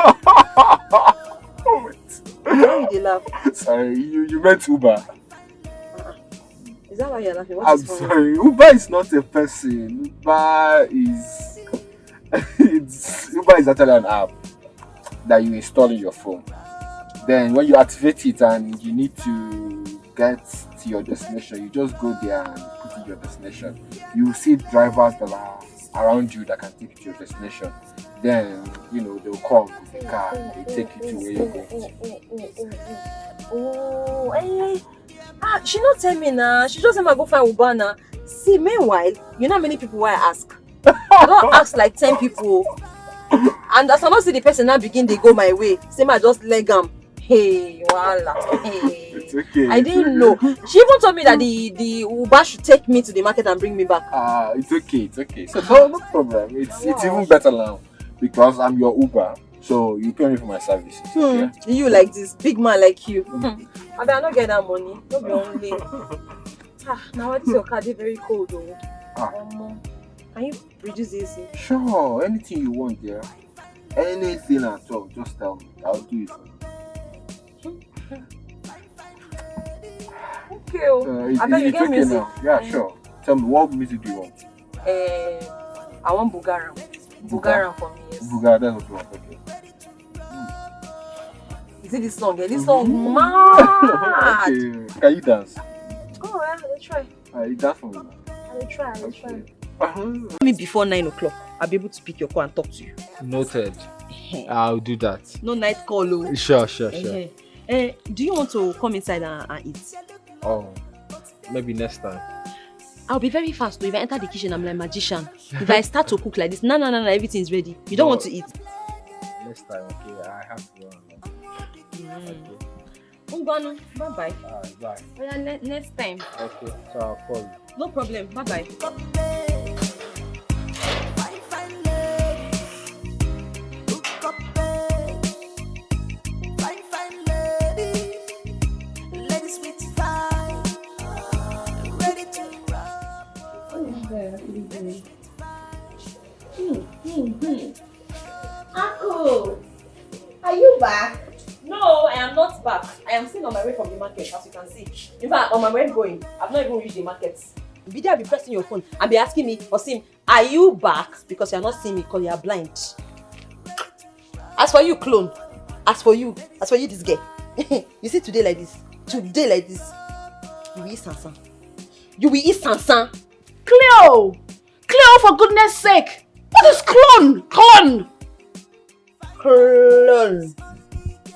Why did you laugh? Sorry, you meant Uber. Is that why you're laughing? I'm sorry, Uber is not a person. Uber is Uber is actually an app that you install in your phone. Then when you activate it and you need to get to your destination, you just go there and put in your destination. You will see drivers that are around you that can take you to your destination. Then, they'll come with the car, they take you to where you're going. She not tell me now. She just said I go find Uber now. See, meanwhile, you know how many people why I ask? I don't ask like 10 people. And as I not see the person now begin they go my way. Say I just leg them. Hey, voila. Hey. It's okay. I didn't know. She even told me that the Uber should take me to the market and bring me back. It's okay. So no problem. It's even better now because I'm your Uber. So you pay me for my services. Okay? You like this big man like you. I better not get that money. Don't be only. Now why is your car very cold though? Can you reduce the AC? Sure, anything you want there. Anything at all, just tell me. I'll do it for you. Okay. I bet you get music. Now. Yeah, sure. Tell me, what music do you want? I want Bugaram. Bugaram for me, yes. Bugaram, that's what you want, okay. You see this song? This song mad. Okay. Can you dance? Oh, yeah, let's try. You dance for me. I'll try. Maybe before 9 o'clock, I'll be able to pick your call and talk to you. Noted. I'll do that. No night call, oh. Sure. Do you want to come inside and eat? Oh, maybe next time. I'll be very fast though. If I enter the kitchen, I'm like a magician. If I start to cook like this, no, everything's ready. You don't want to eat. Next time, okay. I have to go. Bye-bye. Bye. Yeah, next time. Okay, so I'll call you. No problem. Bye-bye. Uncle, are you back? No, I am not back. I am still on my way from the market, as you can see. In fact, on my way going, I've not even reached the market. Be there, be pressing your phone and be asking me, Osim, are you back? Because you are not seeing me because you are blind. As for you, clone. As for you, this girl. You see today like this, you will eat sansan. You will eat sansan. Cleo, for goodness sake. What is clone? Clone.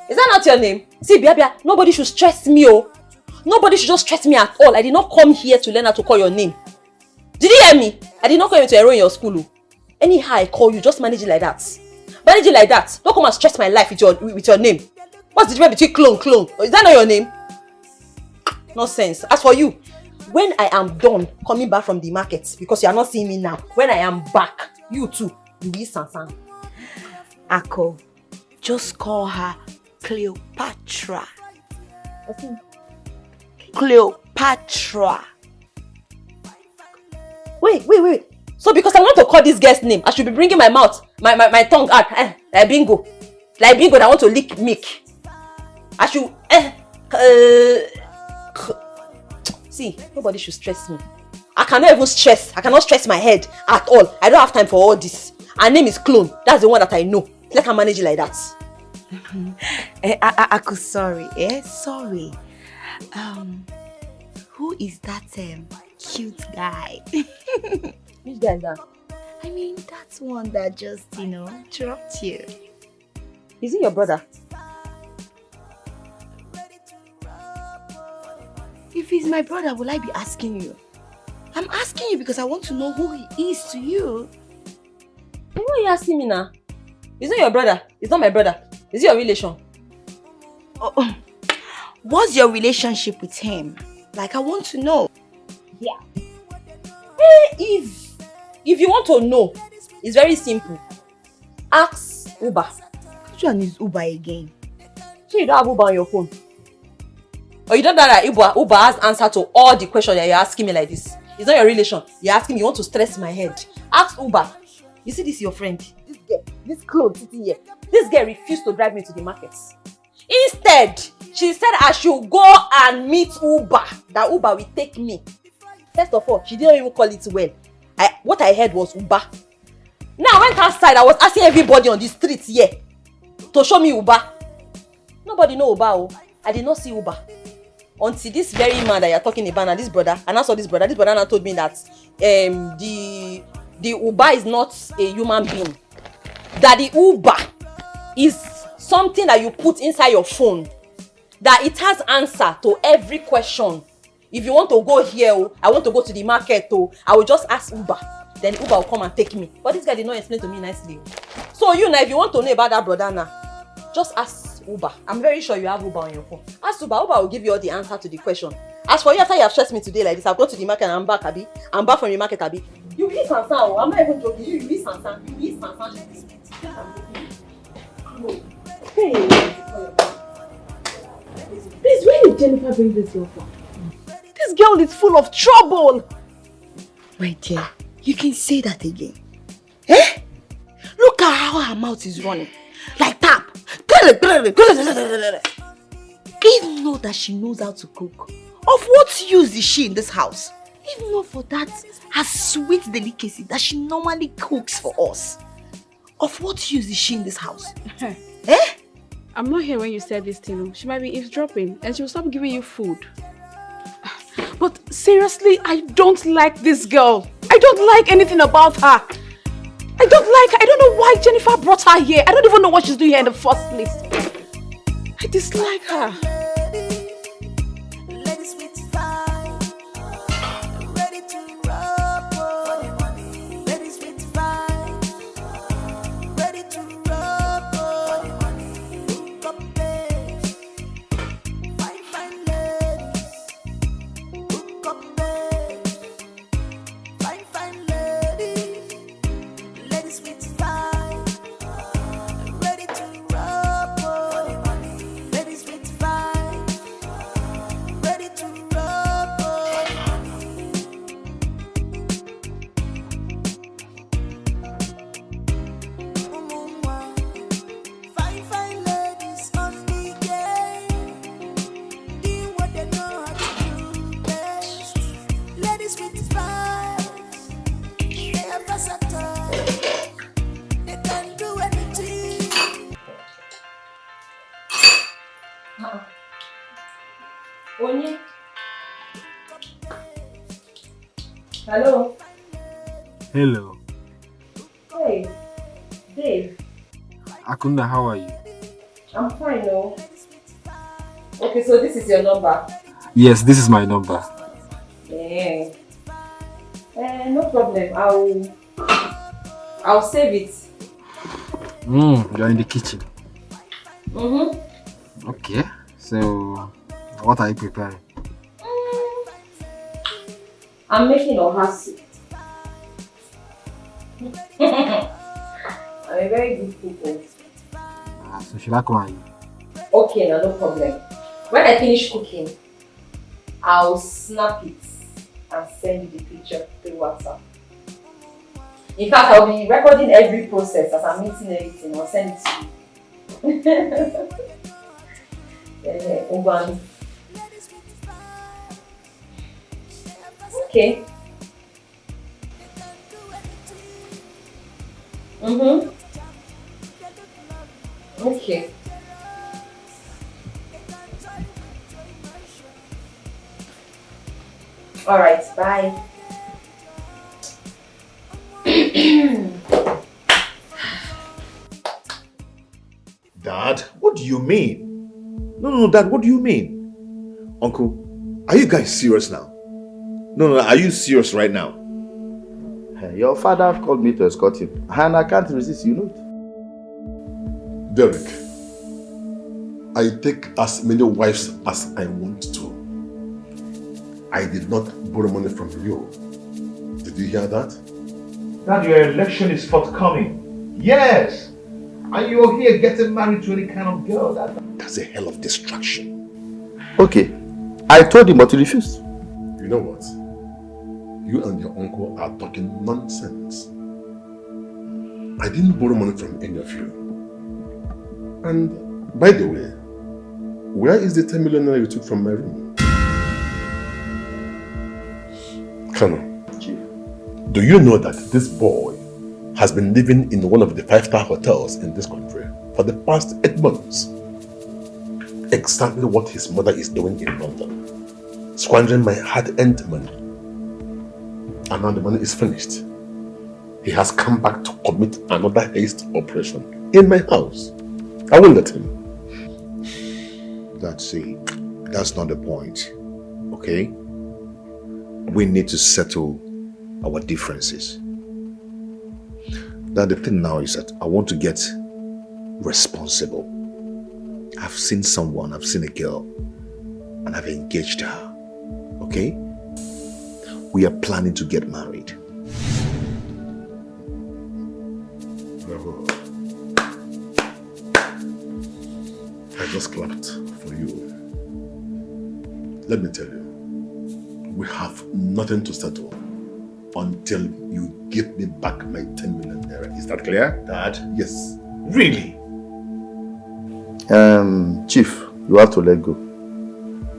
Is that not your name? See, Bia, nobody should stress me, oh. Nobody should just stress me at all. I did not come here to learn how to call your name. Did you hear me? I did not come here to enroll in your school. Oh. Anyhow I call you, just manage it like that. Manage it like that. Don't come and stress my life with your name. What's the difference between clone? Is that not your name? Nonsense. As for you, when I am done coming back from the market, because you are not seeing me now, when I am back, you too, you will eat sansan. Ako, just call her Cleopatra. Cleopatra. Wait. So because I want to call this girl's name, I should be bringing my mouth, my tongue out, like bingo. Like bingo that I want to lick milk. I should, see, nobody should stress me. I cannot stress my head at all. I don't have time for all this. Her name is Clone. That's the one that I know. Let her manage it like that. Sorry. Sorry. Who is that cute guy? Which guy is that? I mean, that's one that just, dropped you. Is he your brother? If he's my brother, will I be asking you? I'm asking you because I want to know who he is to you. Why are you asking me now? He's not your brother. He's not my brother. Is he your relation? What's your relationship with him? Like, I want to know. Yeah. If you want to know, it's very simple. Ask Uber. Which one is Uber again? So you don't have Uber on your phone? Or you don't know that Uber has answer to all the questions that you're asking me like this? It's not your relation. You're asking me, you want to stress my head. Ask Uber. You see this your friend? This girl, this clothes sitting here. This girl refused to drive me to the markets. Instead, she said I should go and meet Uber. That Uber will take me. First of all, she didn't even call it well. What I heard was Uber. Now I went outside, I was asking everybody on the streets here to show me Uber. Nobody know Uber. Oh. I did not see Uber. Until this very man that you're talking about, and this brother, and I saw this brother now told me that the Uber is not a human being. That the Uber is something that you put inside your phone. That it has answer to every question. If you want to go here, I want to go to the market, I will just ask Uber. Then Uber will come and take me. But this guy did not explain to me nicely. So you now, if you want to know about that brother now, just ask Uber. I'm very sure you have Uber on your phone. Ask Uber. Uber will give you all the answer to the question. As for you, after you have stressed me today like this, I'll go to the market and I'm back, Abi. I'm back from the market, Abi. You eat Sansan. I'm not even joking. You eat Sansan. You eat Sansan. Hey. Please, where did Jennifer bring this girl from? This girl is full of trouble. Wait, dear. You can say that again. Eh? Look at how her mouth is running. Like tap. Even know that she knows how to cook. Of what use is she in this house? Even not for that, her sweet delicacy that she normally cooks for us. Of what use is she in this house? Eh? I'm not here when you said this thing. She might be eavesdropping and she'll stop giving you food. But seriously, I don't like this girl. I don't like anything about her. I don't like her. I don't know why Jennifer brought her here. I don't even know what she's doing here in the first place. I dislike her. Hello. Hello. Hey, Dave. Akunda, how are you? I'm fine, no. Okay, so this is your number? Yes, this is my number. Yeah. No problem. I'll save it. You're in the kitchen. Mm-hmm. Okay, so what are you preparing? I'm making oha soup. I'm a very good cook. So should I come and eat? Okay, no problem. When I finish cooking, I'll snap it and send you the picture through WhatsApp. In fact, I'll be recording every process as I'm eating everything. I'll send it to you. Okay. Okay. All right, bye. Dad, what do you mean? No, Dad, what do you mean? Uncle, are you guys serious now? No, are you serious right now? Your father called me to escort him, and I can't resist, you know it. Derek, I take as many wives as I want to. I did not borrow money from you. Did you hear that? Dad, your election is forthcoming. Yes! And you're here getting married to any kind of girl. That's a hell of distraction. Okay, I told him, but he refused. You know what? You and your uncle are talking nonsense. I didn't borrow money from any of you. And by the way, where is the 10 million you took from my room? Colonel, do you know that this boy has been living in one of the 5-star hotels in this country for the past 8 months? Exactly what his mother is doing in London. Squandering my hard-earned money. And now the money is finished. He has come back to commit another haste operation in my house. I won't let him. That's not the point. Okay? We need to settle our differences. That the thing now is that I want to get responsible. I've seen a girl, and I've engaged her. Okay? We are planning to get married. Bravo. I just clapped for you. Let me tell you, we have nothing to settle until you give me back my 10 million naira. Is that clear? Dad? Yes. Really? Chief, you have to let go.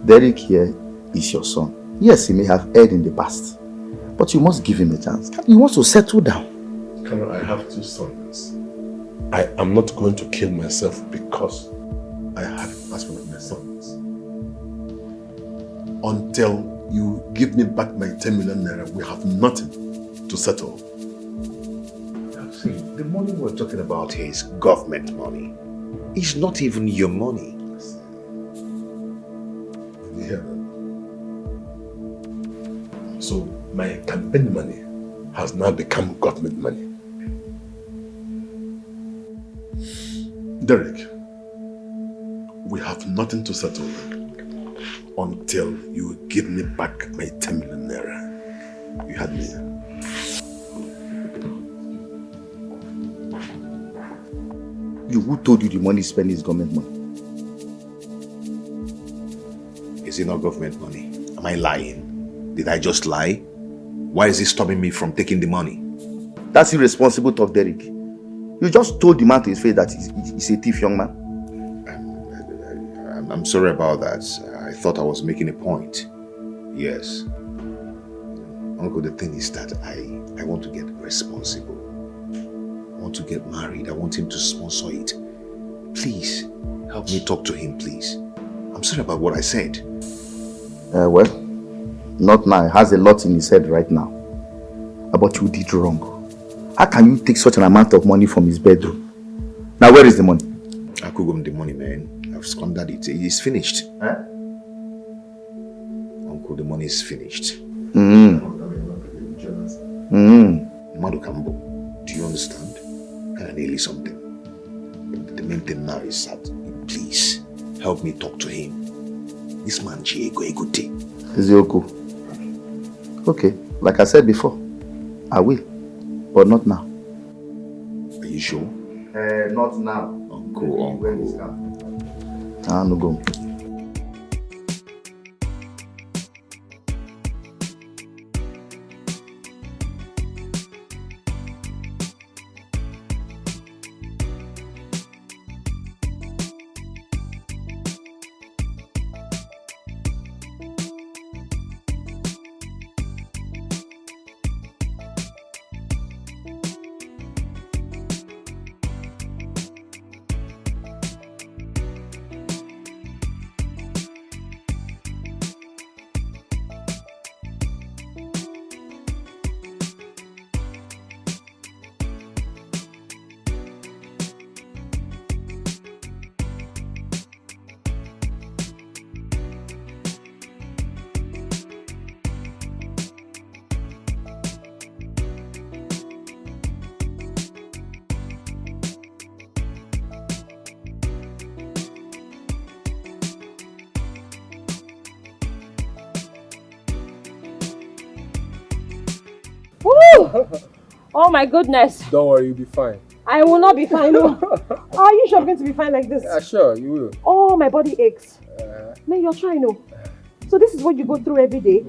Derek here is your son. Yes, he may have erred in the past, but you must give him a chance. He wants to settle down. Colonel, I have 2 sons. I am not going to kill myself because I have asked one of my sons. Until you give me back my 10 million naira, we have nothing to settle. See, the money we're talking about here is government money. It's not even your money. Did you hear that? So my campaign money has now become government money. Derek, we have nothing to settle until you give me back my 10 million naira. You had me. Who told you the money spent is government money? Is it not government money? Am I lying? Did I just lie? Why is he stopping me from taking the money? That's irresponsible talk, Derek. You just told the man to his face that he's a thief, young man. I'm sorry about that. I thought I was making a point. Yes. Uncle, the thing is that I want to get responsible. I want to get married. I want him to sponsor it. Please, help me talk to him, please. I'm sorry about what I said. Well, not now. He has a lot in his head right now. But you did wrong. How can you take such an amount of money from his bedroom? Now, where is the money? I could give him the money, man. I've squandered it. It's finished. Huh? Uncle, the money is finished. Madu Kambo, do you understand? Can I nearly something? The main thing now is that, please, help me talk to him. This man, Chiego, a good day. Ezioku. Okay, like I said before, I will, but not now. Are you sure? Not now. Uncle. No go. Oh my goodness. Don't worry, you'll be fine. I will not be fine. No. Are you sure I'm going to be fine like this? Yeah, sure, you will. Oh, my body aches. Man, you're trying, no. So this is what you go through every day?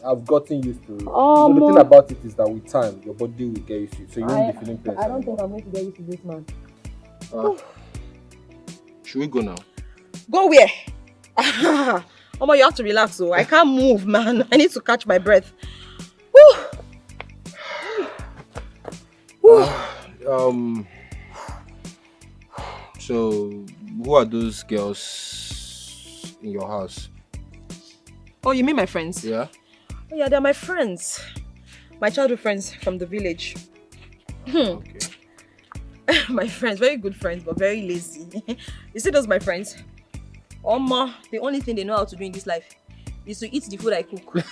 I've gotten used to it. Oh, so the thing about it is that with time, your body will get used to it. So you won't be feeling pain. I don't think I'm going to get used to this, man. Should we go now? Go where? Omo, you have to relax, so I can't move, man. I need to catch my breath. So who are those girls in your house? Oh, you mean my friends? Yeah. Oh yeah, they're my friends. My childhood friends from the village. Okay. My friends, very good friends, but very lazy. You see those my friends? Oma, the only thing they know how to do in this life is to eat the food I cook.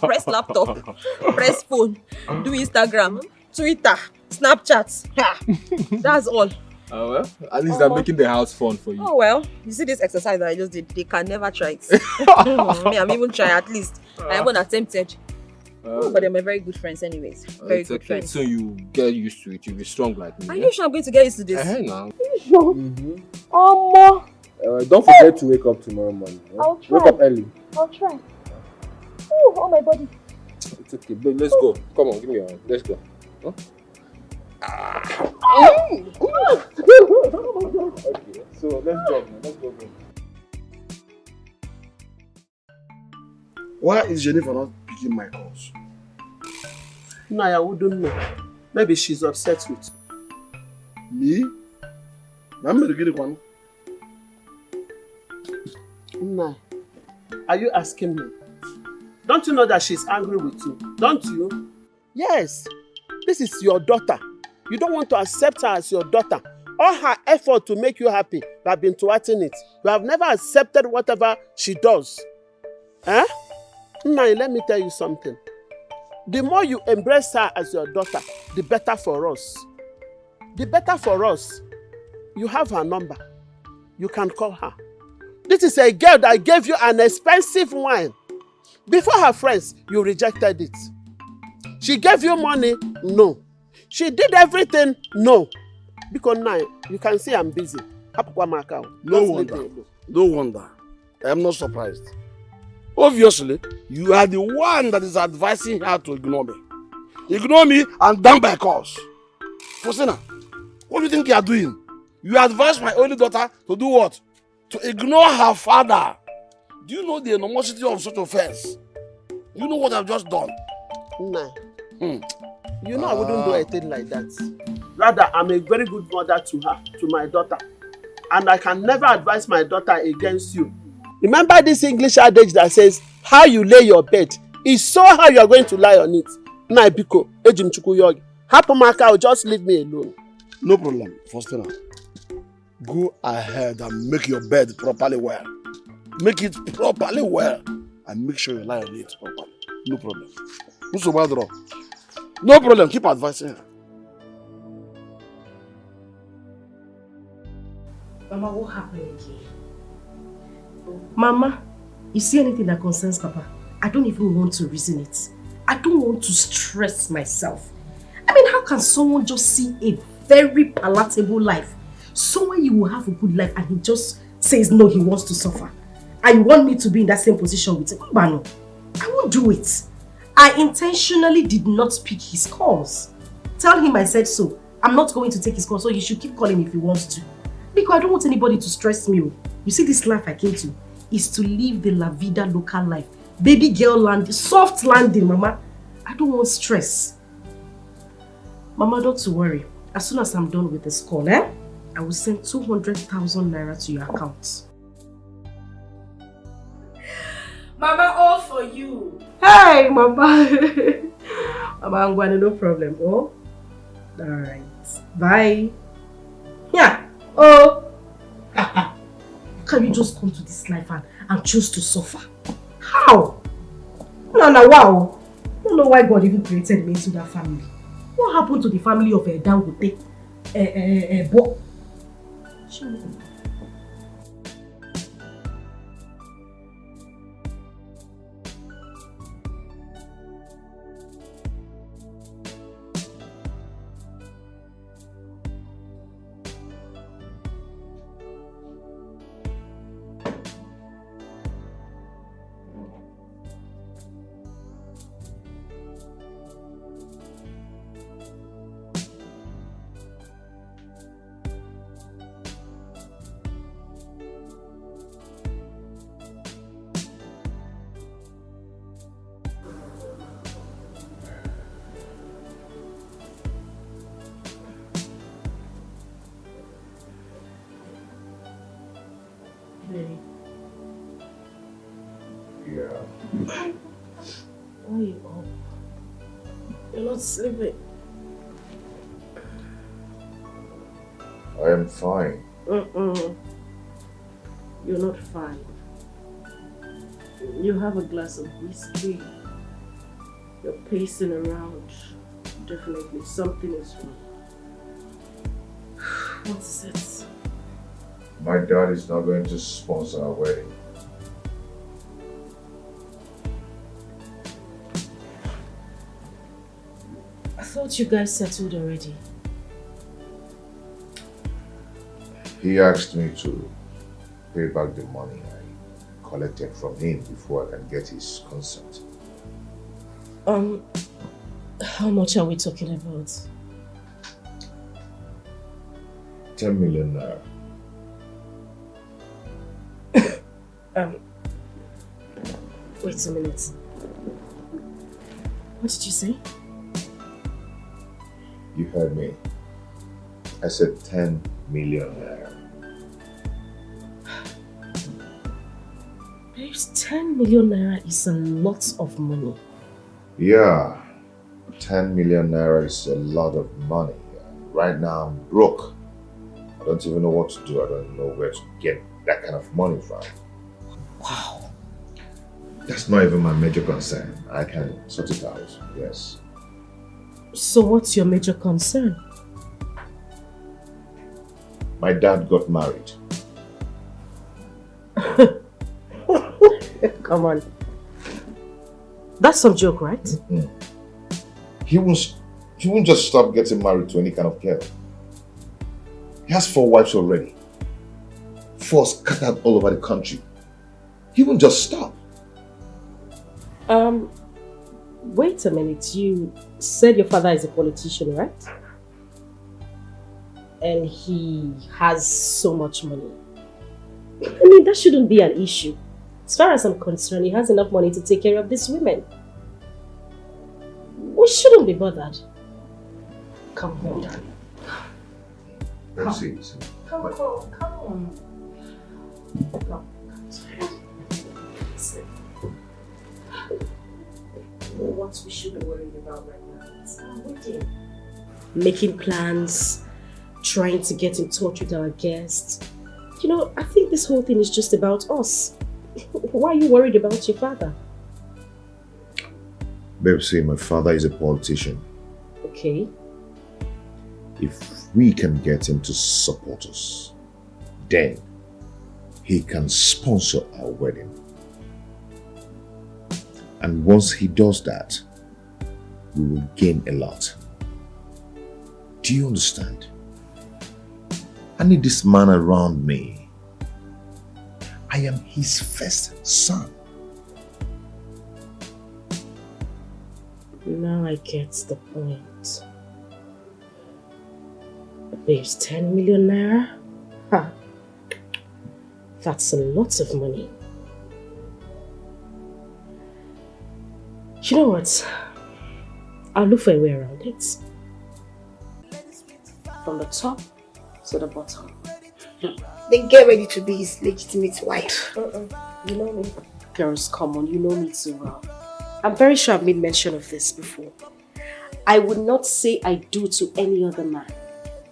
Press laptop, press phone, do Instagram, Twitter, Snapchat. That's all. Oh well, at least they're making the house fun for you. Oh well, you see this exercise that I just did, they can never try it. Me, I'm even trying at least. I haven't attempted. But they're my very good friends anyways. Very good friends. So you get used to it, you'll be strong like me. Are you sure I'm going to get used to this? Now. Are you sure? Don't forget to wake up tomorrow morning. I'll try. Wake up early. I'll try. Oh my body. It's okay, babe, let's go. Come on, give me your hand. Let's go. Huh? Okay, so let's go, man. Let's go. Why is Jennifer not picking my calls? No, I wouldn't know. Maybe she's upset with me. I'm going to get one. No. Are you asking me? Don't you know that she's angry with you? Don't you? Yes. This is your daughter. You don't want to accept her as your daughter. All her effort to make you happy, you have been thwarting it. You have never accepted whatever she does. Huh? Now, let me tell you something. The more you embrace her as your daughter, the better for us. The better for us. You have her number. You can call her. This is a girl that gave you an expensive wine. Before her friends, you rejected it. She gave you money? No. She did everything? No. Because now, you can see I'm busy. No wonder. I am not surprised. Obviously, you are the one that is advising her to ignore me. Ignore me and down by cause. Fosina, what do you think you are doing? You advise my only daughter to do what? To ignore her father. Do you know the enormity of such offense? You know what I've just done? Nah. You know I wouldn't do a thing like that. Rather, I'm a very good mother to her, to my daughter. And I can never advise my daughter against you. Remember this English adage that says, how you lay your bed is so how you are going to lie on it. Nah, Biko, Ejim Chukuyogi. Hapamaka, just leave me alone. No problem, Faustina. Go ahead and make your bed properly well. Make it properly well. And make sure you lie on it properly. No problem. No problem, keep advising her. Mama, what happened again? Mama, you see anything that concerns Papa? I don't even want to reason it. I don't want to stress myself. I mean, how can someone just see a very palatable life? Someone you will have a good life and he just says no, he wants to suffer. And you want me to be in that same position with him? Bano, I won't do it. I intentionally did not pick his calls. Tell him I said so. I'm not going to take his call, so he should keep calling if he wants to. Because I don't want anybody to stress me. You see, this life I came to is to live the La Vida local life. Baby girl landing, soft landing, Mama. I don't want stress. Mama, don't worry. As soon as I'm done with this call, I will send 200,000 naira to your account. Mama, all for you. Hey, Mama. Mama, I'm going, no problem. Oh, all right. Bye. Yeah. Oh. Can you just come to this life and choose to suffer? How? No, wow. I don't know why God even created me into that family. What happened to the family of Dangote? Bo? Hey. Yeah. Why are you up? You're not sleeping. I am fine. You're not fine. You have a glass of whiskey. You're pacing around. Definitely something is wrong. What is it? My dad is not going to sponsor our wedding. I thought you guys settled already. He asked me to pay back the money I collected from him before I can get his consent. How much are we talking about? 10 million naira. Wait a minute. What did you say? You heard me. I said 10 million naira. Babes, 10 million naira is a lot of money. Yeah, 10 million naira is a lot of money. Right now I'm broke. I don't even know what to do. I don't know where to get that kind of money from. Wow. That's not even my major concern. I can sort it out, yes. So what's your major concern? My dad got married. Come on. That's some joke, right? Mm-hmm. He won't just stop getting married to any kind of girl. He has 4 wives already. 4 scattered all over the country. He won't just stop. Wait a minute. You said your father is a politician, right? And he has so much money. I mean, that shouldn't be an issue. As far as I'm concerned, he has enough money to take care of these women. We shouldn't be bothered. Come on, darling. Let's see. Come on. What we should be worrying about right now is our wedding. Making plans, trying to get in touch with our guests. You know, I think this whole thing is just about us. Why are you worried about your father? Babe, see, my father is a politician. Okay. If we can get him to support us, then he can sponsor our wedding. And once he does that, we will gain a lot. Do you understand? I need this man around me. I am his first son. Now I get the point. Babes, 10 million naira? Ha! That's a lot of money. You know what? I'll look for a way around it. From the top to the bottom. Then get ready to be his legitimate wife. You know me. Girls, come on, you know me too well. I'm very sure I've made mention of this before. I would not say I do to any other man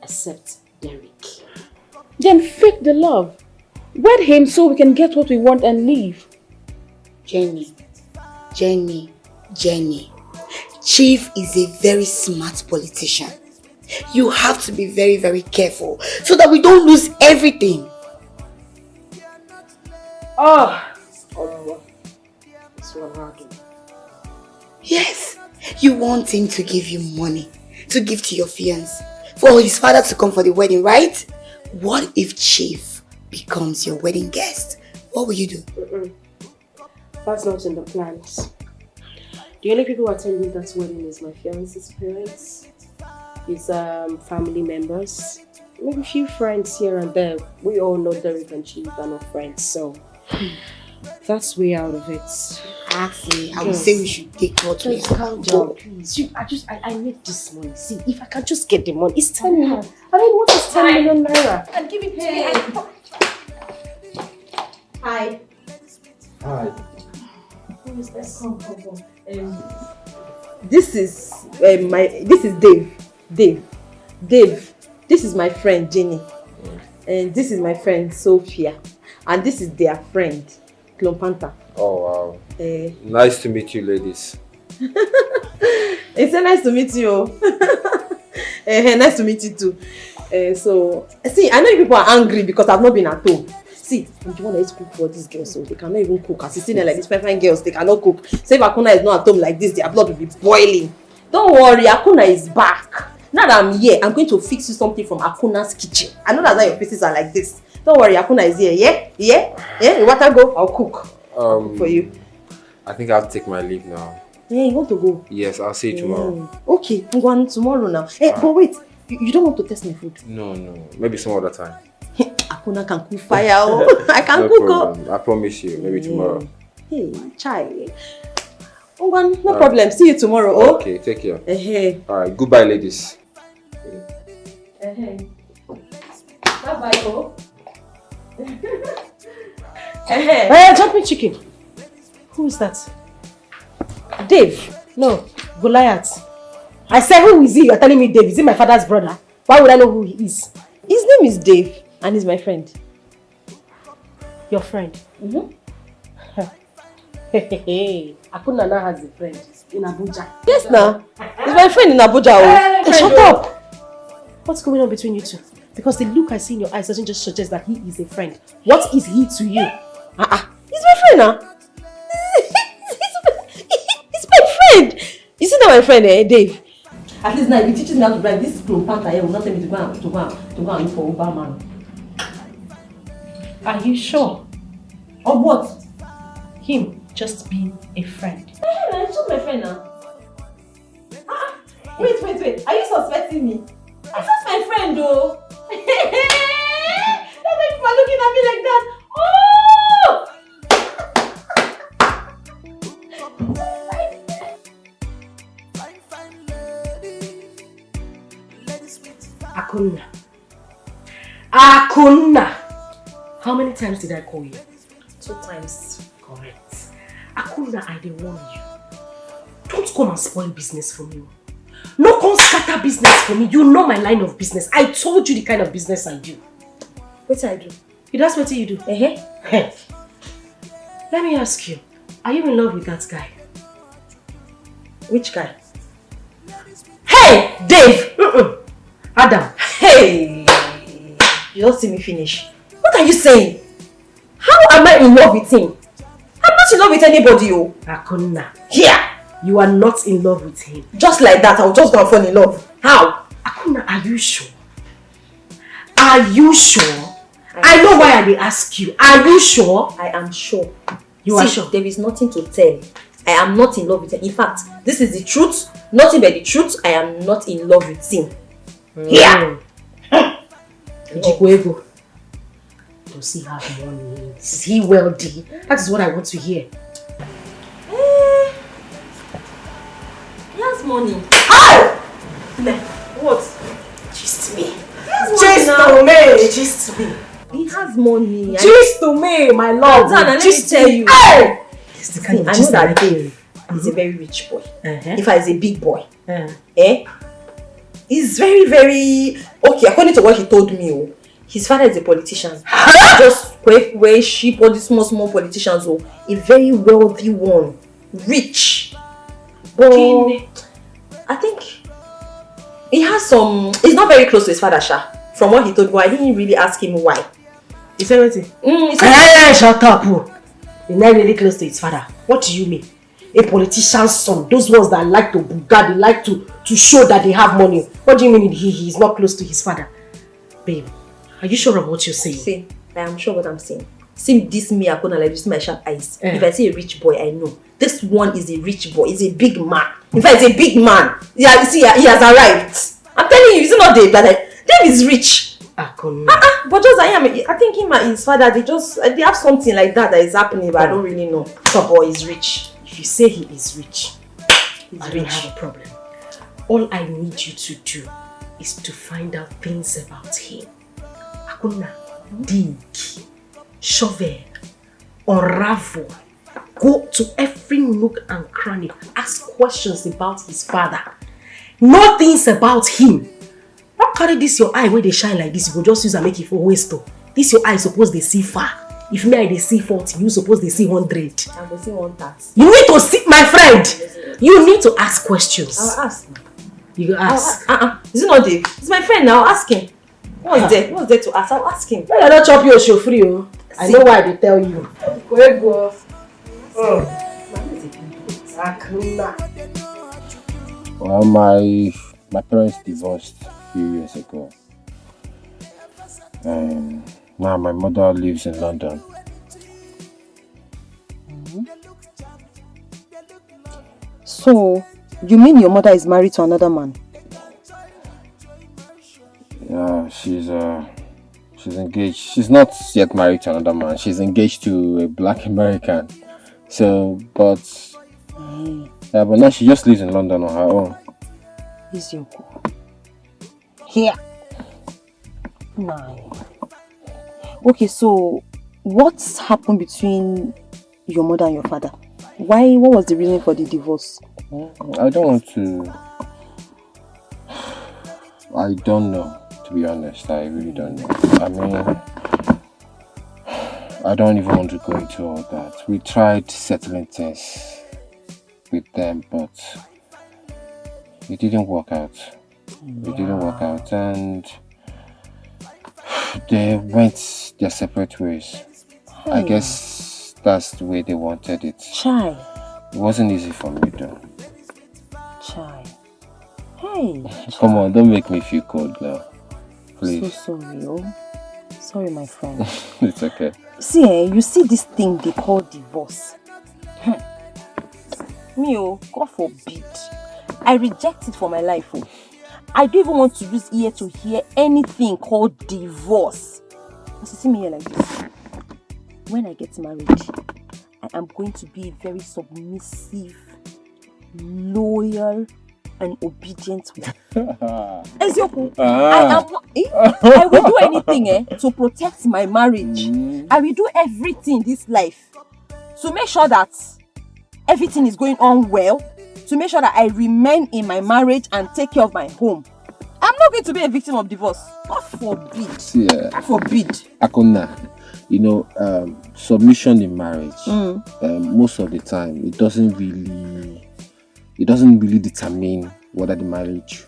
except Derek. Then fake the love. Wed him so we can get what we want and leave. Jenny. Chief is a very smart politician. You have to be very, very careful so that we don't lose everything. This one hard. Yes, you want him to give you money to give to your fiancé for his father to come for the wedding, right? What if Chief becomes your wedding guest? What will you do? That's not in the plans. The only people attending that wedding is my fiance's parents, his family members, maybe a few friends here and there. We all know Derek and Chief are not friends, so that's way out of it. Actually, I would say we should take what we have. Calm down, please. I need this money. See, if I can just get the money, it's 10 million. I mean, what is 10 million naira? And give it to me. Hi. Hi. Who is that? Come. This is Dave. Dave. This is my friend Jenny. And this is my friend Sophia. And this is their friend, Clompanta. Oh wow. Nice to meet you, ladies. It's so nice to meet you. Nice to meet you too. So, see, I know you people are angry because I've not been at home. See, if you want to cook for these girls, so they cannot even cook. As you see them like these fine girls, they cannot cook. So if Akuna is not at home like this, their blood will be boiling. Don't worry, Akuna is back. Now that I'm here, I'm going to fix you something from Akuna's kitchen. I know that's why your faces are like this. Don't worry, Akuna is here. Yeah. You want to go? I'll cook. I'll cook for you. I think I'll take my leave now. Yeah, you want to go? Yes, I'll see you tomorrow. Okay, I'm going tomorrow now. Hey, but wait, you don't want to test my food? No. Maybe some other time. Akuna can cook fire. I can No cook. problem. I promise you. Maybe tomorrow. Hey, chai. No problem. See you tomorrow. Okay, take care. Hey. Alright, goodbye, ladies. Bye-bye, oh. Hey, jumping chicken. Who is that? Dave. No, Goliath. I said, who is he? You're telling me Dave. Is he my father's brother? Why would I know who he is? His name is Dave and he's my friend. Your friend? Hey, Akuna now has a friend in Abuja. Yes, now. He's my friend in Abuja. Hey, shut up! What's going on between you two? Because the look I see in your eyes doesn't just suggest that he is a friend. What is he to you? He's my friend now. He's my friend. You see that my friend, Dave? At least now, if he teaches me how to drive, this panta here will not tell me to go and look for Uber man. Are you sure? Of what? Him just being a friend. Hey, he's just my friend now. Wait. Are you suspecting me? He's just my friend though. That's why people are looking at me like that. Oh! Akuna. How many times did I call you? 2 times. Correct. Akuna, I dey warn you. Don't come and spoil business for me. No come scatter business for me. You know my line of business. I told you the kind of business I do. What I do? That's what you do. Let me ask you. Are you in love with that guy? Which guy? Hey, Dave! Adam. Hey! You don't see me finish. What are you saying? How am I in love with him? I'm not in love with anybody, oh. Akuna. Here! You are not in love with him. Just like that, I'll just go and fall in love. How? Akuna, are you sure? Are you sure? I know why I will ask you. Are you sure? I am sure. You are sure? There is nothing to tell. I am not in love with him. In fact, this is the truth. Nothing but the truth. I am not in love with him. Here! Jigwego. Does he have money? Is he wealthy? That is what I want to hear. He has money. What? Just me. Just me. He has money. Just to me, my love. Let me tell you. Hey! I know that Dave is a very rich boy. In fact, he's a big boy. He's very, very... Okay, according to what he told me, his father is a politician. Just where sheep, all these small politicians, a very wealthy one. Rich. But I think he has some... He's not very close to his father, Sha. From what he told me, I didn't really ask him why. You say what? Shut up. He's not really close to his father. What do you mean? A politician's son, those ones that like to buga, they like to show that they have money. What do you mean he is not close to his father? Babe, are you sure of what you're saying? See, I am sure what I'm saying. See this me, Akuna, like you see my sharp eyes. If I see a rich boy, I know. This one is a rich boy, he's a big man. In fact, he's a big man. Yeah, you see, he has arrived. I'm telling you, it's not Dave. Dave is rich. But just I think him and his father, they have something like that is happening, but I don't really know. Some boy is rich. If you say he is rich, I don't have a problem. All I need you to do is to find out things about him. Akuna, dig, shovel, unravel, go to every nook and cranny, ask questions about his father, know things about him. Not carry this your eye where they shine like this, you go just use and make it for waste. This your eye suppose they see far. If me I they see 40, you suppose they see 100. I will see 130. You need to see, my friend. You need to ask questions. I'll ask. You go ask. Is it not Dave? It's my friend now. Ask him. What's there? What's there to ask? I'll ask him. When I don't chop your show free, oh. I know why they tell you. Where go? Well, my parents divorced a few years ago. And now my mother lives in London. So, you mean your mother is married to another man? Yeah, she's engaged. She's not yet married to another man. She's engaged to a black American. So, but now she just lives in London on her own. Is your here? Nine. Okay, so what's happened between your mother and your father? What was the reason for the divorce? I don't want to. I don't know, to be honest. I really don't know. I mean, I don't even want to go into all that. We tried settling things with them, but it didn't work out. It didn't work out, and they went their separate ways. I guess that's the way they wanted it. Chai. It wasn't easy for me though. Chai. Hey. Come on, don't make me feel cold now. Please. So sorry, oh. Sorry, my friend. It's okay. See, you see this thing they call divorce. Me, oh, God forbid. I reject it for my life, oh. I don't even want to use ear to hear anything called divorce. You see me here like this. When I get married, I am going to be a very submissive, loyal, and obedient wife. Ezioku, I will do anything to protect my marriage. I will do everything in this life to make sure that everything is going on well, to make sure that I remain in my marriage and take care of my home. I'm not going to be a victim of divorce. God forbid. Yeah. Forbid. Akona, you know, submission in marriage, most of the time, it doesn't really determine whether the marriage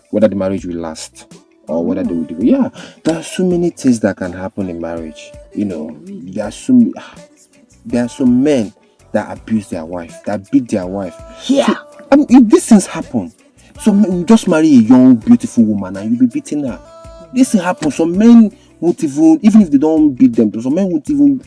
will last or whether they will do. Yeah, there are so many things that can happen in marriage. You know, there are some men that abuse their wife, that beat their wife. Yeah. So, if these things happen, so you just marry a young, beautiful woman and you'll be beating her. This thing happens. Some men won't even if they don't beat them, some men won't even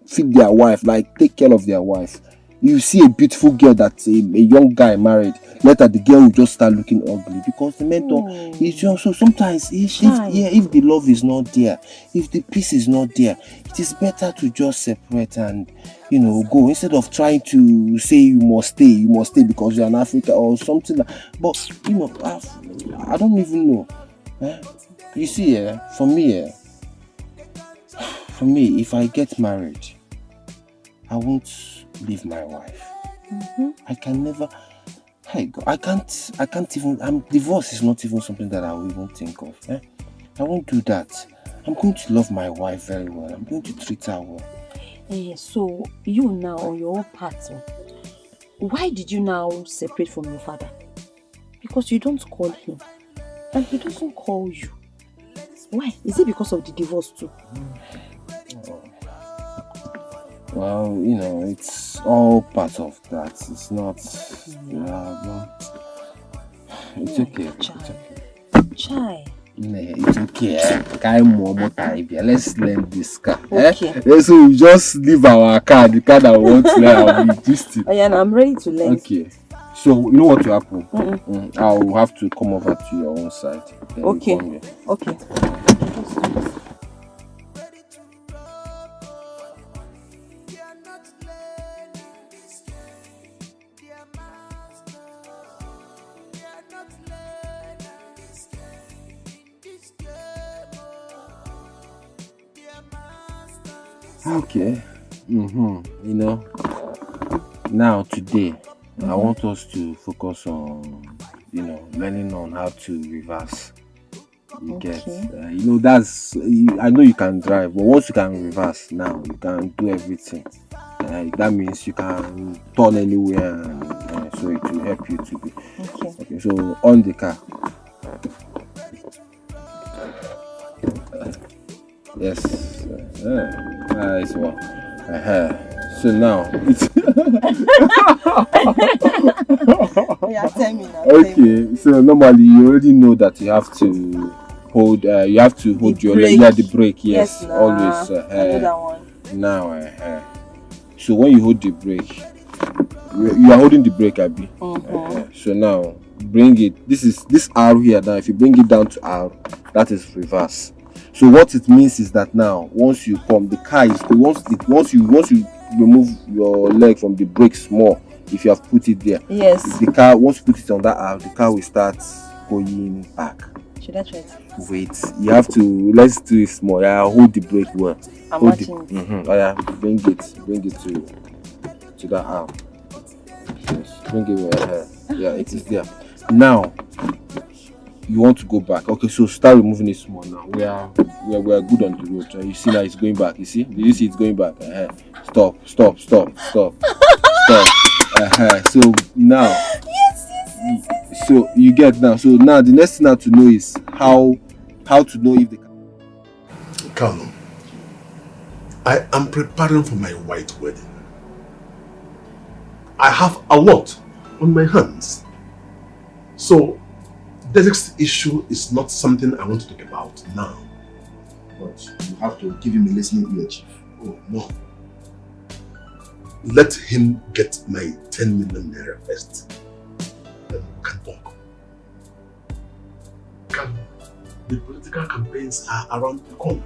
feed their wife, like take care of their wife. You see a beautiful girl that a young guy married, later the girl will just start looking ugly because the men don't. It's just, so sometimes if the love is not there, if the peace is not there, it is better to just separate and go instead of trying to say you must stay because you're an African or something. But I don't even know. You see, for me, if I get married, I won't leave my wife. I can never. I can't even. Divorce is not even something that I will even think of. I won't do that. I'm going to love my wife very well. I'm going to treat her well. So you now on your own part, why did you now separate from your father? Because you don't call him and he doesn't call you. Why? Is it because of the divorce too? Well, it's all part of that. It's not. It's okay. It's okay. Chai. It's okay. Let's learn this car. Okay. So we just leave our car, the car that we want to learn. I'm ready to learn. Okay. So you know what will happen? I'll have to come over to your own side. Okay. Okay. Okay, You know, now today, I want us to focus on, learning on how to reverse. You get, that's. I know you can drive, but once you can reverse, now you can do everything. That means you can turn anywhere, and so it will help you to be. Okay. So on the car. Yes. Nice one. So now it's Yeah, tell me now. okay. So normally you already know that you have to hold. You have to hold the brake. Yes, always. Another one. Now, so when you hold the brake, you are holding the brake, Abby. So now bring it. This R here. Now, if you bring it down to R, that is reverse. So what it means is that now, once you come, the car is once you remove your leg from the brake small, if you have put it there, yes. If the car, once you put it on that arm, the car will start going back. Should I try it? Wait, you have to, let's do it small. Yeah, hold the brake well. I'm hold watching it. Oh yeah, bring it to that arm. Yes, bring it well. Yeah, it is there. Now you want to go back. Okay, so start removing it small now. We are good on the road. You see now it's going back. You see? Did you see it's going back? Stop. Stop. So now. Yes. So you get now. So now the next thing I have to know is how to know if the Callum, I am preparing for my white wedding. I have a lot on my hands. So the next issue is not something I want to talk about now. But you have to give him a listening ear, Chief. Oh no. Let him get my 10 million naira first. Then we can talk. The political campaigns are around the corner.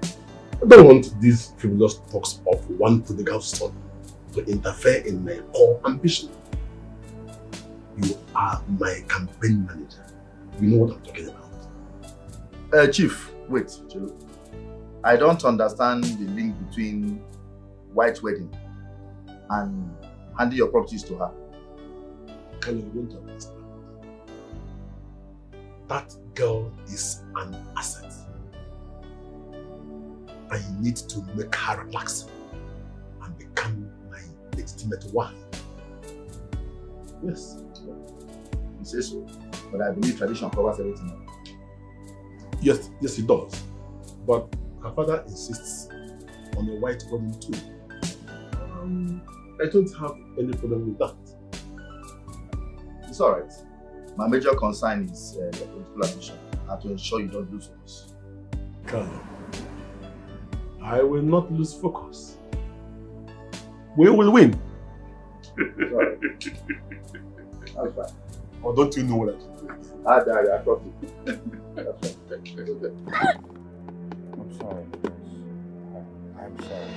I don't want these frivolous talks of one prodigal son to interfere in my core ambition. You are my campaign manager. You know what I'm talking about. Chief, wait, Chelo. I don't understand the link between white wedding and handing your properties to her. Can you won't understand? That girl is an asset. I need to make her relax and become my legitimate wife. Yes. You say so, but I believe tradition covers everything. Yes, it does. But her father insists on a white wedding too. I don't have any problem with that. It's alright. My major concern is your political ambition and to ensure you don't lose focus. Colonel, I will not lose focus. We will win. Sorry. That's fine. Or don't you know what I should do? I trust you. I'm sorry. I'm sorry.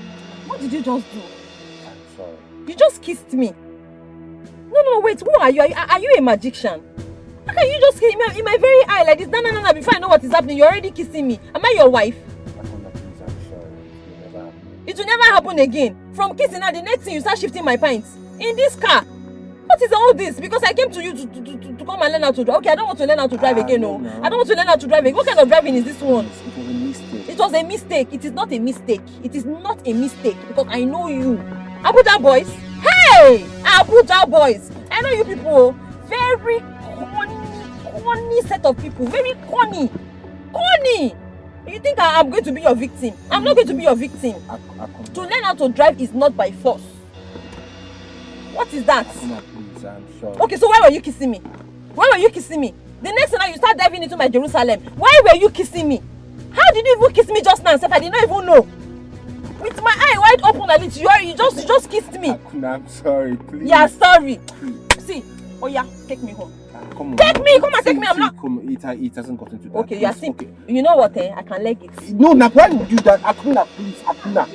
What did you just do? I'm sorry. You just kissed me. No, wait, who are you? Are you a magician? How can you just kiss me in my very eye like this? No, before I know what is happening, you're already kissing me. Am I your wife? I'm sorry. It will never happen again. From kissing her, the next thing you start shifting my pints. In this car. What is all this? Because I came to you to come and learn how to drive. Okay, I don't want to learn how to drive again, no. I don't want to learn how to drive again. What kind of driving is this one? It was a mistake. It was a mistake. It is not a mistake. It is not a mistake because I know you. Abuja boys. Hey! Abuja boys. I know you people. Very corny set of people. Very corny. You think I'm going to be your victim? I'm not going to be your victim. To learn how to drive is not by force. What is that? Please, I'm sorry. Okay, so why were you kissing me? The next time you start diving into my Jerusalem, why were you kissing me? How did you even kiss me just now, Seth? I did not even know. With my eye wide open and you just kissed me. I'm sorry, please. Yeah, sorry. Please. See, oh yeah, take me home. Come on. Take me, come and take me. I'm not. It hasn't gotten to that. Okay, you are sick. Okay. You know what? I can leg it. No, now why would you do that? Akuna, please, Akuna.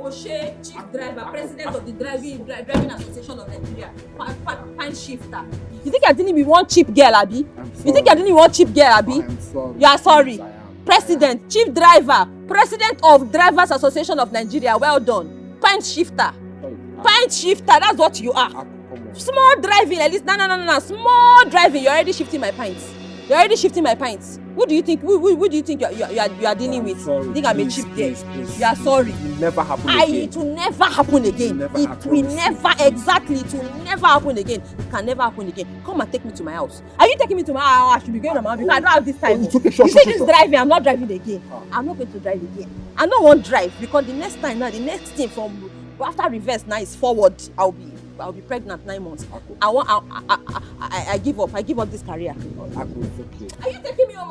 Oshe, chief driver, president of the driving association of Nigeria, pan shifter. You think I didn't be one cheap girl, Abi? You think I didn't be one cheap girl, Abi? I'm sorry. You are sorry. President, chief driver, president of Drivers Association of Nigeria. Well done. Pint shifter. Pint shifter, that's what you are. Small driving, at least. No. Small driving, you're already shifting my pints. You're already shifting my pints. Who do you think? Who do you think you are dealing with? Sorry, you think I'm a cheap there? You are sorry. It will never happen again. It will never happen again. It will never happen again. It can never happen again. Come and take me to my house. Are you taking me to my house? I should be going to my house because I don't have this time. It's okay, you see this driving? I'm not driving again. I'm not going to drive again. I don't want to drive because the next time now, the next thing from after reverse now is forward. I'll be pregnant 9 months. I give up. I give up this career. Okay. Are you taking me home?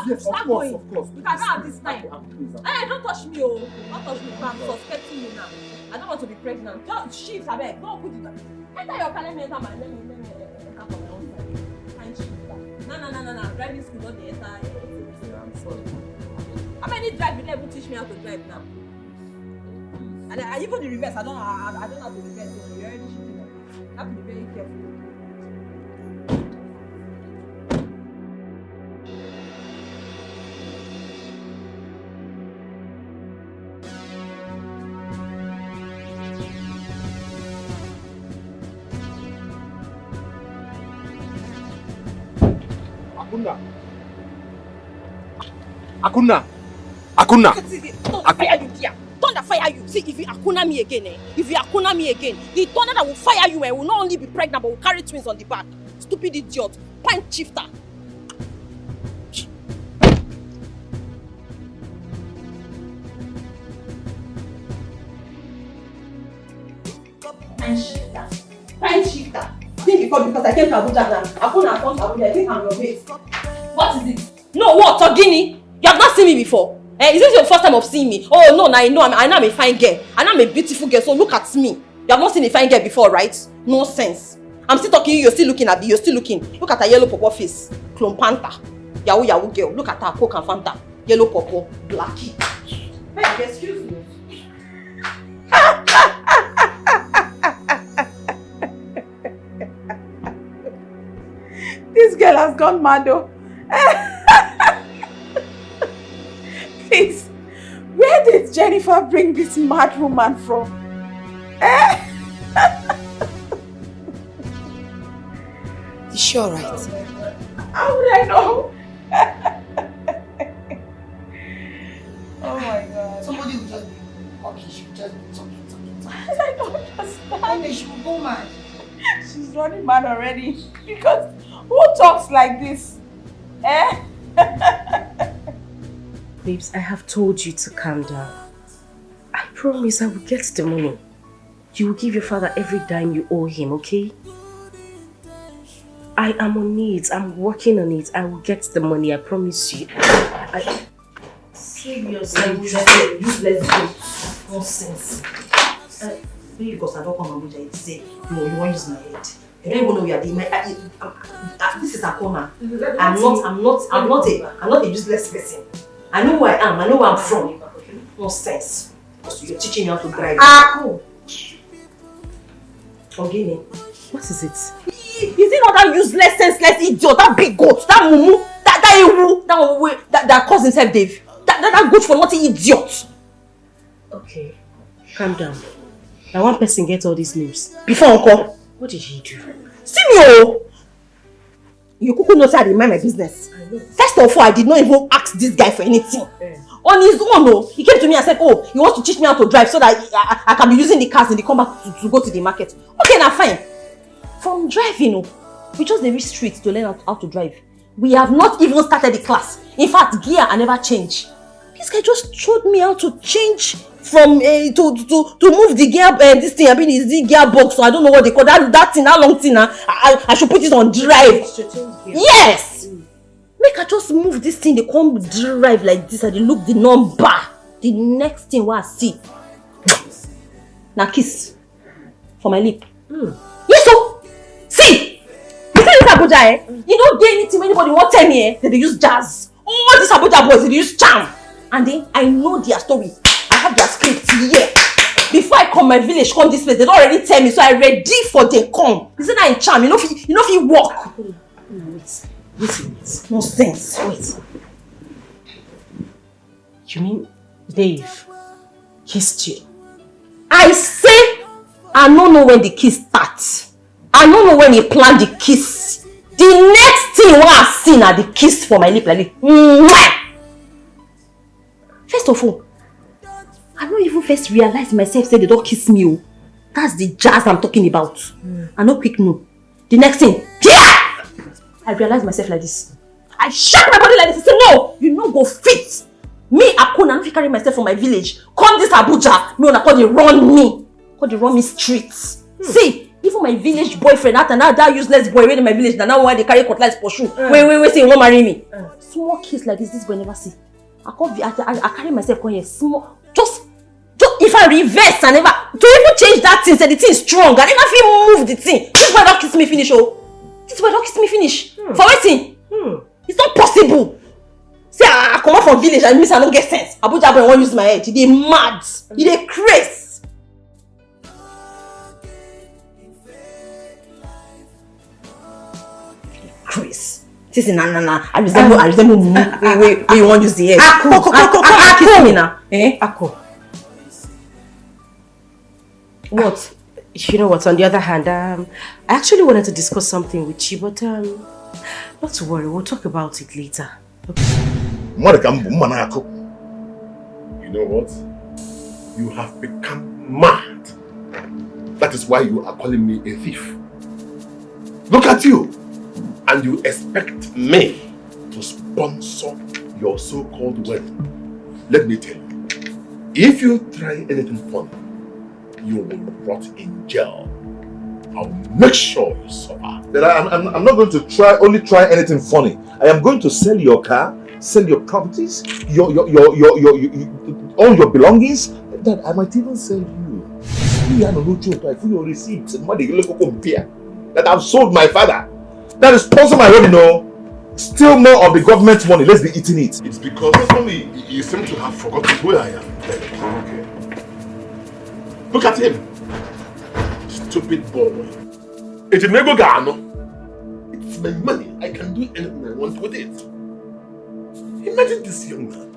Yes, of course. Because I don't have this time. Hey, don't touch me, oh. Don't touch me. I'm suspecting you now. I don't want to be pregnant. Just shift, I beg. Don't put it down. Enter your car. Let me enter my enter from my own side. Can't shift that. No. Driving school, not the entire. I'm sorry. How many drive you never teach me how to drive now? And I even the reverse. I don't know how to reverse. You're already shifting. You have to be very careful. Akuna. Fire you, dear. Thunder fire you. See, if you akuna me again, the thunder that will fire you will not only be pregnant but will carry twins on the back. Stupid idiot. Pint shifter. Pint shifter. Think because I came to Abuja now. Akuna comes to Abuja. I think I'm your mate. What is it? No, what? Togini? You have not seen me before. Is this your first time of seeing me? Oh no, I know I'm a fine girl. And I'm a beautiful girl, so look at me. You have not seen a fine girl before, right? No sense. I'm still talking, you're still looking at me, you're still looking. Look at her yellow purple face. Clone panther. Yahoo girl. Look at her Coke and Fanta. Yellow purple. Blackie. Hey, excuse me. This girl has gone mad though. Please, where did Jennifer bring this mad woman from? Is she alright? How would I know? Oh my God. Somebody will just be okay, she will just be talking. I don't understand. And she will go mad. She's running mad already. Because who talks like this? Babes, I have told you to calm down. I promise I will get the money. You will give your father every dime you owe him, okay? I am on it. I'm working on it. I will get the money, I promise you. Seriously, useless bitch. Nonsense. Maybe because I don't come Abuja, it's say, no, you want to use my head. You don't even know we are the this is a coma. I'm not a useless person. I know who I am, I know where I'm from. Nonsense. Because you're teaching me how to drive. Ogini, what is it? Is it not that useless, senseless idiot, that big goat, that mumu, that ewu, that calls himself Dave? That good for nothing idiot. Okay, calm down. Now one person gets all these names. Before Uncle, what did he do? See me, oh! You could not say I didn't mind my business. First of all, I did not even ask this guy for anything. On his own, oh, he came to me and said, oh, he wants to teach me how to drive so that I can be using the cars in the comeback to go to the market. Okay, now fine. From driving, oh, we just reach street to learn how to drive. We have not even started the class. In fact, gear I never change. This guy just showed me how to change from to move the gear this thing. I mean, is the gearbox, so I don't know what they call that thing, that long thing. I should put it on drive. Yes. Make I just move this thing. They come drive like this, and they look the number. The next thing what I see, now kiss for my lip. Yes, so see. You see this Abuja, you don't get anything. Anybody won't tell me that they use jazz. All these Abuja boys they use charm, and then I know their story. I have their script here. Before I come my village, come this place, they don't already tell me, so I ready for them come. Isn't that in charm? You know if you walk. Wait. Nonsense. Wait. You mean Dave kissed you? I say I don't know when the kiss starts. I don't know when he planned the kiss. The next thing I see na the kiss for my lip like this. Mwah! First of all, I don't even first realize myself say they don't kiss me. Oh. That's the jazz I'm talking about. I no quick no. The next thing, yeah! I realize myself like this. I shake my body like this and say, no, you no go fit. Me, Akuna, I don't carry myself from my village. Come this Abuja, me wanna call they run me. Call they run me streets. See, even my village boyfriend, that useless boy in my village, now why they carry cutlass pursue. Wait, say you won't marry me. Small kiss like this boy never see. I carry myself come here, small, just if I reverse and never, to even change that thing, say the thing is strong, I never feel move the thing. This boy don't kiss me finish, oh. This boy don't kiss me finish. For waiting. It's not possible. See, I come out from village and miss I don't get sense. Abuja boy won't use my head. He mad. He crazy. Chris. This is na. I resemble Mumu. We won't use the head. Come kiss me now. Ako. What? You know what? On the other hand, I actually wanted to discuss something with you, but not to worry. We'll talk about it later. Okay. You know what? You have become mad. That is why you are calling me a thief. Look at you. And you expect me to sponsor your so-called wedding. Let me tell you, if you try anything funny, you will rot in jail. I'll make sure you suffer. Then I'm not going to only try anything funny. I am going to sell your car, sell your properties, all your belongings. That I might even sell you. Your receipts and money that I've sold my father. That is sponsored my wedding, no. Still more of the government money. Let's be eating it. It's because you seem to have forgotten who I am. Okay. Look at him. Stupid boy. It's my money. I can do anything I want with it. Imagine this young man.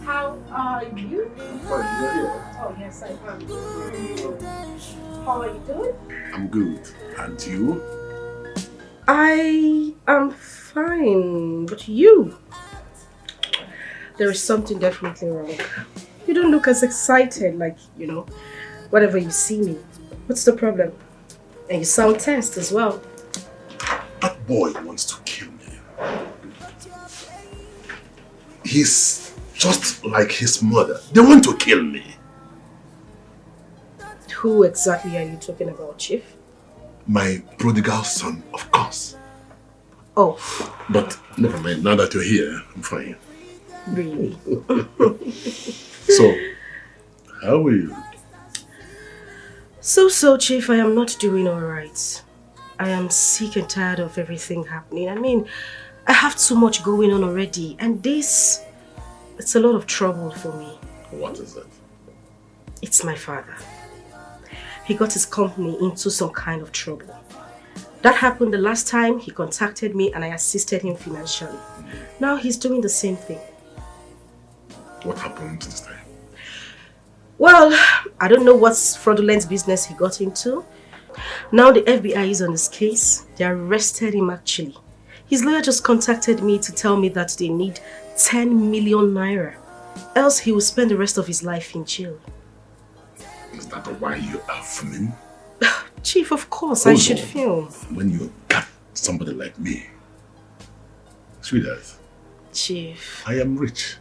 How are you? Oh, yes, I am. How are you doing? I'm good. And you? I am fine, but you? There is something definitely wrong. You don't look as excited, like, whenever you see me. What's the problem? And you sound tensed as well. That boy wants to kill me. He's just like his mother. They want to kill me. Who exactly are you talking about, Chief? My prodigal son, of course. Oh. But never mind, now that you're here, I'm fine. Really? So, how are you? So, Chief, I am not doing alright. I am sick and tired of everything happening. I mean, I have too much going on already, and it's a lot of trouble for me. What is it? It's my father. He got his company into some kind of trouble. That happened the last time he contacted me and I assisted him financially. Now he's doing the same thing. What happened this time? Well, I don't know what fraudulent business he got into. Now the FBI is on his case. They arrested him actually. His lawyer just contacted me to tell me that they need 10 million naira. Else he will spend the rest of his life in jail. Is that why you are filming? Chief, of course, I should film. When you got somebody like me. Sweetheart. Chief. I am rich.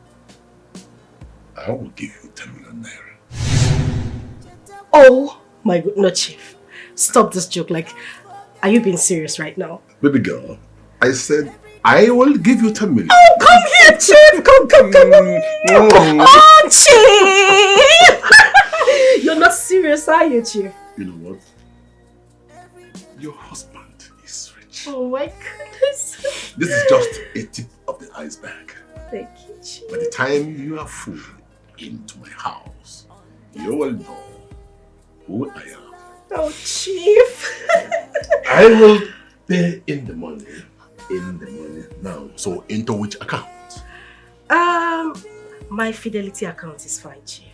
I will give you 10 million naira. Oh my God, no, Chief. Stop this joke. Like, are you being serious right now? Baby girl, I said I will give you 10 million. Oh, come here, Chief. Come. Oh, Chief. You're not serious, are you, Chief? You know what? Your husband is rich. Oh my goodness. This is just a tip of the iceberg. Thank you, Chief. By the time you are full into my house, you will know who I am. Oh, Chief. I will pay in the money now. So into which account? My Fidelity account is fine, Chief.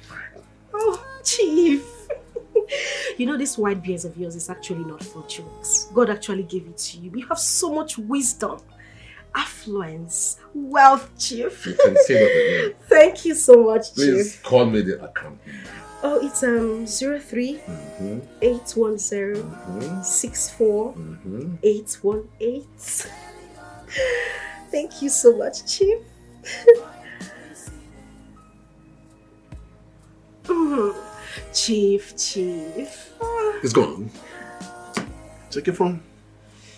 Oh, Chief. You know, this white beard of yours is actually not for jokes. God actually gave it to you. You have so much wisdom, affluence, wealth, Chief. You can say that again. Thank you so much, Please Chief. call me the account. Oh, it's 03 810 64 818. Thank you so much, Chief. Chief. It's gone. Check your phone.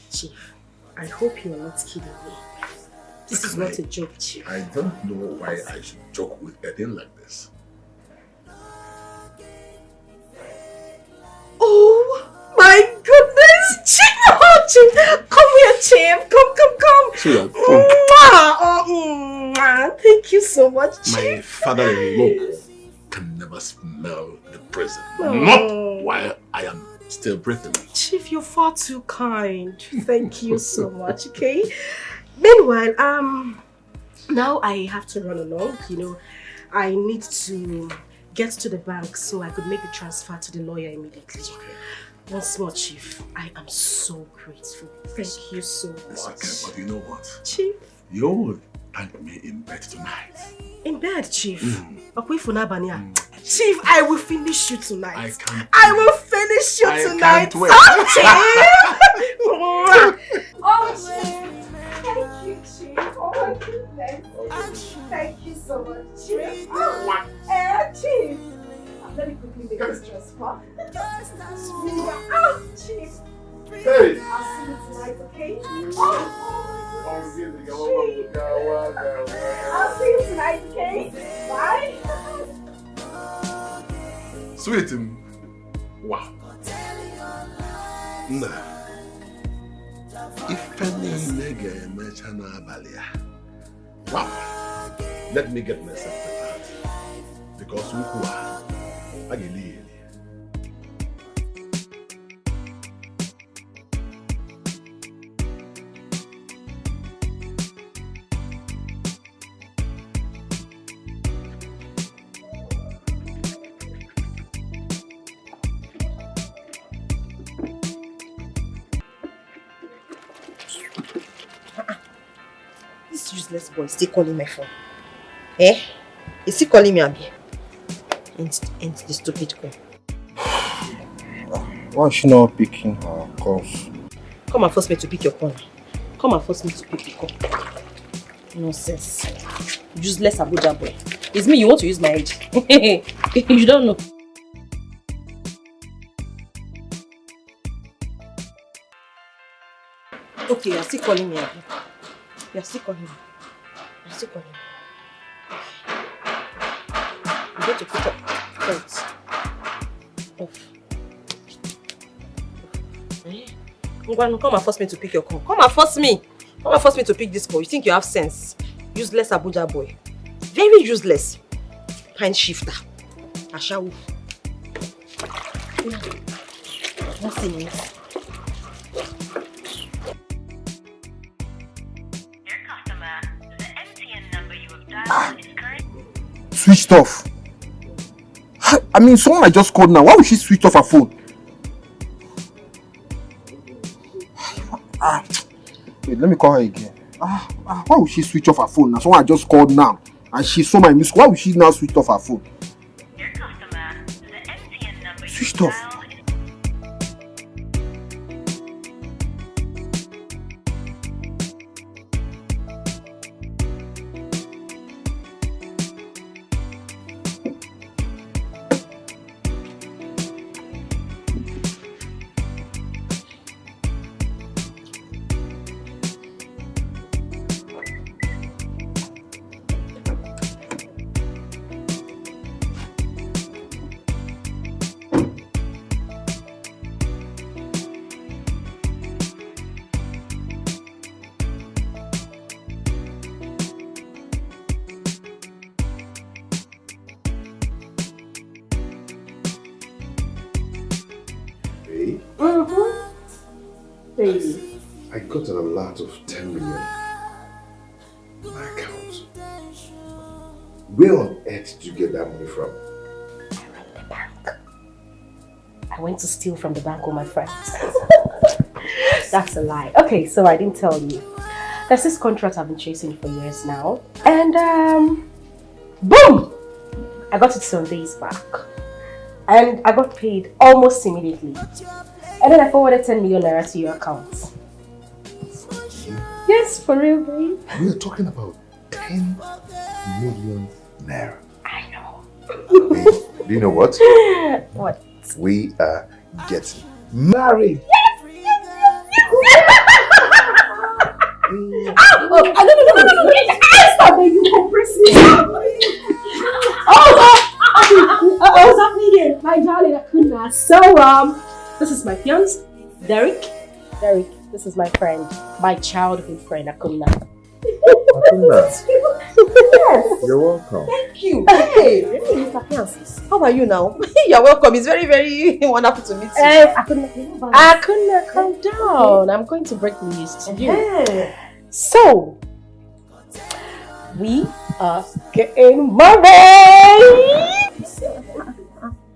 Chief, I hope you're not kidding me. This is not a joke, Chief. I don't know why I should joke with a thing like this. Oh my goodness, Chief! Oh, Chief, come here, Chief. Come. See that? Thank you so much, Chief. My father-in-law can never smell the prison. Oh. Not while I am still breathing. Chief, you're far too kind. Thank you so much, okay? Meanwhile, now I have to run along. You know, I need to get to the bank so I could make the transfer to the lawyer immediately. Okay. Once more, Chief, I am so grateful. Thank you so much. It's okay, but you know what? Chief. You will thank me in bed tonight. In bed, Chief. Chief, I will finish you tonight. I will finish you tonight. can't wait. Oh, Chief. Oh, Chief. Thank you, Chief. Oh, my goodness. Thank you so much, Chief. Oh, Chief. Let me quickly make this transfer. Oh, Chief. Hey. I'll see you tonight, okay? I'll see you tonight, okay? Bye. Sweet. Wow. Nah. If any mega merchant abalia. Wow. Let me get myself prepared. Because who are I believe. This useless boy is still calling my phone. Eh? Is he calling me, Abi? And the stupid call. Why is she not picking her calls? Come and force me to pick your call. Come and force me to pick the call. Nonsense. Useless Abuja boy. It's me you want to use my age. You don't know. Okay, you're still calling me, Abi. You're still calling me. You're still calling me. I'm going to put up first. Off. Come and force me to pick your call. Come and force me. Come and force me to pick this call. You think you have sense? Useless Abuja boy. Very useless. Pine shifter. Ashawu. Nothing else. Switched off. I mean, someone I just called now. Why would she switch off her phone? Wait, let me call her again. Why would she switch off her phone now? Someone I just called now, and she saw my missed call. Why would she now switch off her phone? Switched off. Baby. I got an alert of 10 million in my account. Where on earth did you get that money from? I went to steal from the bank with my friends. That's a lie. Okay, so I didn't tell you. There's this contract I've been chasing for years now. And boom! I got it some days back. And I got paid almost immediately. And then I forwarded 10 million naira to your account. Yes, for real, babe. We are talking about 10 million naira. I know. Hey, do you know what? What? We are getting married. No. Stop it, you compress me. What's happening here? My darling Akuna. So, this is my fiance, Derek. Derek, this is my friend, my childhood friend, Akuna. Akuna. Yes. You're welcome. Thank you. Hey, how are you now? You're welcome. It's very, very wonderful to meet you. Akuna, calm down. I'm going to break the news to you. So, we are getting married.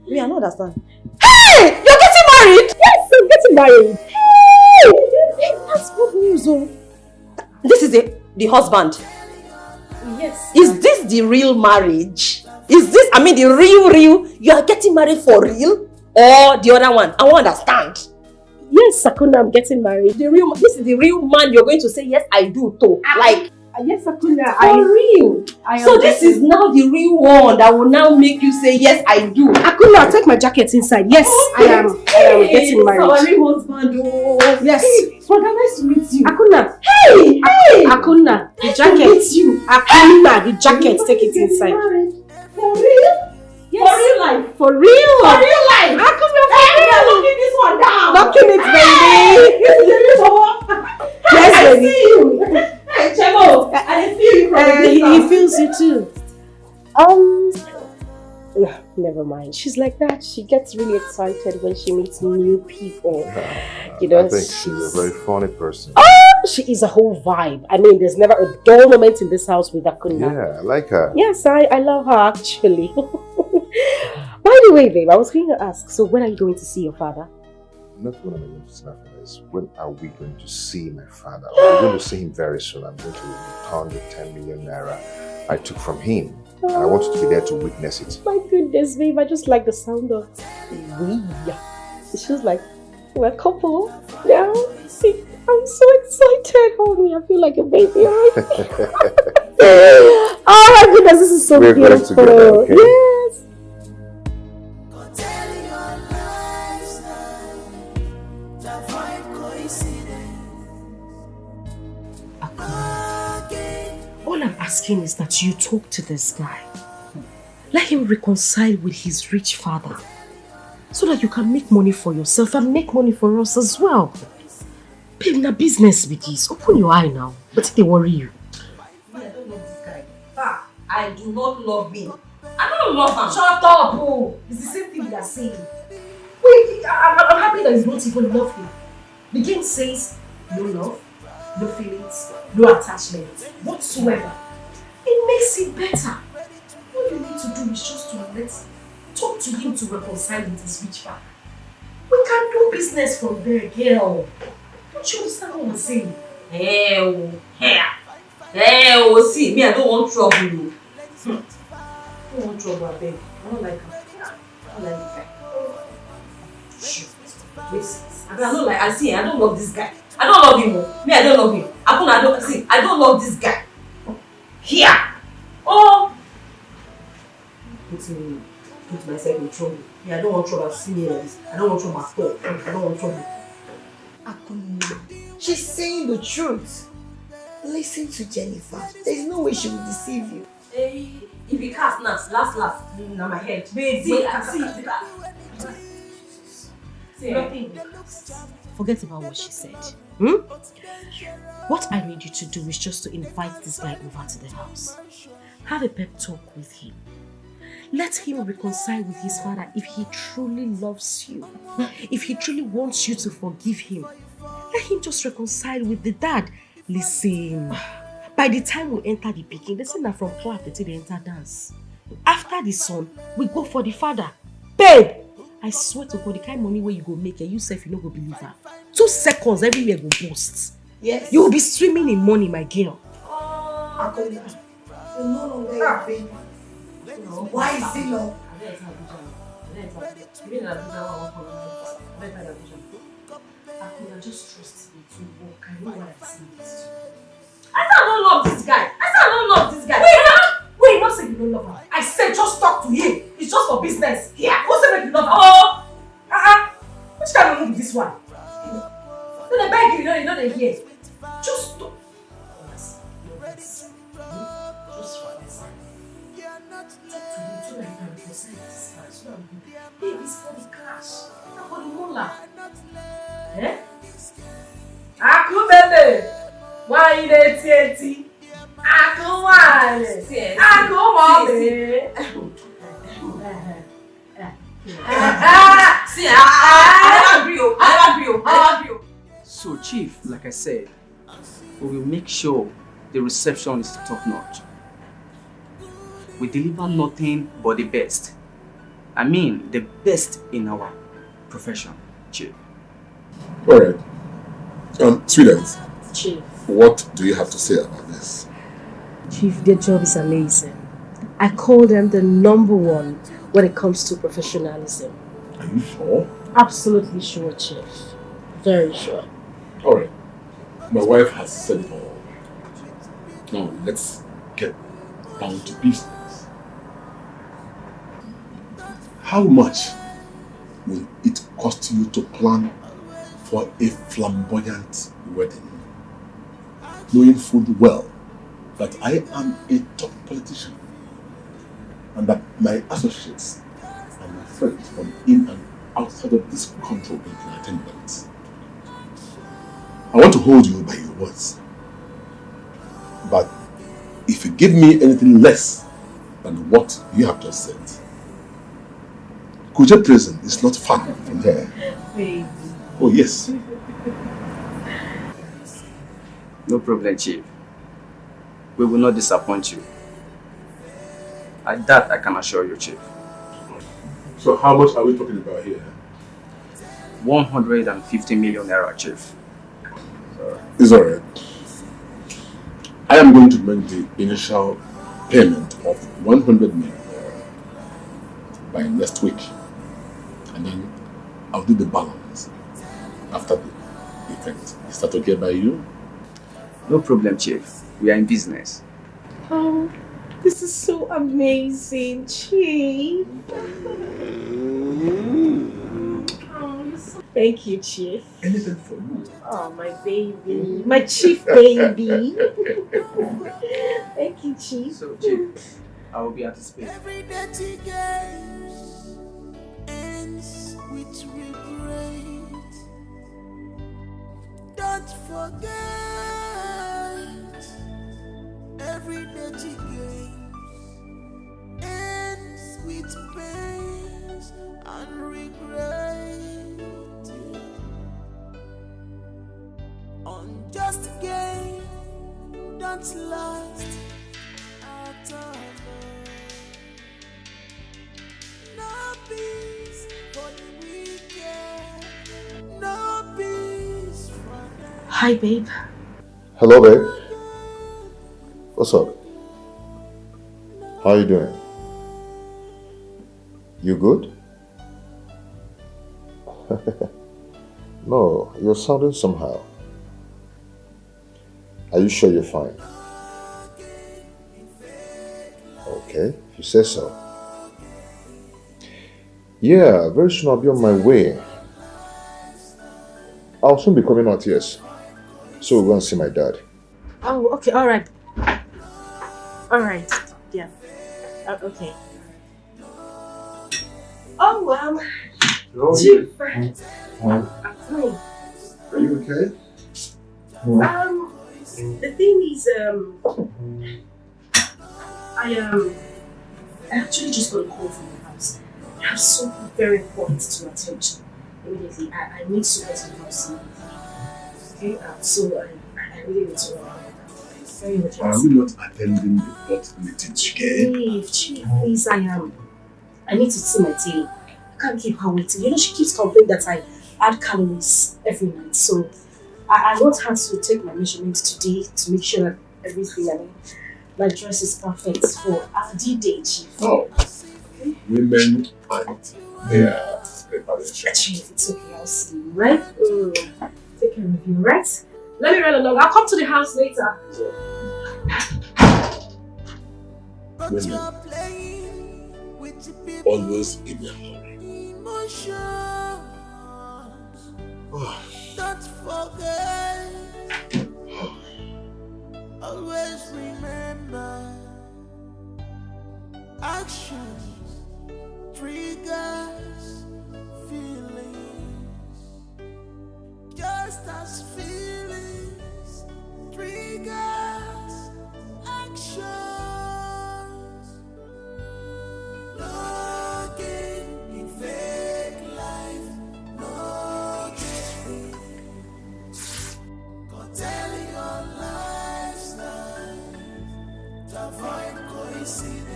Me, I don't understand. Hey, you're getting married? Yes, I'm getting married. Hey, that's good news. Oh. This is the husband. Yes. Is this the real marriage? Is this, I mean, the real, you are getting married for real? Or the other one? I won't understand. Yes, Sakuna, I'm getting married. This is the real man you're going to say, yes, I do, too. Like, yes, Sakuna, for real. So this is now the real one that will now make you say, yes, I do. Akuna, I'll take my jacket inside. Yes, I am getting married. This is our real husband. Oh. Yes. Brother, nice to meet you. Akuna. Hey! Akuna, the Nice jacket. to meet you. Akuna, the jacket. Take it inside. For real? Yes. For real life? For real? For real life? Akuna, Hey, we are locking this one down. Locking it, baby. This is the real one. Yes, I baby. see you. Hey, Chemo, I feel you from the distance. He feels you too. Never mind. She's like that. She gets really excited when she meets new people. You know, I think she's a very funny person. She is a whole vibe. I mean, there's never a dull moment in this house with Akuna. Yeah, I like her. Yes, I love her actually. By the way, babe, I was going to ask, so when are you going to see your father? Not when I'm going to see my father, is when are we going to see my father? We're going to see him very soon. I'm going to return the 10 million naira I took from him. And I want you to be there to witness it. My goodness, babe, I just like the sound of we. It's just like we're a couple now. I'm so excited. Oh, me, I feel like a baby. Oh my goodness, this is so We're beautiful. going together, okay? Yes. All I'm asking is that you talk to this guy. Let him reconcile with his rich father so that you can make money for yourself and make money for us as well. Babe, na business with this. Open your eye now. But they worry you. I don't love this guy. I do not love him. I don't love him. Shut up! Oh. It's the same thing you are saying. Wait, I'm happy that you don't even love him. The game says no love, no feelings, no attachment whatsoever. It makes it better. What you need to do is just to talk to him to reconcile with his rich father. We can do business from there, girl. Don't you understand what I'm saying? See, me, I don't want trouble. I don't want trouble, I beg. I don't like him. I don't like this guy. Shit. I don't love this guy. I don't love him. Me, I don't love him. I don't love this guy. Here. Oh. Put myself in trouble. Me, I don't want trouble. See me like this. I don't want trouble at all. I don't want trouble. Akuna, she's saying the truth. Listen to Jennifer. There's no way she will deceive you. Hey, if you cast last, na my head. See. Nothing. Forget about what she said. What I need you to do is just to invite this guy over to the house. Have a pep talk with him. Let him reconcile with his father if he truly loves you. If he truly wants you to forgive him. Let him just reconcile with the dad. Listen, by the time we enter the picking, they say that from clap until they enter dance. After the son, we go for the father. Babe, I swear to God, the kind of money where you go make it, you self, you no go believe her. 2 seconds, everywhere go boost. Yes. You will be swimming in money, my girl. You're no longer a baby. Why is it love? I just trust me to work. I know what I'm saying this to. I said I don't love this guy. I don't love this guy. Wait, not say you don't love him. I said just talk to him. It's just for business. Yeah. Who said make you love him? Which kind of move is this one? No, they beg you, you know they hear. Just talk. Just for this. Talk to him so that you can reconcile this man. So that we can pay this for the cash. Not for the mullah. Eh? Aku bebe. Why you dey tieti? Aku wale. Aku mommy. See, I agree. So, Chief, like I said, we will make sure the reception is top notch. We deliver nothing but the best. I mean, the best in our profession, Chief. Alright. Sweetheart, Chief. what do you have to say about this? Chief, their job is amazing. I call them the #1 when it comes to professionalism. Are you sure? Absolutely sure, Chief. Very sure. Alright. My wife has said it all. Now let's get down to business. How much will it cost you to plan for a flamboyant wedding? Knowing full well that I am a top politician and that my associates and my friends from in and outside of this country will be in attendance. I want to hold you by your words. But if you give me anything less than what you have just said, Kuje prison is not far from here. Baby. Oh yes. No problem, Chief. We will not disappoint you. At that, I can assure you, Chief. So how much are we talking about here? 150 million naira, Chief. It's alright. I am going to make the initial payment of 100 million by next week. And then I'll do the balance after the event. Is that okay by you? No problem, Chief. We are in business. Oh, this is so amazing, Chief. Thank you, Chief. Anything for you. Oh, my baby. My Chief baby. Thank you, Chief. So, Chief, I will be at his space. Every dirty game ends with regret. Don't forget, every dirty game ends with pains and regret. Unjust game don't last at all. No peace for the wicked, no peace for the... Hi, babe. Hello, babe. What's up? How you doing? You good? No, you're sounding somehow. Are you sure you're fine? Okay, if you say so. Yeah, very soon I'll be on my way. I'll soon be coming out, yes. So we'll go and see my dad. Oh, okay, alright. Alright, yeah. Okay. Oh, Chief. I'm fine. Are you okay? The thing is, I actually just got a call from the house. I have something very important to attend to. Immediately, I need someone to come see me. Okay, so I really need to very urgent. Are we not attending the board meetings again? Chief, please, I need to see my tailor. I can't keep her waiting. You know, she keeps complaining that I add calories every night. So I want her to take my measurements today to make sure that everything, my dress is perfect for our D-Day, Chief. Oh, okay. Women and their preparation. Chief, it's okay. I'll see you, right? Take care of you, right? Let me run along. I'll come to the house later. Women always in a hurry. Don't forget. Always remember. Actions triggers feelings. Just as feelings triggers actions. No gain in fake life, no gain. Go tell your lifestyle to avoid coincidence.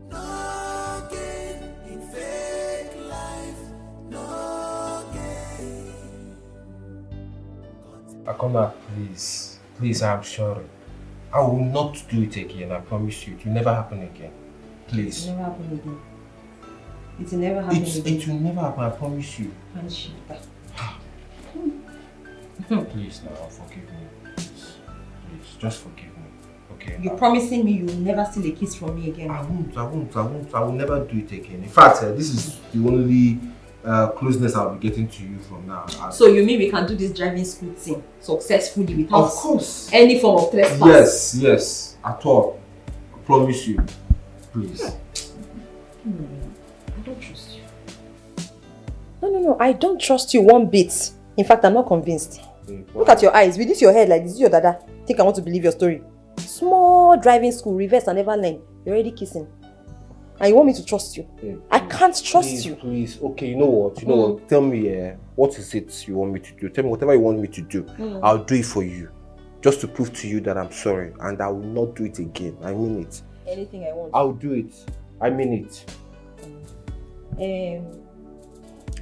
No gain in fake life, no gain. Akona, please. Please, I'm sorry. I will not do it again, I promise you. It will never happen again. Please. It will never happen again. It will never happen again. It will never happen, I promise you. Please now, forgive me. Please, just forgive me. Okay? You're promising me you will never steal a kiss from me again? I won't. I will never do it again. In fact, this is the only closeness I'll be getting to you from now. So you mean we can do this driving school thing successfully without of course any form of trespass? Yes, at all. I promise you. Please. I don't trust you. No, I don't trust you one bit. In fact, I'm not convinced. Look at your eyes. With this your head like this is your dada. Think I want to believe your story. Small driving school, reverse and never learn. You're already kissing. And you want me to trust you? I can't trust you. Please. Okay, you know what? What? Tell me, what is it you want me to do? Tell me whatever you want me to do. I'll do it for you. Just to prove to you that I'm sorry. And I will not do it again. I mean it. Anything I want. I'll do it. I mean it.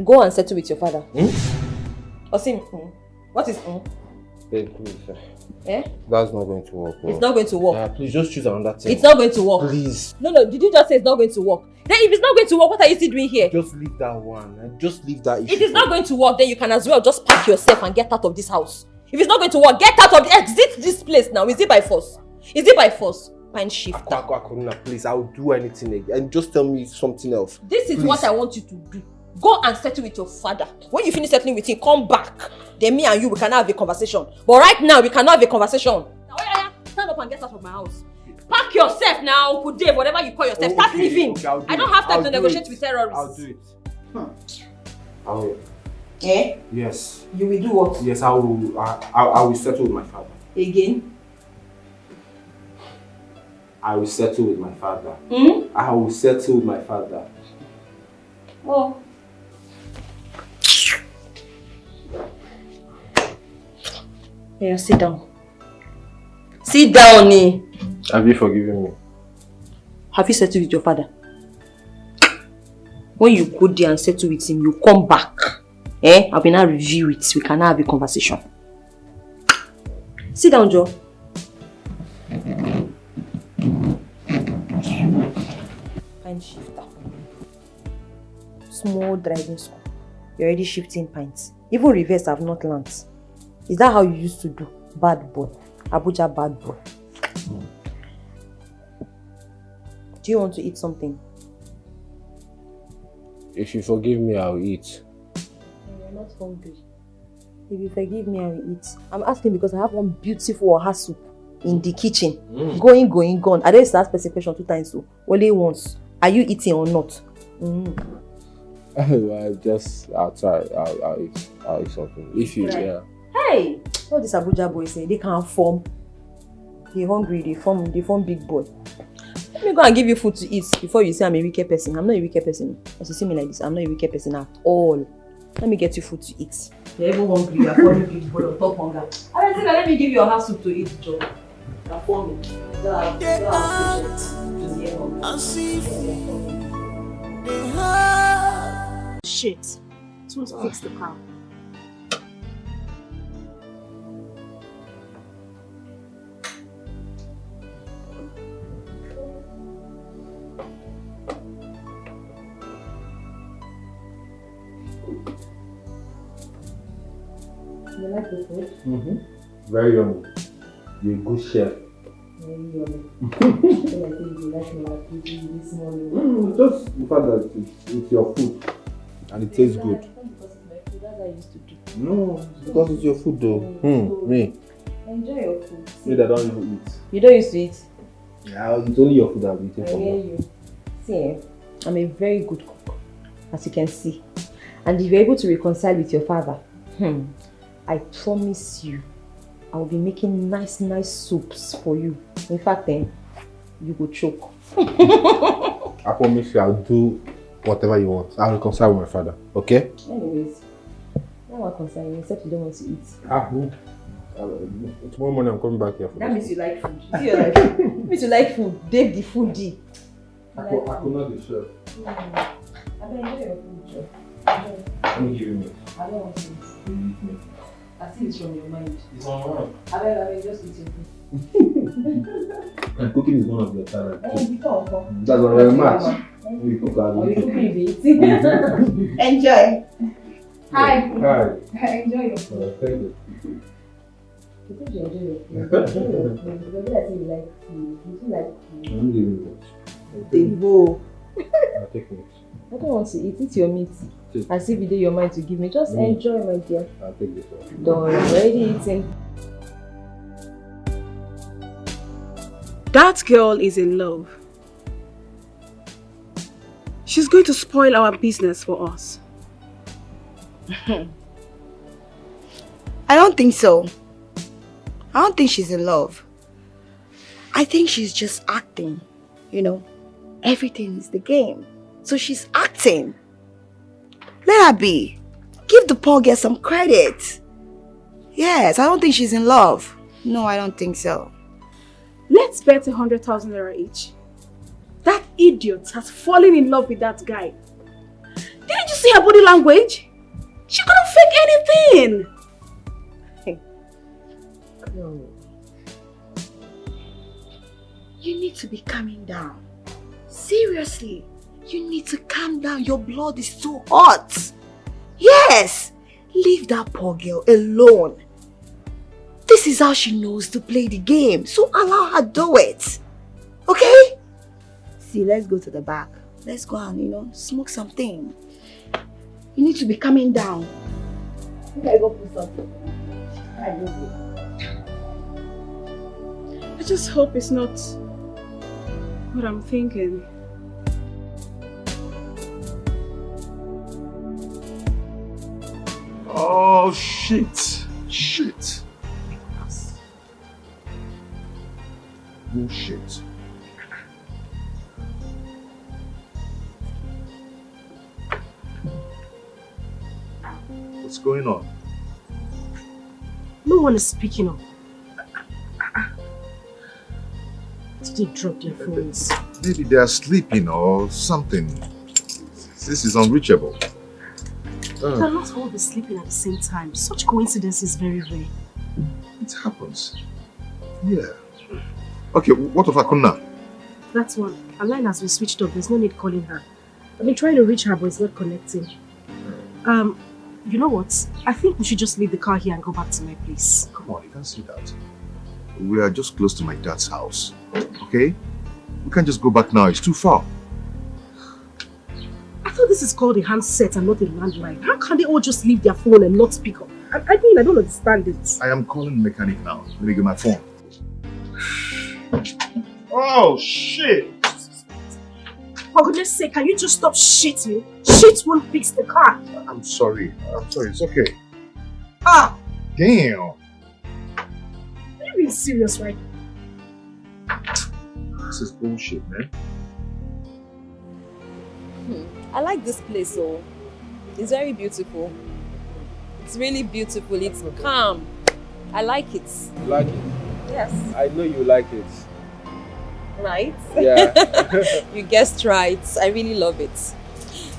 Go and settle with your father. Osim, what is Babe, please. Eh? That's not going to work. It's not going to work. Please just choose another thing. It's not going to work. Please. No, did you just say it's not going to work? Then if it's not going to work, what are you still doing here? Just leave that one. Just leave that issue. If it's not going to work, then you can as well just pack yourself and get out of this house. If it's not going to work, get out of exit this place now. Is it by force? Is it by force? Pine shift. Akuna, please, I'll do anything again. And just tell me something else. This is what I want you to do. Go and settle with your father. When you finish settling with him, come back. Then me and you, we can have a conversation. But right now, we cannot have a conversation. Now, stand up and get out of my house. Pack yourself now, Uncle Dave, whatever you call yourself. Start leaving. Okay, I don't have time to negotiate with terrorists. I'll do it. I will. Eh? Yes. You will do what? Yes, I will settle with my father. Again? I will settle with my father. I will settle with my father. Oh. Yeah, sit down. Sit down, eh? Have you forgiven me? Have you settled with your father? When you go there and settle with him, you come back. I will now review it. We can now have a conversation. Sit down, Joe. Pine shifter. Small driving school. You're already shifting pints. Even reverse have not learned. Is that how you used to do? Bad boy. Abuja bad boy. Do you want to eat something? If you forgive me, I'll eat. I'm not hungry. If you forgive me, I will eat. I'm asking because I have one beautiful oha soup in the kitchen. Going, gone. I don't used to ask person question 2 times, so only once. Are you eating or not? I'll try. I'll eat something. If you, right. Hey! All these Abuja boys say they can't form. They hungry, they form big boy. Let me go and give you food to eat before you say I'm a wicked person. I'm not a wicked person. As you see me like this, I'm not a wicked person at all. Let me get you food to eat. You're even hungry. You're falling big boy on top hunger. I don't think let me give you your house soup to eat, Joe. You're falling. Shit. Someone's fix the car. You like the food? Mm-hmm. Very yummy. You're a good chef. Very yummy. I feel like you like my food this morning. Just the fact that it's your food and it tastes good. Because it's my food, that's what I used to do. No, it's because it's your food though. Me. Enjoy your food. Me that don't even eat. You don't used to eat? Yeah, it's only your food I'm eating I for hear now. you. See, I'm a very good cook, as you can see. And if you're able to reconcile with your father, I promise you, I will be making nice soups for you. In fact, then, you go choke. I promise you I'll do whatever you want. I'll reconcile with my father, okay? Anyways, no one concern you, except you don't want to eat. Tomorrow morning I'm coming back here for That means you like food. You see your life? That means you like food. Dave the foodie. I could not be sure. I don't enjoy your food, Joe. Let me give you me. I don't want to eat. You eat me. I see it's from your mind. It's on my mind. I beg, just eat your food. And cooking is one of your talents. That's why we're match. We cook Or you cook me, Enjoy. Hi. Enjoy your food. Thank you. Because you enjoy your food. Because I say you like food. You like food. I'm giving you Debo. I'll take it. I don't want to eat. Eat your meat. As if you did your mind to give me. Just enjoy, my dear. I'll take this one. Don't worry, I'm already eating. That girl is in love. She's going to spoil our business for us. I don't think so. I don't think she's in love. I think she's just acting. You know, everything is the game. So she's acting. Let her be. Give the poor girl some credit. Yes, I don't think she's in love. No, I don't think so. Let's bet 100,000 naira each. That idiot has fallen in love with that guy. Didn't you see her body language? She couldn't fake anything. No. You need to be calming down. Seriously, you need to calm down. Your blood is too hot. Yes, leave that poor girl alone. This is how she knows to play the game, so allow her do it. Okay? See, let's go to the back. Let's go and, smoke something. You need to be calming down. I go put something. I love you. I just hope it's not what I'm thinking. Oh, shit. Shit. Bullshit. What's going on? No one is speaking up. Did they drop their phones? Maybe they are sleeping or something. This is unreachable. They cannot all be sleeping at the same time. Such coincidence is very rare. It happens. Yeah. Okay, what of Akuna? That's one. Her line has been switched off. There's no need calling her. I've been trying to reach her, but it's not connecting. You know what? I think we should just leave the car here and go back to my place. Come on, you can't see that. We are just close to my dad's house. Okay? We can't just go back now. It's too far. I thought this is called a handset and not a landline. How can they all just leave their phone and not speak up? I mean, I don't understand it. I am calling the mechanic now. Let me get my phone. Oh, shit! For goodness sake, can you just stop shitting? Shit won't fix the car. I'm sorry. It's okay. Ah! Damn! Are you being serious right now? This is bullshit, man. I like this place, so it's very beautiful. It's really beautiful. It's calm. I like it. You like it? Yes. I know you like it. Right? Yeah. You guessed right. I really love it.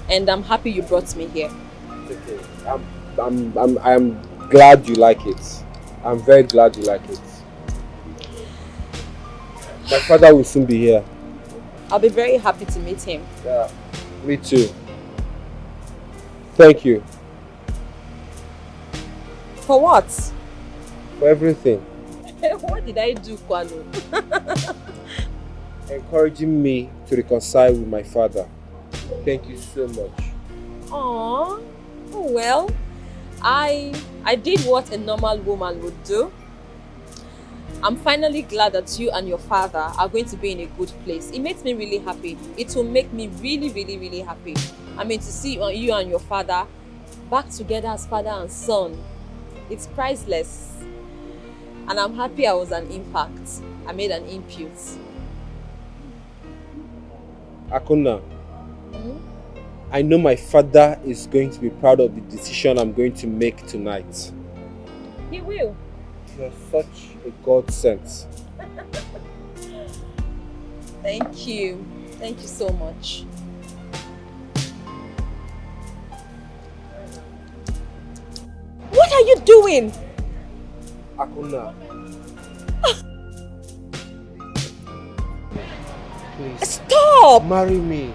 And I'm happy you brought me here. It's okay. I'm glad you like it. I'm very glad you like it. My father will soon be here. I'll be very happy to meet him. Yeah. Me too. Thank you. For what? For everything. What did I do, Kwano? Encouraging me to reconcile with my father. Thank you so much. Aww. Oh well. I did what a normal woman would do. I'm finally glad that you and your father are going to be in a good place. It makes me really happy. It will make me really, really, really happy. I mean, to see you and your father back together as father and son, it's priceless. And I'm happy I was an impact. I made an input. Akuna, I know my father is going to be proud of the decision I'm going to make tonight. He will. You're such a godsend. Thank you. Thank you so much. What are you doing? Akuna. Please. Stop! Marry me.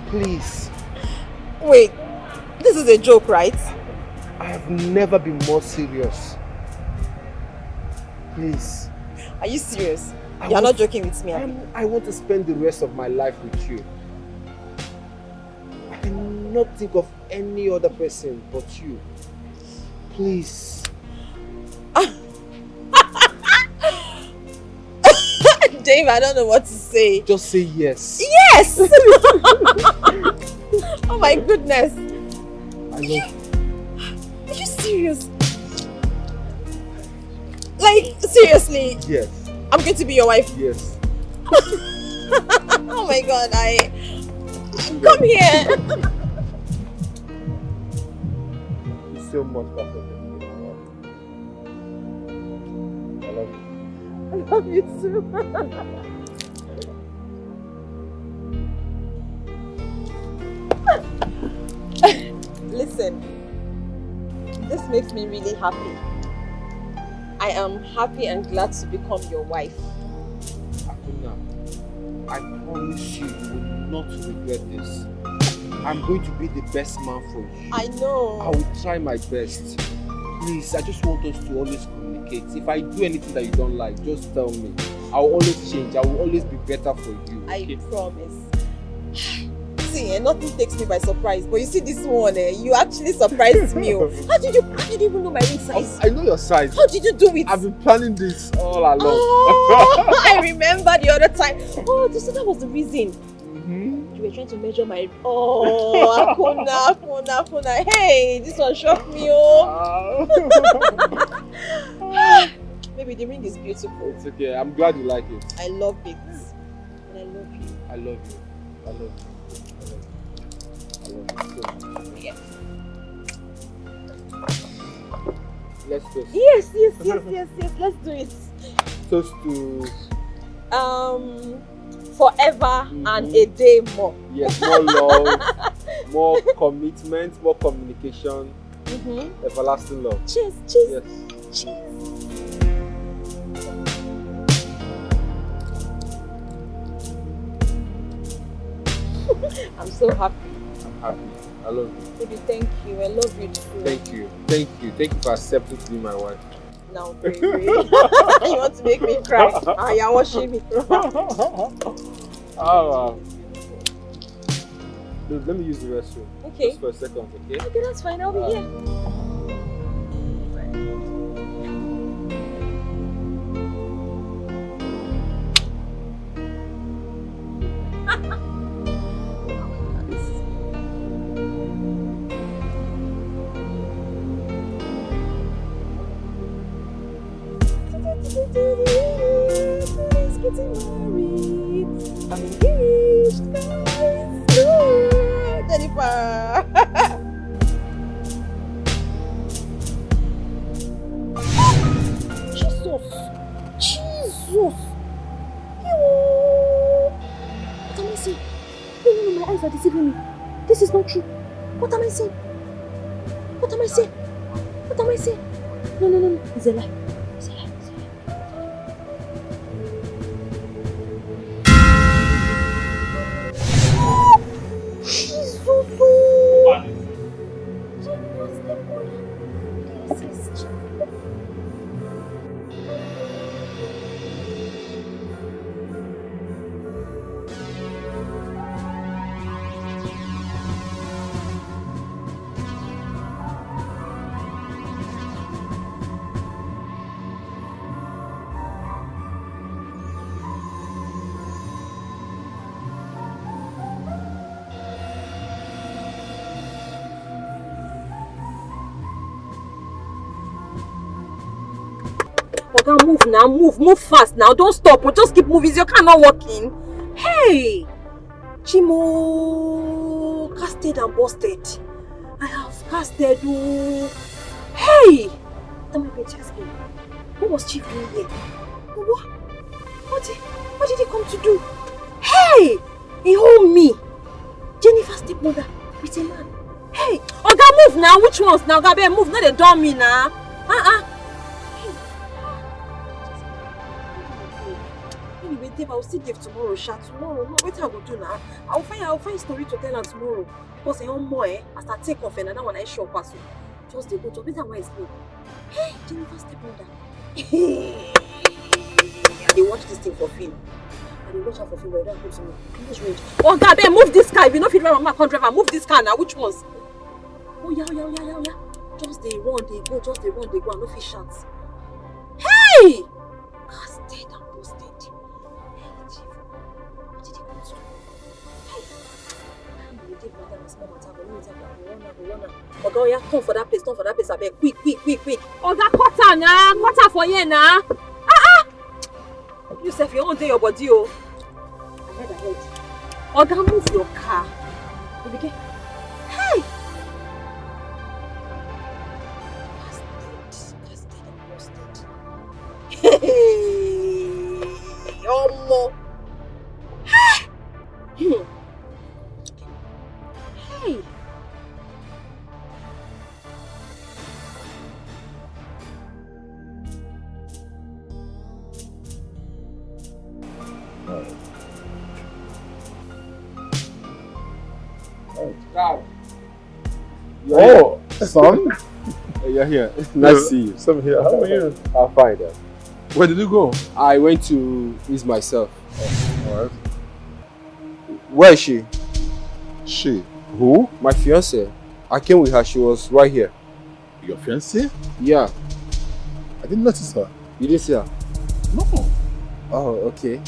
Please. Wait, this is a joke, right? I have never been more serious. Please. Are you serious? You're not joking with me. I want to spend the rest of my life with you. I cannot think of any other person but you. Please. Dave, I don't know what to say. Just say yes. Yes! Oh my goodness. I love you. Are you serious? Like, seriously? Yes. I'm going to be your wife? Yes. Oh my god, come here. You're so much better than me. I love you. I love you too. Listen, this makes me really happy. I am happy and glad to become your wife. Akuna, I promise you, you will not regret this. I'm going to be the best man for you. I know. I will try my best. Please, I just want us to always communicate. If I do anything that you don't like, just tell me. I will always change. I will always be better for you. Okay? I promise. See, nothing takes me by surprise. But you see this one, you actually surprised me. How did you even know my ring size? I know your size. How did you do it? I've been planning this all along. Oh, I remember the other time. Oh, so that was the reason. You were trying to measure my... Oh, Akuna. Hey, this one shocked me, Maybe the ring is beautiful. It's okay. I'm glad you like it. I love it. And I love you. I love you. I love you. I love you so much. Yeah. Let's toast. Yes. Let's do it. Toast to... forever and a day more. Yes, more love, more commitment, more communication, everlasting love. Cheers. Yes. Cheers. I'm so happy. I'm happy. I love you. Baby, thank you. I love you too. Thank you for accepting to be my wife. Now, baby. You want to make me cry? You're washing me. Wow. Dude, let me use the restroom. Okay. Just for a second, okay? Okay, that's fine. I'll be here. Let's get married. I'm engaged, guys. Ooh, Jennifer. Jesus. Jesus. What am I saying? No, my eyes are deceiving me. This is not true. What am I saying? What am I saying? What am I saying? No. It's a lie. It's a lie. Jesus! Oga, move now, move fast now. Don't stop, or just keep moving. Your car not working. Hey, Chimo, casted and busted. I have casted. Oh. Hey, tell me about this game. What was Chief doing here? What did he come to do? Hey, he hold me. Jennifer's stepmother with a man. Hey, Oga, move now. Which ones now? Gabe, move. Not the dummy now. I will still give tomorrow, tomorrow. No, wait, I will do now. I'll find story to tell her tomorrow. Because one more, as I take off another one, I show pass. Just they go to better where it's me. Hey, Jennifer's stepmother. They watch this thing for film. And they watch her for film. Where don't go to me. English range. Oh God, babe, move this car. If you know if you run, can't drive. Move this car now. Which ones? Oh yeah. Just they run, they go. Just they run, they go. And no fish shots. Hey! Casted and posted. Oga, yeah, come for that place, I beg. Quick. Oga, quarter for you now. You say if you won't take your body, oh. Ahead. Oga, move your car. Okay? Hey! Casted. Hey! Omo. Hey! Dad. Oh, son. You're here. Nice to see you. Some here. How are you? I'm fine, Dad. Where did you go? I went to ease myself. Alright. Where is she? She? Who? My fiancée. I came with her. She was right here. Your fiancée? Yeah. I didn't notice her. You didn't see her? No. Oh, okay.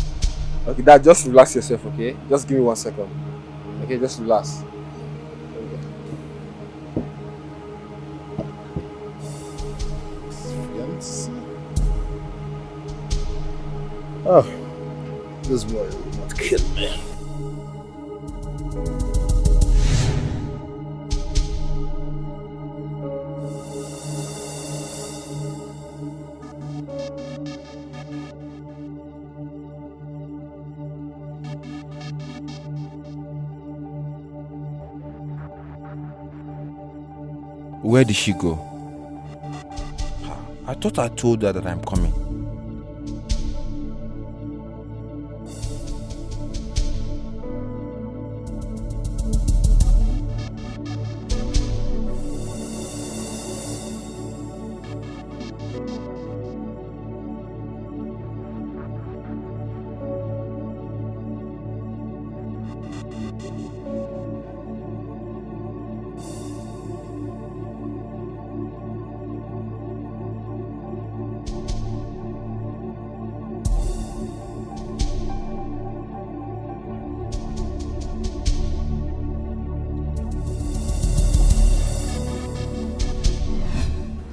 Okay, Dad, just relax yourself, okay? Just give me 1 second. Okay, just relax. Oh, this boy will not kill me. Where did she go? I thought I told her that I'm coming.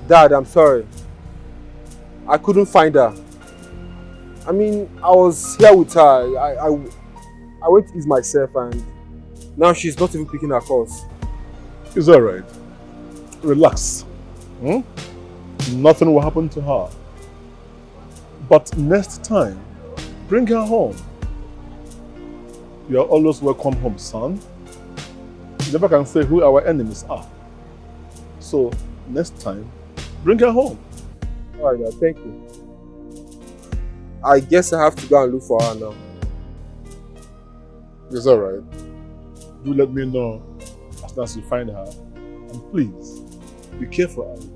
Dad, I'm sorry. I couldn't find her. I mean, I was here with her. I went to ease myself and now she's not even picking her calls. It's alright. Relax. Nothing will happen to her. But next time, bring her home. You are always welcome home, son. You never can say who our enemies are. So, next time, bring her home. Alright, thank you. I guess I have to go and look for her now. It's alright. Do let me know as soon as you find her. And please, be careful out there.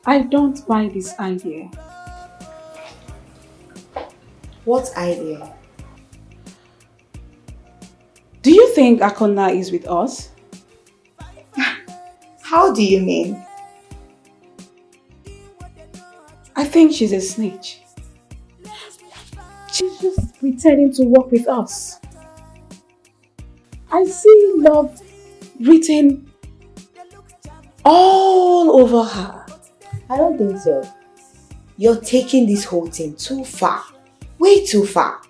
I don't buy this idea. What idea? Do you think Akona is with us? How do you mean? I think she's a snitch. She's just pretending to work with us. I see love written all over her. I don't think so. You're taking this whole thing too far. Way too far.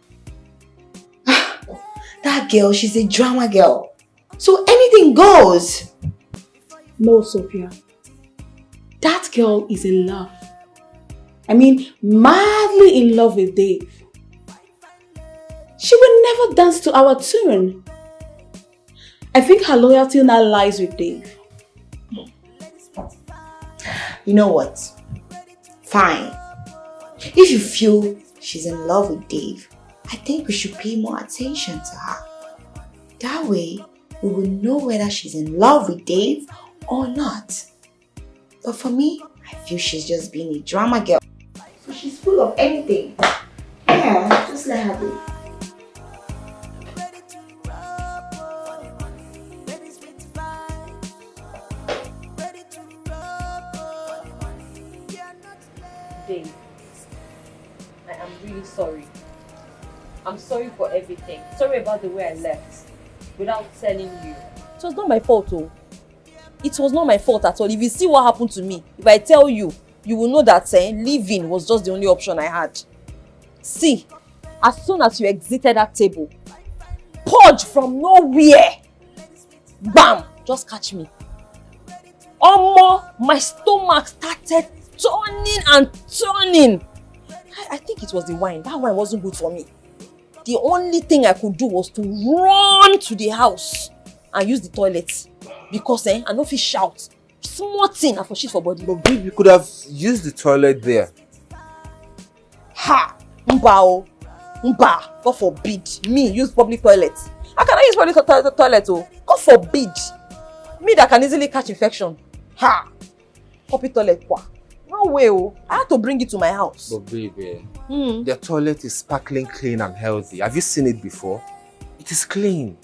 That girl, she's a drama girl. So anything goes. No, Sophia. That girl is in love. I mean, madly in love with Dave. She will never dance to our tune. I think her loyalty now lies with Dave. You know what? Fine. If you feel she's in love with Dave, I think we should pay more attention to her. That way, we will know whether she's in love with Dave or not. But for me, I feel she's just being a drama girl. So she's full of anything. Yeah, just let her be. Dave, I am really sorry. I'm sorry for everything. Sorry about the way I left without telling you. It was not my fault, oh. It was not my fault at all. If you see what happened to me, if I tell you, you will know that leaving was just the only option I had. See, as soon as you exited that table, purge from nowhere, bam, just catch me. My stomach started turning and turning. I think it was the wine. That wine wasn't good for me. The only thing I could do was to run to the house and use the toilet. Because I no fit shout. Small thing and for shit for body. But babe, you could have used the toilet there. Ha! Mba. God forbid. Me use public toilet. I cannot use public toilet, oh. God forbid. Me that can easily catch infection. Ha! Public toilet, kwa. No way, oh. I had to bring it to my house. But baby, their toilet is sparkling clean and healthy. Have you seen it before? It is clean.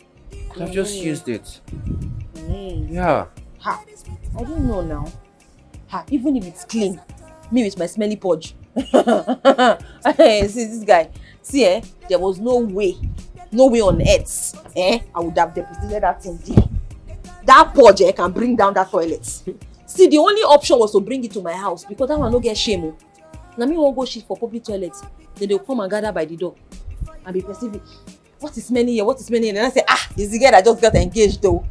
Could have just used it. Yeah. Ha! I don't know now. Ha! Even if it's clean, me with my smelly purge. See this guy. See, there was no way on earth, I would have deposited that thing there. That purge can bring down that toilet. See, the only option was to bring it to my house because that one no get shame. Oh. Now me won't go shit for public toilet. Then they'll come and gather by the door and be perceiving. What is smelling here? What is smelling here? And I say, it's the girl that just got engaged though.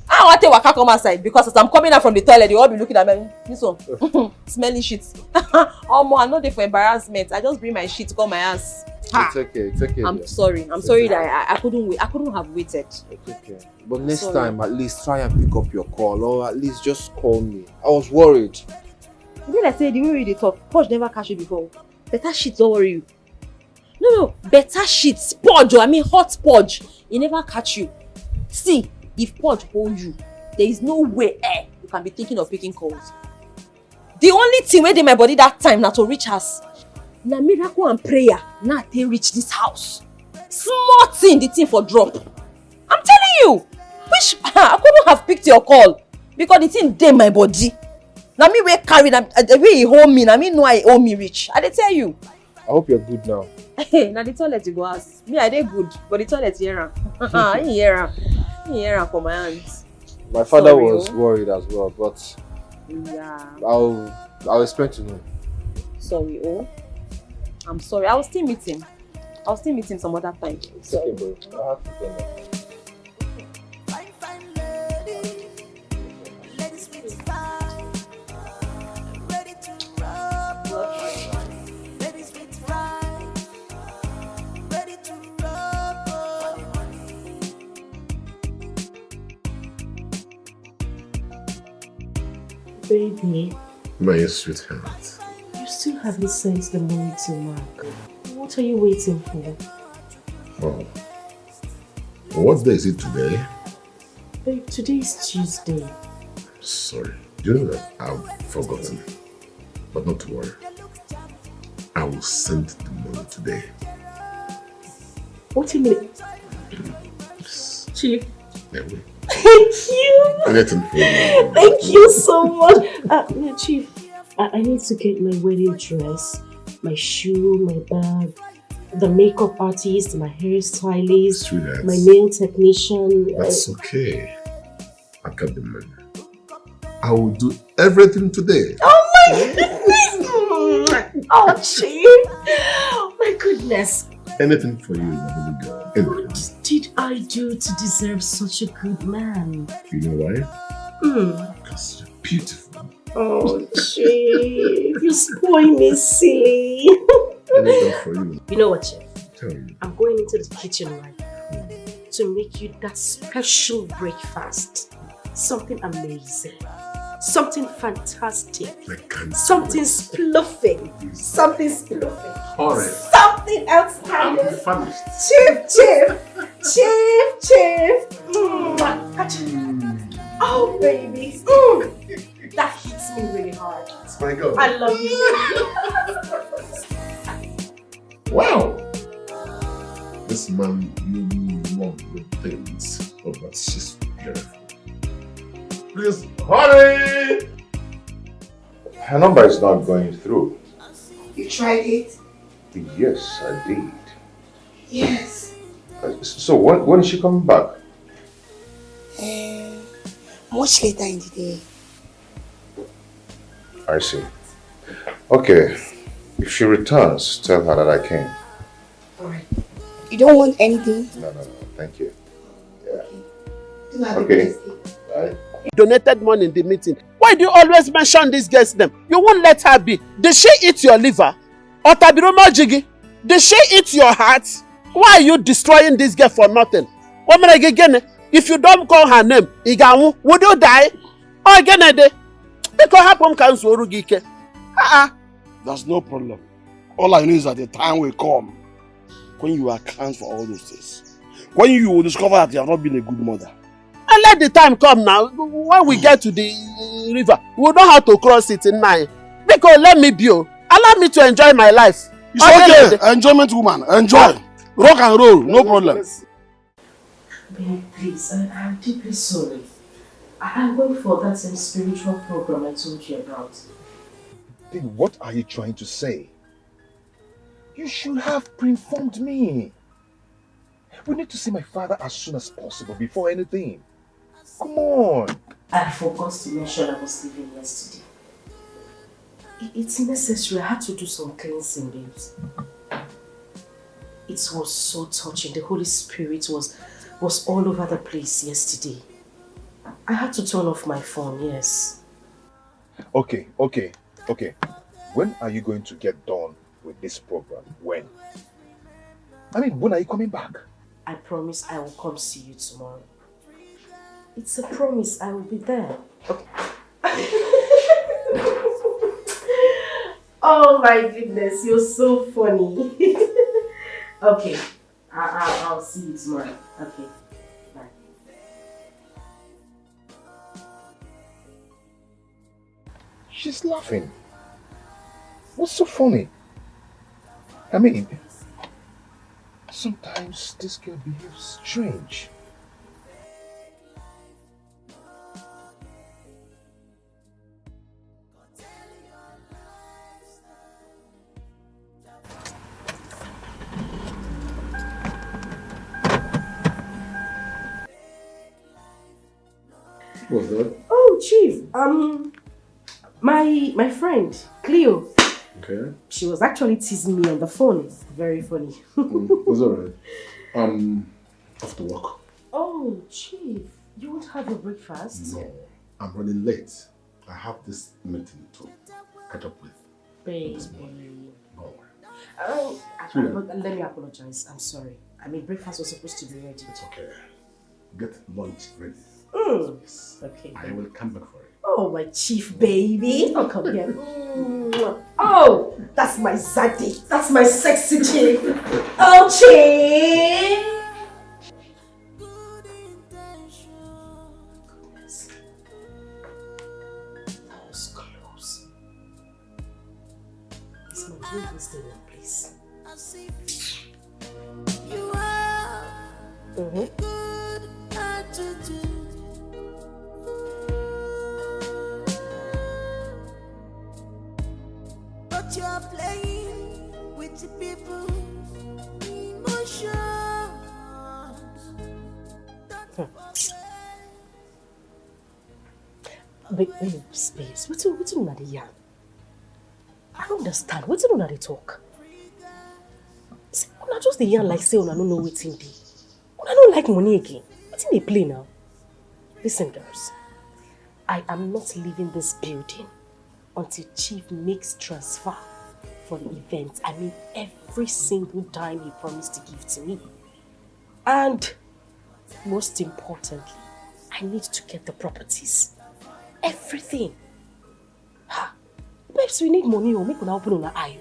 I want to waka come outside because as I'm coming out from the toilet, they all be looking at me. This one, smelling shit. I'm not there for embarrassment. I just bring my shit to call my ass. It's okay. I'm sorry. I'm sorry that I couldn't wait. I couldn't have waited. It's okay. But next time, at least try and pick up your call, or at least just call me. I was worried. Did I say the way they talk? Purge never catch you before. Better shit, don't worry you. No, better shit. Purge, I mean hot purge. It never catch you. See, if purge hold you, there is no way can be thinking of picking calls. The only thing wey dey my body that time na to reach us. Na miracle and prayer na they reach this house. Small thing, the thing for drop. I'm telling you. Which I couldn't have picked your call because the thing dey my body. Na me wey carry na the way he hold me, na me know I owe me reach. I dey tell you. I hope you're good now. Na the toilet you go ask. Me I dey good, but the toilet here am. I hear am. I hear am for my hands. My father Sorry, was worried as well, but yeah. I'll expect to know. Sorry, oh. I'm sorry. I will still meet him. I'll still meet him some other time. Sorry. Okay, bro. I have to go now. Baby, My sweetheart. you still haven't sent the money to Mark. What are you waiting for? Oh. What day is it today? Babe, today is Tuesday. Sorry. Do you know that I've forgotten? But not to worry. I will send the money today. What do you mean? Chief. There we. Thank you. Anything for you. Thank you so much. No, Chief, I need to get my wedding dress, my shoe, my bag, the makeup artist, my hairstylist, Sweetheart. my nail technician. That's okay. I got the money. I will do everything today. Oh my goodness! Oh, Chief. Oh my goodness. Anything for you, my baby girl. Anything. What did I do to deserve such a good man? You know why? Because you're beautiful. Oh, Chief, you spoil me, silly. Anything for you. You know what, Chief? Tell me. I'm going into the kitchen right now to make you that special breakfast. Something amazing. Something fantastic. Something spluffing. Something spluffing. Alright. Something outstanding. I'm famished. Chief. Oh, baby. That hits me really hard. It's my girl. I love you. Wow. This man really loves the things. Oh, but she's beautiful. Please hurry! Her number is not going through. You tried it? Yes, I did. Yes. So when is she coming back? Much later in the day. I see. Okay. If she returns, tell her that I came. Alright. You don't want anything? No. Thank you. Yeah. Do have a Okay. nice day. Bye. Donated money in the meeting. Why do you always mention this girl's name? You won't let her be. Did she eat your liver? Or Tabiroma Jiggy? Did she eat your heart? Why are you destroying this girl for nothing? If you don't call her name, Igamu, would you die? Or again a day? Because happen can Sorugike. There's no problem. All I know is that the time will come when you account for all those things. When you will discover that you have not been a good mother. And let the time come now. When we get to the river, we know how to cross it in 9. Because let me be. Allow me to enjoy my life. It's okay. Enjoyment, woman. Enjoy. Rock and roll. No problem. Babe, please, I'm deeply sorry. I went for that same spiritual program I told you about. Then what are you trying to say? You should have pre-informed me. We need to see my father as soon as possible before anything. Come on. I forgot to mention I was leaving yesterday. It's necessary. I had to do some cleansing, babes. It was so touching. The Holy Spirit was all over the place yesterday. I had to turn off my phone, yes. Okay. When are you going to get done with this program? When? I mean, when are you coming back? I promise I will come see you tomorrow. It's a promise. I will be there. Okay. Oh my goodness, you're so funny. Okay, I'll see you tomorrow. Okay, bye. She's laughing. What's so funny? I mean, sometimes this girl behaves strange. What's that? Oh, Chief. My friend, Cleo. Okay. She was actually teasing me on the phone. Very funny. It's alright. Off to work. Oh, Chief. You won't have your breakfast? No. I'm running late. I have this meeting to catch up with. Baby. No. But let me apologize. I'm sorry. I mean, breakfast was supposed to be ready. It's okay. Get lunch ready. Yes. Okay. I will come back for it. Oh, my chief baby. Oh, come here. Oh, that's my zaddy. That's my sexy chief. Oh, chief. That was close. It's my dream to stay in place. You are good attitude. But you're playing with the people's emotions. Babes, what's on at the yarn? I don't understand. What's on at the talk? See, una just the yarn like say una no know what's in dey. Una don't like money again. What's in the play now? Listen, girls. I am not leaving this building until Chief makes transfer for the event. I mean, every single dime he promised to give to me. And most importantly, I need to get the properties. Everything. Ha! Babes, we need money or make una open on our eye.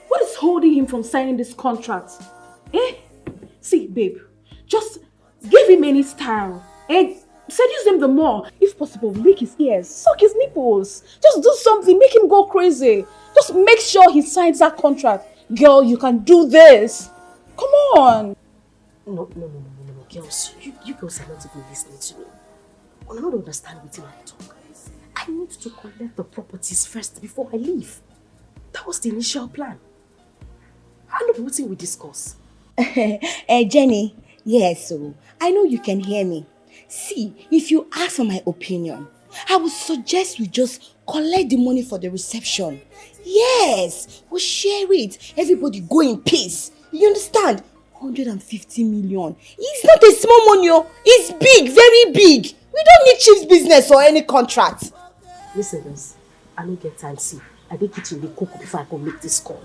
What is holding him from signing this contract? Eh? See, babe, just give him any style. Eh? Seduce him the more. If possible, lick his ears, suck his nipples. Just do something, make him go crazy. Just make sure he signs that contract. Girl, you can do this. Come on. No, girls. You girls are not even listening to me. I don't understand what I talk. I need to collect the properties first before I leave. That was the initial plan. I know what we discuss. Jenny, yes, so I know you can hear me. See, if you ask for my opinion, I would suggest we just collect the money for the reception. Yes, we'll share it. Everybody go in peace. You understand? 150 million. It's not a small money, oh. It's big, very big. We don't need Chief's business or any contract. Listen, guys, I don't get time. See, I did kitchen the cook before I can make this call.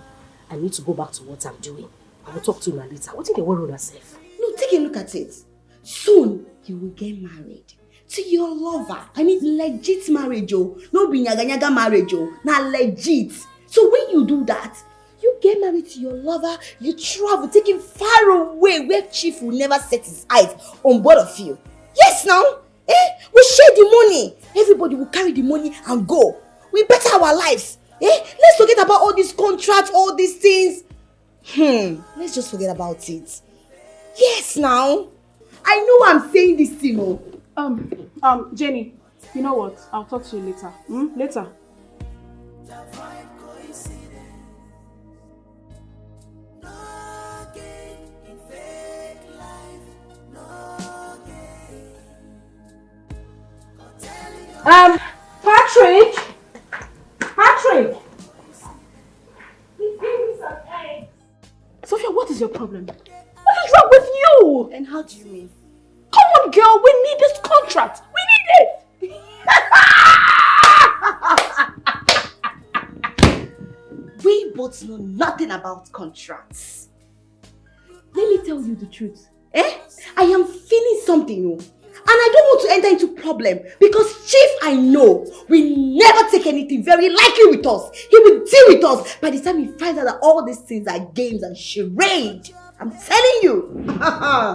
I need to go back to what I'm doing. I will talk to you later. What do they worry on yourself? No, take a look at it. Soon, you will get married to your lover. I mean, legit marriage, oh. No be nyaga marriage, oh. Nah, legit. So when you do that, you get married to your lover, you travel, take him far away where Chief will never set his eyes on both of you. Yes, now. We share the money. Everybody will carry the money and go. We better our lives. Let's forget about all these contracts, all these things. Let's just forget about it. Yes, now. I know I'm saying this thing, oh. Jenny, you know what? I'll talk to you later. Later. Patrick! Sophia, what is your problem? What is wrong with you? And how do you mean? Come on, girl, we need this contract. We need it. We both know nothing about contracts. Let me tell you the truth. I am feeling something, oh. And I don't want to enter into problem because Chief, I know, will never take anything very lightly with us. He will deal with us by the time he finds out that all these things are games and charade. I'm telling you. I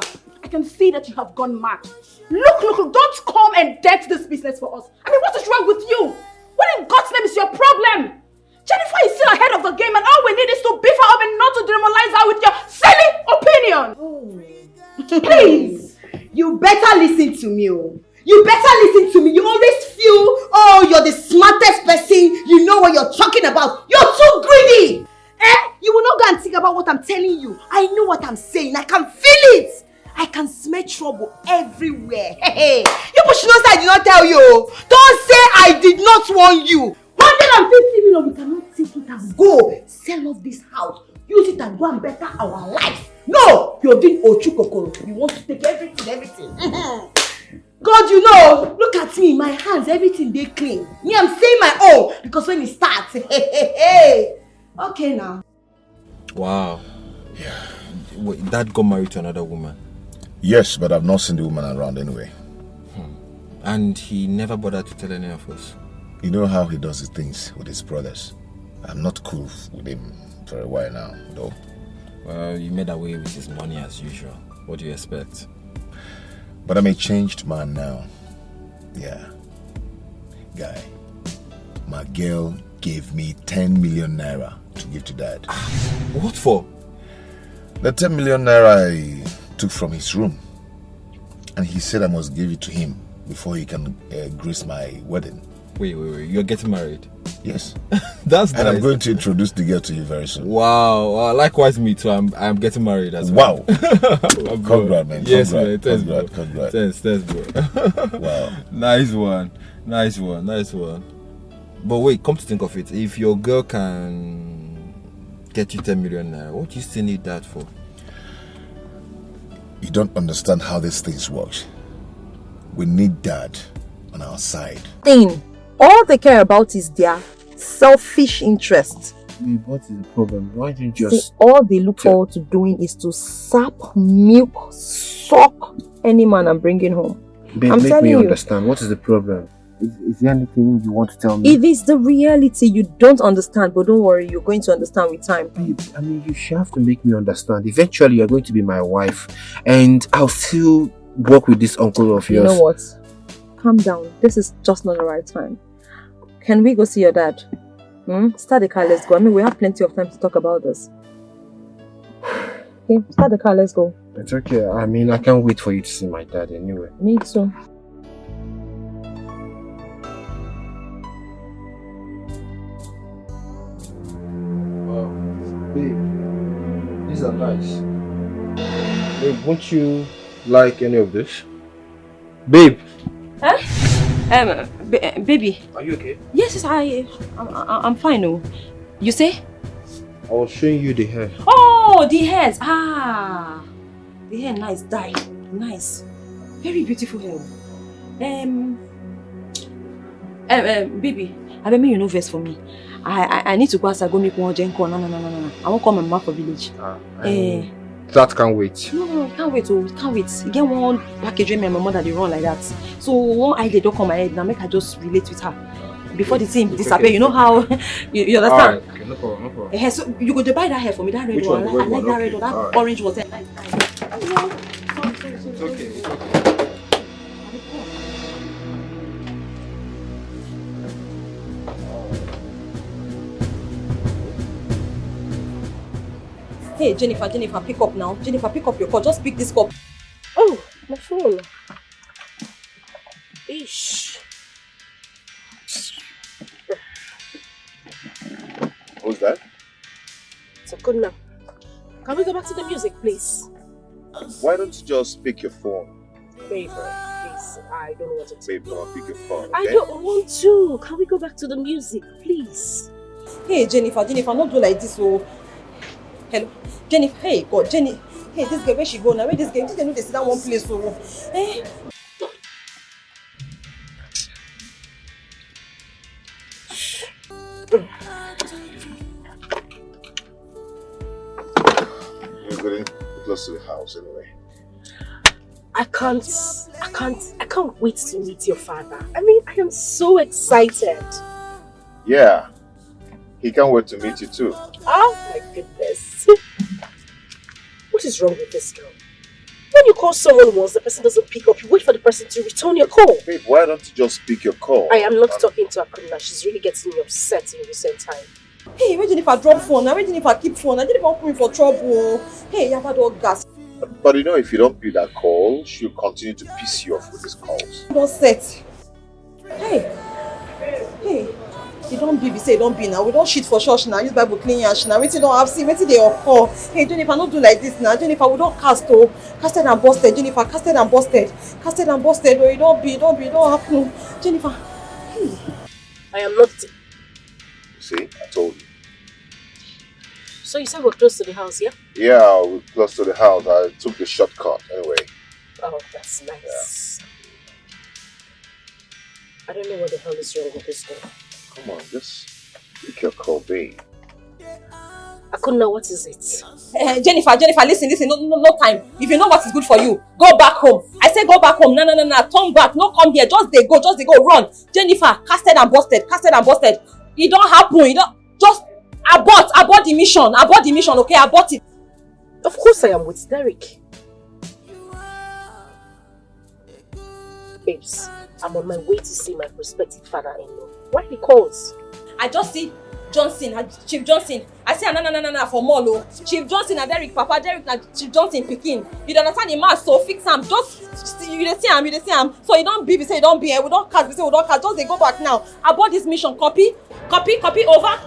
can see that you have gone mad. Look, don't come and debt this business for us. I mean, what is wrong with you? What in God's name is your problem? Jennifer is still ahead of the game and all we need is to beef her up and not to demoralize her with your silly opinion. Please, you better listen to me. You better listen to me. You always feel, oh, you're the smartest person. You know what you're talking about. You're too greedy. You will not go and think about what I'm telling you. I know what I'm saying. I can feel it. I can smell trouble everywhere. Hey, you push no I did not tell you. Don't say I did not warn you. 150 million, we cannot take it and go. Sell off this house. Use it and go and better our life. No, you're doing ochukokoro. You want to take everything. God, you know, look at me, my hands, everything they clean. Me, I'm saying my own because when it starts, okay now. Wow. Yeah. Wait, Dad got married to another woman? Yes, but I've not seen the woman around anyway. And he never bothered to tell any of us? You know how he does his things with his brothers. I'm not cool with him for a while now, though. Well, you made away with his money as usual. What do you expect? But I'm a changed man now. Yeah. Guy, my girl gave me 10 million naira to give to Dad. What for? The 10 million naira I took from his room. And he said I must give it to him before he can grace my wedding. Wait. You're getting married? Yes. That's and nice. I'm going to introduce the girl to you very soon. Wow. Likewise me too. I'm getting married as well. Wow. Congrats, man. Yes, Congrats. man. Congrats. Thanks, bro. Wow. Nice one. But wait, come to think of it, if your girl can get you 10 million naira, what do you still need that for? You don't understand how these things work. We need Dad on our side. All they care about is their selfish interest. What is the problem? Why didn't you just... all they look forward to doing is to sap, milk, suck any man and bring it home. Babe, make me understand. What is the problem? Is there anything you want to tell me? It is the reality. You don't understand, but don't worry, you're going to understand with time. Babe, I mean, you should have to make me understand. Eventually, you're going to be my wife, and I'll still work with this uncle of yours. You know what? Calm down. This is just not the right time. Can we go see your dad? Start the car, let's go. I mean, we have plenty of time to talk about this. Okay, start the car, let's go. It's okay. I mean, I can't wait for you to see my dad anyway. Me too. Wow. Babe, these are nice. Babe, won't you like any of this? Babe! Huh? Baby. Are you okay? Yes, I'm fine. Oh. You say? I was showing you the hair. Oh, the hairs. The hair, nice, dye, nice, very beautiful hair. Baby, I bet me you know verse for me. I need to go outside, go make one jenko. No. I won't call my mama for village. That can't wait. No, can't wait. Oh, can't wait. You get one package when my mother they run like that. So one idea don't come my head. Now make her just relate with her before the team disappear. Okay. You know how you understand? Alright, okay, no problem. So you go to buy that hair for me, that red Which one. one? I like that red one, that orange one. It's okay. Hey, Jennifer, pick up now. Jennifer, pick up your call. Just pick this cup. Oh, my phone. Ish. Who's that? It's a good now. Can we go back to the music, please? Why don't you just pick your phone? Babe, please. I don't know what to do. Babe, don't pick your phone, okay? I don't want to. Can we go back to the music, please? Hey, Jennifer, don't do like this. Oh. Hello, Jennifer. Hey, God, Jenny. Hey, this girl, where she go now? Where this girl? This girl know they sit down one place. So, hey. You're getting close to the house anyway. I can't wait to meet your father. I mean, I am so excited. Yeah, he can't wait to meet you too. Oh my goodness. What is wrong with this girl? What when you call someone once, the person doesn't pick up, you wait for the person to return your call. Babe, why don't you just pick your call? I am not talking to Akuna. She's really getting me upset in recent time. Hey, imagine if I drop phone, imagine if I keep phone, I didn't even put me for trouble. Hey, you have had all gas. But you know, if you don't pick that call, she'll continue to piss you off with these calls. Don't set. Hey, you don't be say you don't be now. We don't shit for church now. Use Bible clean your now. Wait till don't have see. Wait till they occur. Hey, Jennifer, don't do like this now. Jennifer, we don't cast casted and busted. Jennifer, casted and busted. Casted and busted. Oh, you don't happen. Jennifer. Hey. I am not. See, I told you. So you said we're close to the house, yeah? Yeah, we're close to the house. I took the shortcut anyway. Oh, that's nice. Yeah. I don't know what the hell is wrong with this girl. Come on, just pick your call, babe. I couldn't know what is it. Jennifer, listen, no time. If you know what is good for you, go back home. I say go back home. No, turn back. No, come here. Just they go, run. Jennifer, casted and busted. It don't happen. You don't just abort the mission. Okay, abort it. Of course I am with Derek. Babes, I'm on my way to see my prospective father-in-law. Why he calls? I just see Chief Johnson. I say na for Molo. Chief Johnson and Derek, Papa Derek and Chief Johnson picking. You don't understand the mass, so fix him. Just you see him. So you don't be, we say you don't be. We don't catch. We say we don't catch. Just they go back now. Abort this mission. Copy over.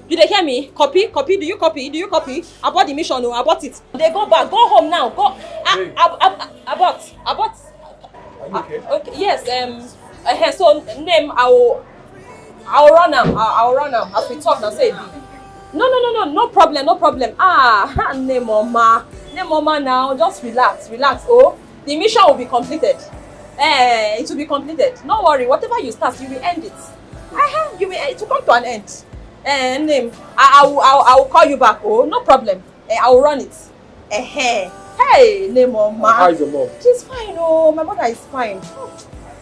You dey hear me? Copy. Do you copy? Abort the mission. No, abort it. They go back. Go home now. Go. Abort. Are you okay? Okay. Yes. So name I'll run him as we talk now. Say it. No problem. Name mama now. Just relax. Oh, the mission will be completed. It will be completed. No worry. Whatever you start, you will end it. It will come to an end. Name. I will call you back. Oh, no problem. I will run it. Hey, name mama. How is your mom? She's fine. Oh, my mother is fine.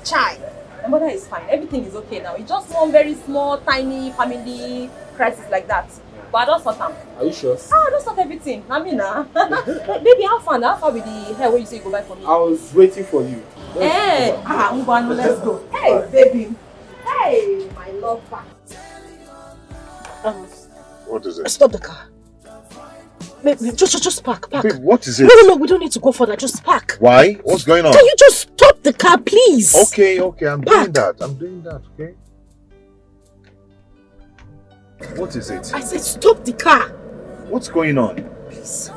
Chai. My mother is fine. Everything is okay now. It's just one very small, tiny family crisis like that. But I don't sort them. Are you sure? I don't sort everything. I mean, baby, how far with the hair where you say you go buy for me? I was waiting for you. Let's go. Hey, baby. Hey, my lover. What is it? Stop the car. Babe, just park. Babe, what is it? No, we don't need to go further. Just park. Why? What's going on? Can you just stop the car, please? Okay, I'm doing that, okay? What is it? I said stop the car. What's going on? Please.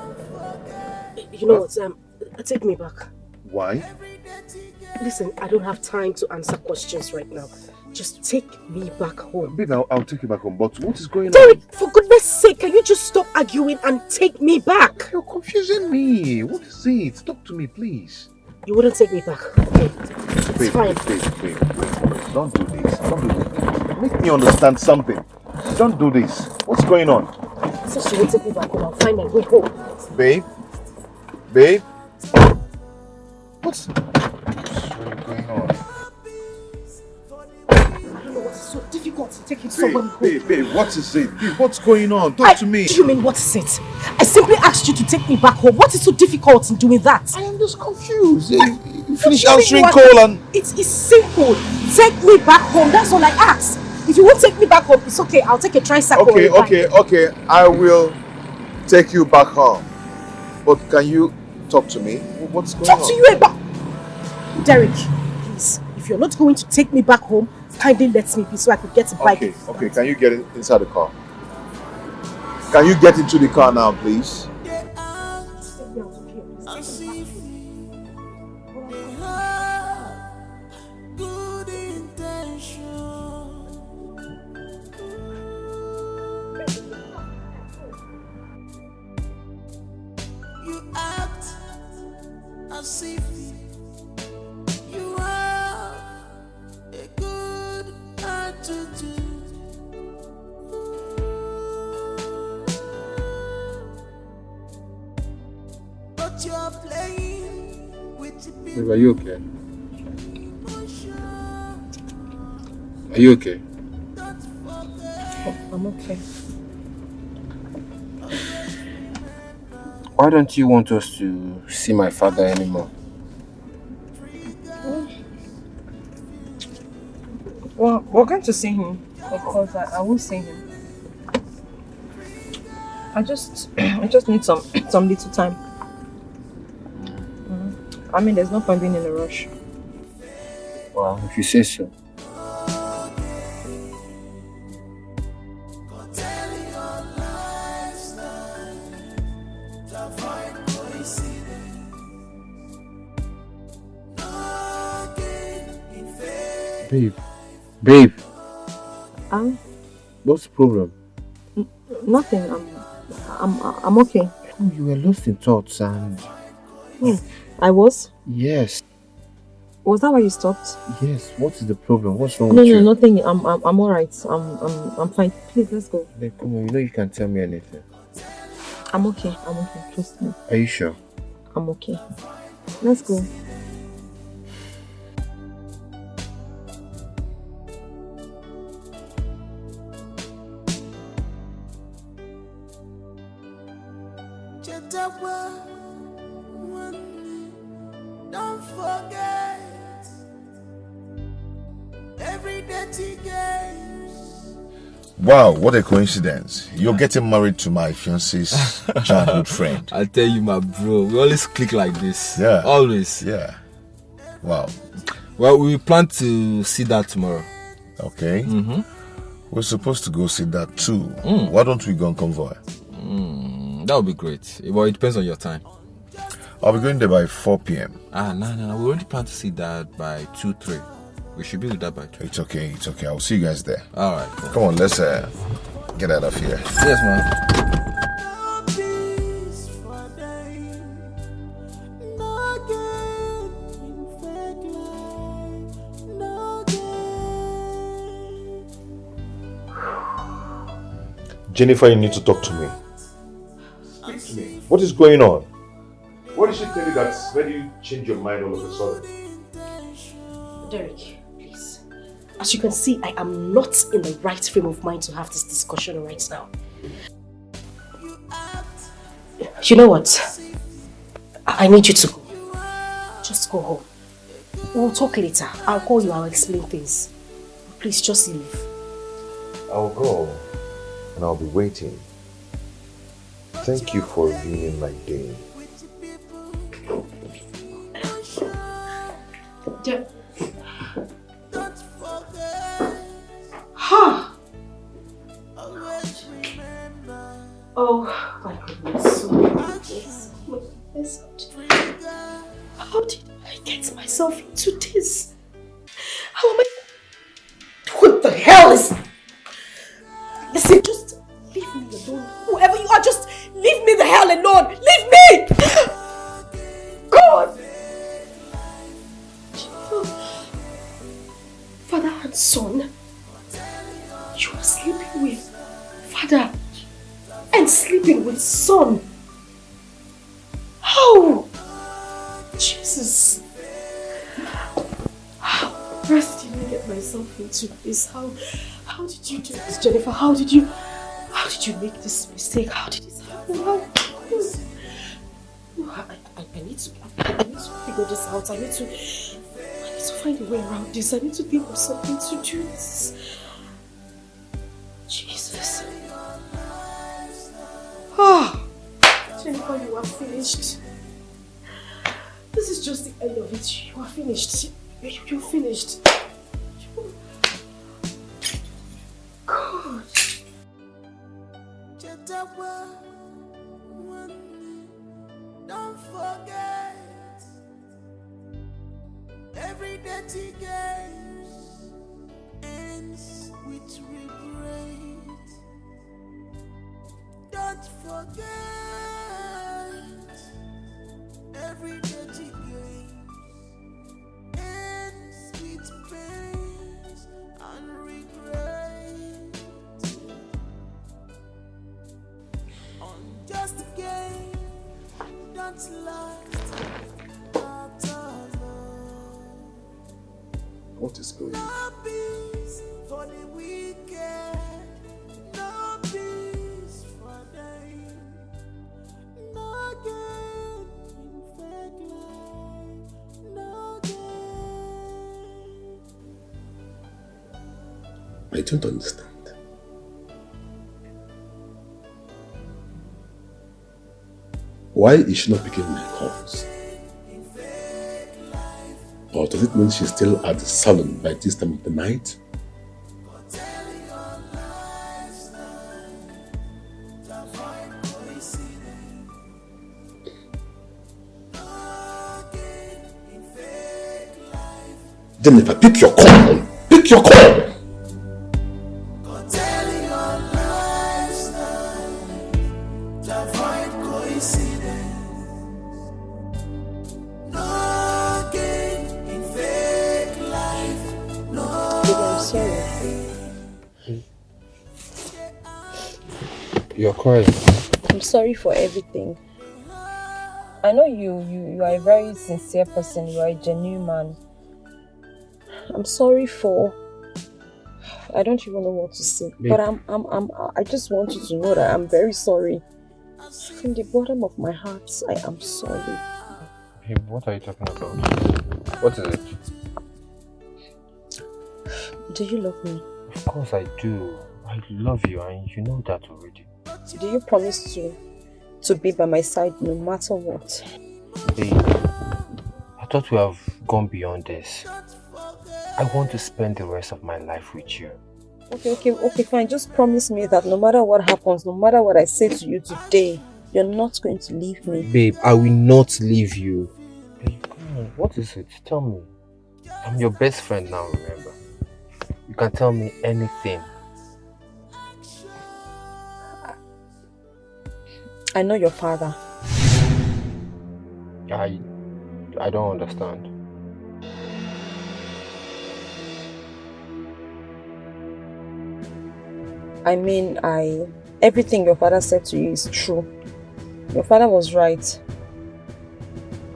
You know what? Take me back. Why? Listen, I don't have time to answer questions right now. Just take me back home. Babe, I'll take you back home, but what is going on? Derek, for goodness sake, can you just stop arguing and take me back? You're confusing me. What is it? Talk to me, please. You wouldn't take me back. Okay. It's fine. Babe. Don't do this. Make me understand something. Don't do this. What's going on? So she will take me back home. I'll find my way home. Babe? What's really going on? It's so difficult to take someone home. Babe, what is it? Babe, what's going on? Talk to me. Do you mean what is it? I simply asked you to take me back home. What is so difficult in doing that? I am just confused. You finish answering call and... It's simple. Take me back home. That's all I asked. If you won't take me back home, it's okay. I'll take a tricycle. Okay. I will take you back home. But can you talk to me? What's going on? Talk to you about... Derek, please. If you're not going to take me back home, kindly let me be so I could get a bike. Okay. Can you get inside the car? Can you get into the car now, please? You act as if you have a good attitude. But you're playing with the people. Babe, are you okay? Are you okay? I'm okay. Why don't you want us to see my father anymore? Well, we're going to see him. Of course, I will see him. I just need some little time. I mean, there's no point being in a rush. Well, if you say so. Babe. What's the problem? Nothing. I'm okay. Oh, you were lost in thoughts and... I was? Yes. Was that why you stopped? Yes. What is the problem? What's wrong No, with you? No, nothing. I'm alright. I'm fine. Please, let's go. Babe, come on. You know you can tell me anything. I'm okay. Trust me. Are you sure? I'm okay. Let's go. Don't forget every dirty game. Wow, what a coincidence. You're getting married to my fiance's childhood friend. I tell you, my bro, we always click like this. Yeah. Always. Yeah. Wow. Well, we plan to see that tomorrow. Okay. We're supposed to go see that too. Why don't we go on convoy? That would be great. Well, it depends on your time. I'll be going there by 4 p.m. No. We already plan to see that by 2, 3. We should be with that by 2. It's okay. I'll see you guys there. All right. Cool. Come on, let's get out of here. Yes, man. Jennifer, you need to talk to me. Speak to me. What is going on? What did she tell you that made you change your mind all of a sudden? Derek, please. As you can see, I am not in the right frame of mind to have this discussion right now. You know what? I need you to go. Just go home. We'll talk later. I'll call you, I'll explain things. Please, just leave. I'll go and I'll be waiting. Thank you for ruining my day. Oh my goodness. How did I get myself into this? How am I? What the hell is... Listen, just leave me alone. Whoever you are, just leave me the hell alone. Leave me! God! Father and son, you are sleeping with father and sleeping with son. How? Jesus. How on earth did I get myself into this? How did you do this, Jennifer? How did you make this mistake? How did this happen? I need to figure this out. I need to find a way around this. I need to think of something to do this. Jesus. Jennifer, you are finished. This is just the end of it. You are finished. You're finished. God. Don't forget every dirty game ends with regret. Don't forget every dirty game ends with pain and regret. Unjust game don't last at all. What is going on? No peace for the wicked, no peace for them. No I don't understand. Why is she not picking my calls? Or does it mean she's still at the salon by this time of the night? Jennifer, pick your call! Pick your call! You're crying. I'm sorry for everything. I know you are a very sincere person. You are a genuine man. I'm sorry for. I don't even know what to say. Babe. But I just want you to know that I'm very sorry. From the bottom of my heart, I am sorry. Hey, what are you talking about? What is it? Do you love me? Of course I do. I love you and you know that already. Do you promise to be by my side no matter what? Babe, I thought we have gone beyond this. I want to spend the rest of my life with you. Okay, fine. Just promise me that no matter what happens, no matter what I say to you today, you're not going to leave me. Babe, I will not leave you. Babe, come on. What is it? Tell me. I'm your best friend now, remember? You can tell me anything. I know your father. I don't understand. I mean, everything your father said to you is true. Your father was right.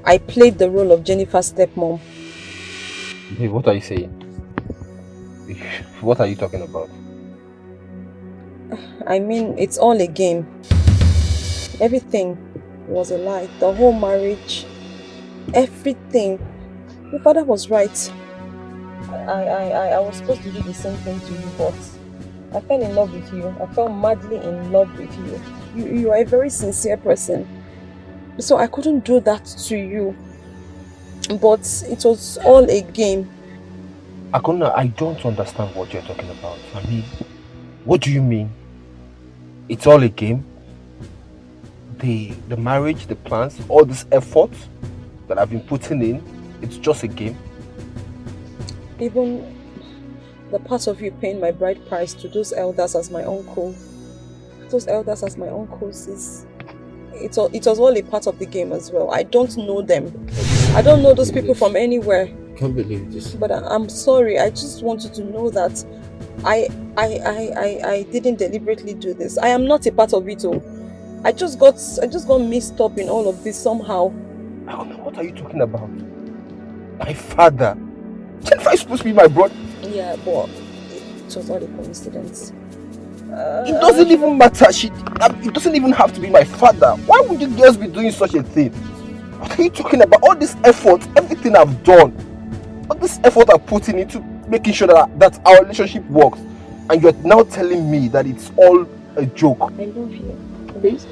I played the role of Jennifer's stepmom. Hey, what are you saying? What are you talking about? I mean, it's all a game. Everything was a lie. The whole marriage, everything. Your father was right. I was supposed to do the same thing to you, but I fell in love with you. I fell madly in love with you. You are a very sincere person. So I couldn't do that to you. But it was all a game. Akona, I don't understand what you're talking about. I mean, what do you mean? It's all a game? The marriage, the plans, all this effort that I've been putting in, it's just a game? Even the part of you paying my bride price to those elders as my uncle. Those elders as my uncles it was all a part of the game as well. I don't know them. I don't know those people from anywhere. I can't believe this. But I'm sorry. I just want you to know that I didn't deliberately do this. I am not a part of it all. I just got mixed up in all of this somehow. What are you talking about? My father? Jennifer is supposed to be my brother. Yeah, but it was all a coincidence. It doesn't even matter. It doesn't even have to be my father. Why would you girls be doing such a thing? What are you talking about? All this effort, everything I've done, all this effort I've put into making sure that our relationship works, and you're now telling me that it's all a joke. I love you. Please?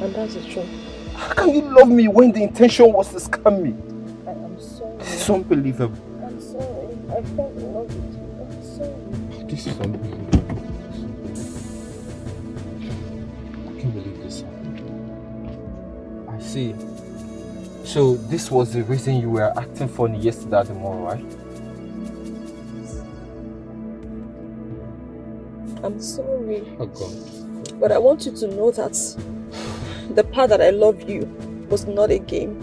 And that's the truth. How can you love me when the intention was to scam me? I am sorry. It's unbelievable. I'm sorry. I fell in love with you. I'm sorry. This is unbelievable. I can't believe this happened. I see. So this was the reason you were acting funny yesterday at the mall, right? I'm sorry. Oh God. But I want you to know that the part that I love you was not a game.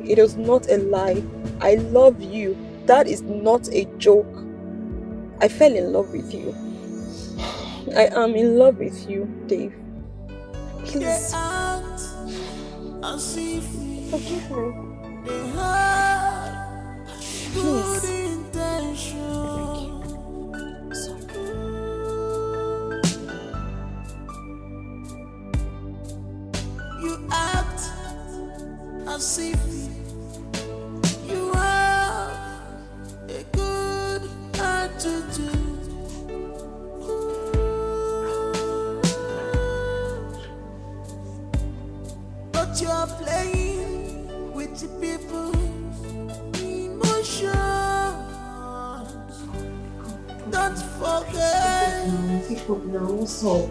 It was not a lie. I love you. That is not a joke. I fell in love with you. I am in love with you, Dave. Please. Forgive me. Please. You act as if you have a good attitude. But you're playing with the people's emotions. Don't forget. Pick up now, what's up?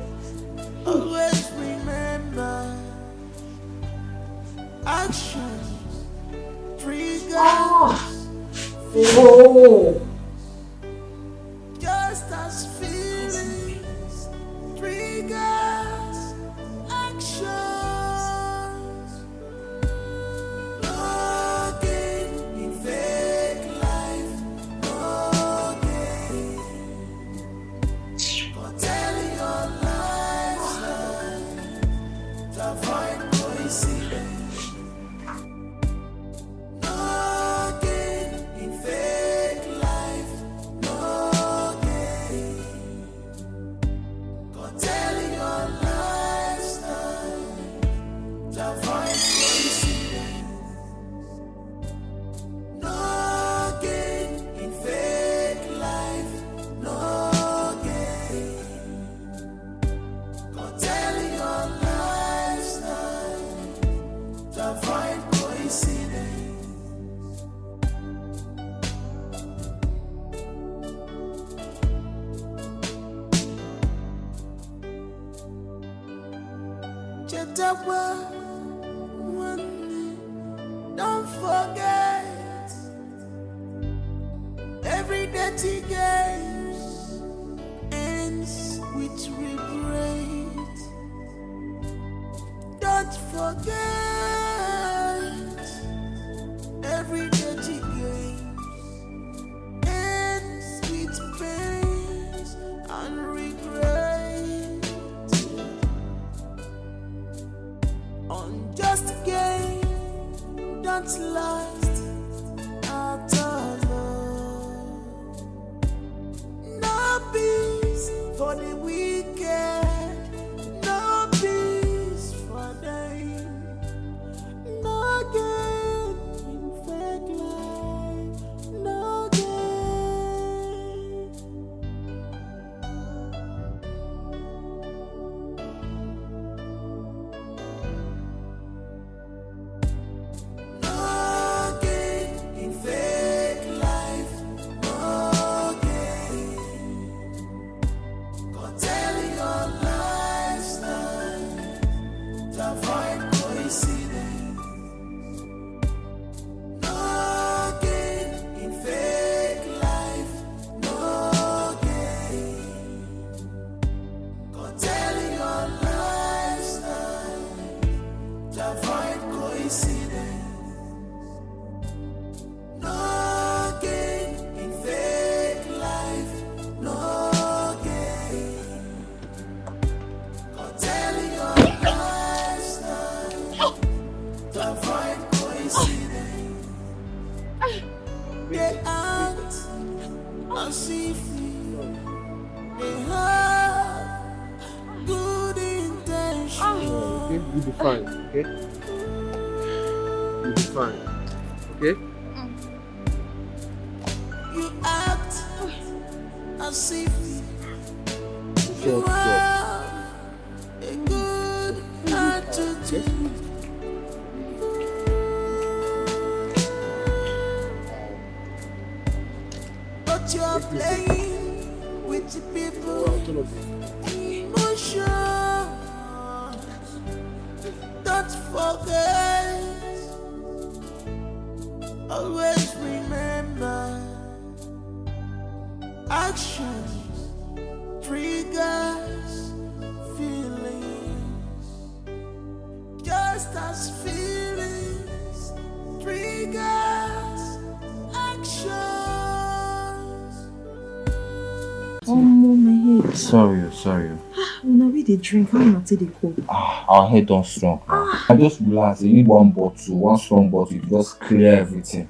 Always remember. Actions triggers. Oh. Just as feelings triggers actions. No gain in fake life, no gain. For telling your lifestyle to avoid coincidence. No gain in fake life, no gain. For telling your lifestyle to avoid coincidence. No gain in fake life, no gain. For telling your lifestyle to avoid coincidence. Chetawa, don't forget every dirty game ends with regret. Don't forget every dirty game ends with pain and regret. Unjust game don't last at all. No peace for the wicked, no peace for them. No gain in fake life, no gain. No gain in fake life, no gain. For telling your lifestyle to avoid coincidence. No gain in fake life, no gain. For telling your lifestyle to avoid coincidence. No gain in fake life, no gain. For telling your lifestyle to avoid coincidence. They act as if they have good intentions. Okay, you'll be fine, okay? You'll be fine, okay? You act as if So, you have a good attitude. But you're playing with the people's emotions. Don't forget. Always remember. Actions triggers feelings. Just as feelings triggers actions. Oh, my head. Sorry. When I read the drink, how much did they cold? Our head don't strong. I just relax. You need one strong bottle, you just clear everything.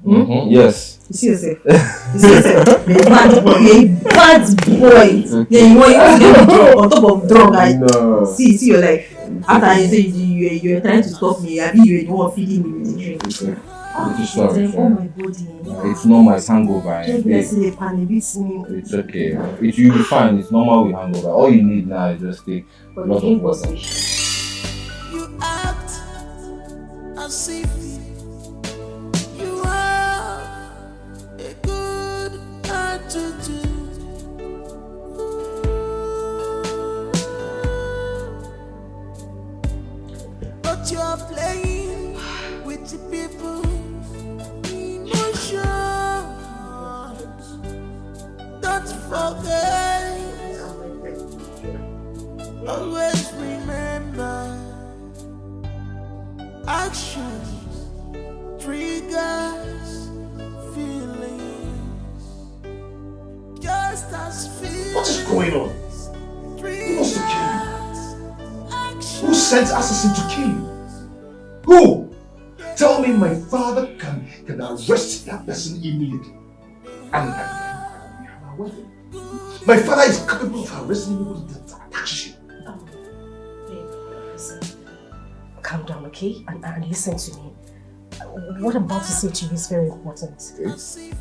Yes. You see yourself? You're a bad boy. You're a bad boy. Okay. Yeah, you want to get me drunk on top of drunk. No. See your life. After you say you're trying to stop me, I mean you're the one feeding me with the drink. Sorry. Oh my body. It's normal, it's hangover. It's okay. You'll be fine. It's normal with hangover. All you need now is just take a lot of water. You act as if you have a good attitude. But you're playing with the people's emotions. Don't forget, always remember, actions triggers feelings, just as feelings. What is going on? Who wants to kill you? Who sent assassin to kill you? Who? Tell me my father can arrest that person immediately. And we have our wedding. My father is capable of arresting anybody that attacks you. Babe, listen. Calm down, okay? And listen to me. What I'm about to say to you is very important. Okay.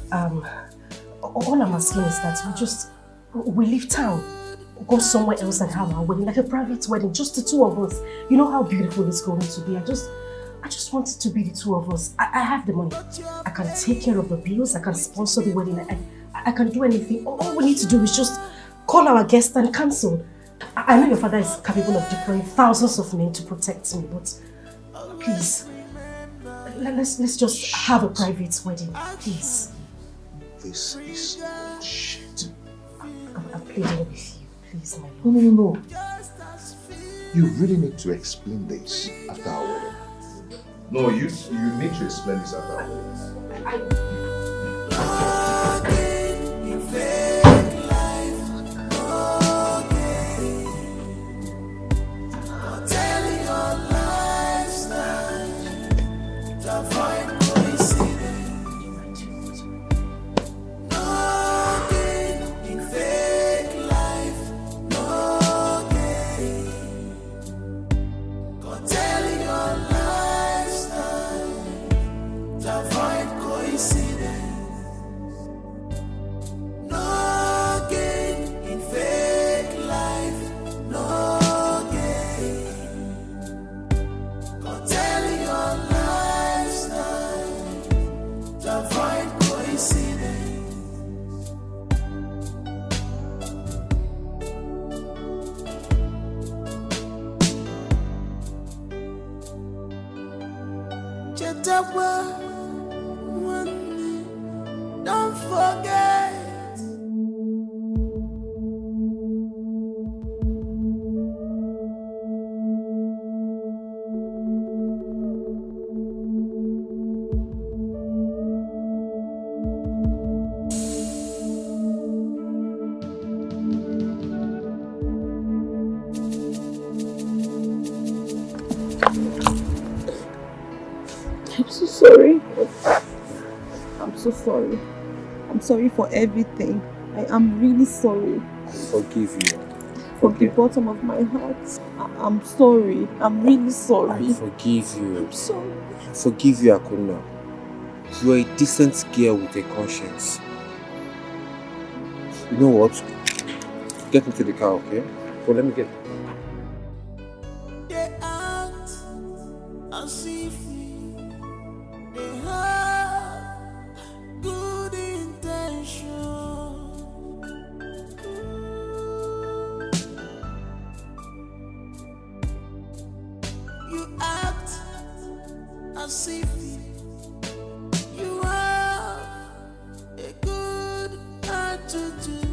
All I'm asking is that we leave town, go somewhere else and have our wedding, like a private wedding, just the two of us. You know how beautiful it's going to be. I just want it to be the two of us. I have the money. I can take care of the bills. I can sponsor the wedding. I can do anything. All we need to do is just call our guests and cancel. I know your father is capable of deploying thousands of men to protect me, but please, let's just have a private wedding, please. This is bullshit. I'm pleading with you, please, my lord. No. You really need to explain this after our wedding. No, you need to explain this after our wedding. Don't forget. I'm so sorry. I'm so sorry. I'm sorry for everything. I am really sorry. Forgive you. From the bottom of my heart. I'm sorry. I'm really sorry. I forgive you. I'm sorry. Forgive you, Akuna. You are a decent girl with a conscience. You know what? Get into the car, okay? Well, let me get. They act as if they have good intention. You act as if you have a good attitude.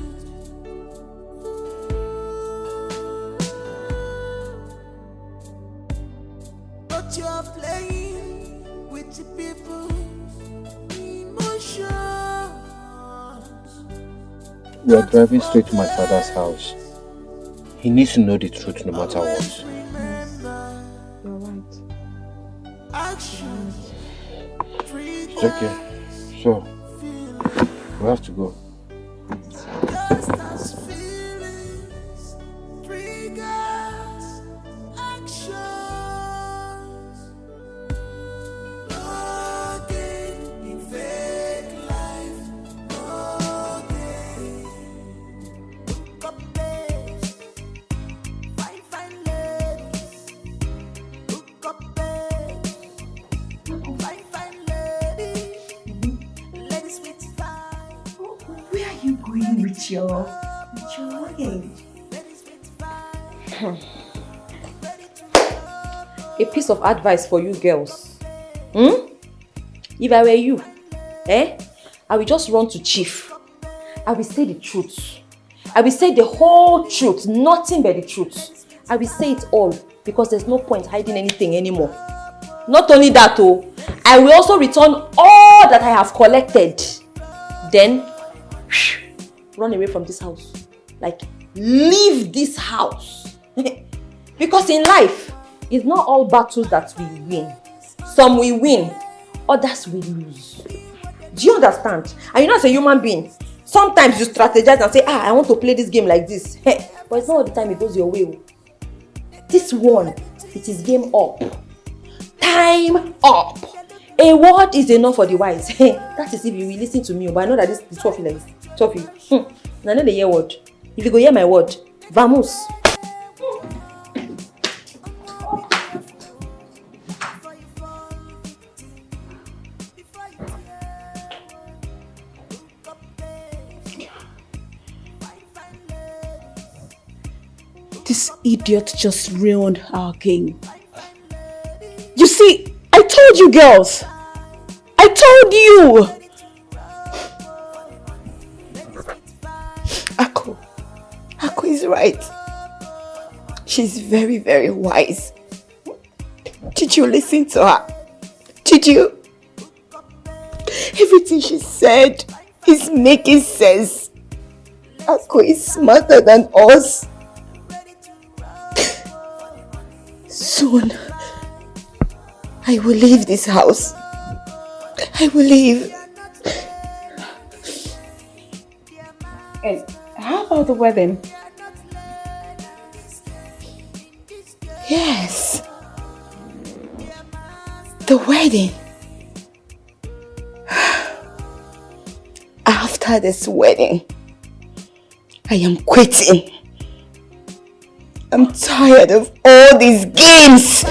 But you're playing with the people's emotions. We are driving straight to my father's house. He needs to know the truth no matter what. You're right. It's okay. So, we have to go. your luggage. A piece of advice for you girls. If I were you, I will just run to Chief. I will say the truth. I will say the whole truth, nothing but the truth. I will say it all because there's no point hiding anything anymore. Not only that, I will also return all that I have collected. Then, run away from this house. Like, leave this house. Because in life, it's not all battles that we win. Some we win, others we lose. Do you understand? And you know, as a human being, sometimes you strategize and say, I want to play this game like this. But it's not all the time it goes your way. This one, it is game up. Time up. A word is enough for the wise. That is if you will listen to me. But I know that this is 12 like this. 12. I know the hear word. If you go hear my word, vamos. This idiot just ruined our game. You see, I told you girls. I told you. Ako is right. She's very, very wise. Did you listen to her? Did you? Everything she said is making sense. Ako is smarter than us. Soon, I will leave this house. I will leave. And how about the wedding? Yes. The wedding. After this wedding, I am quitting. I'm tired of all these games.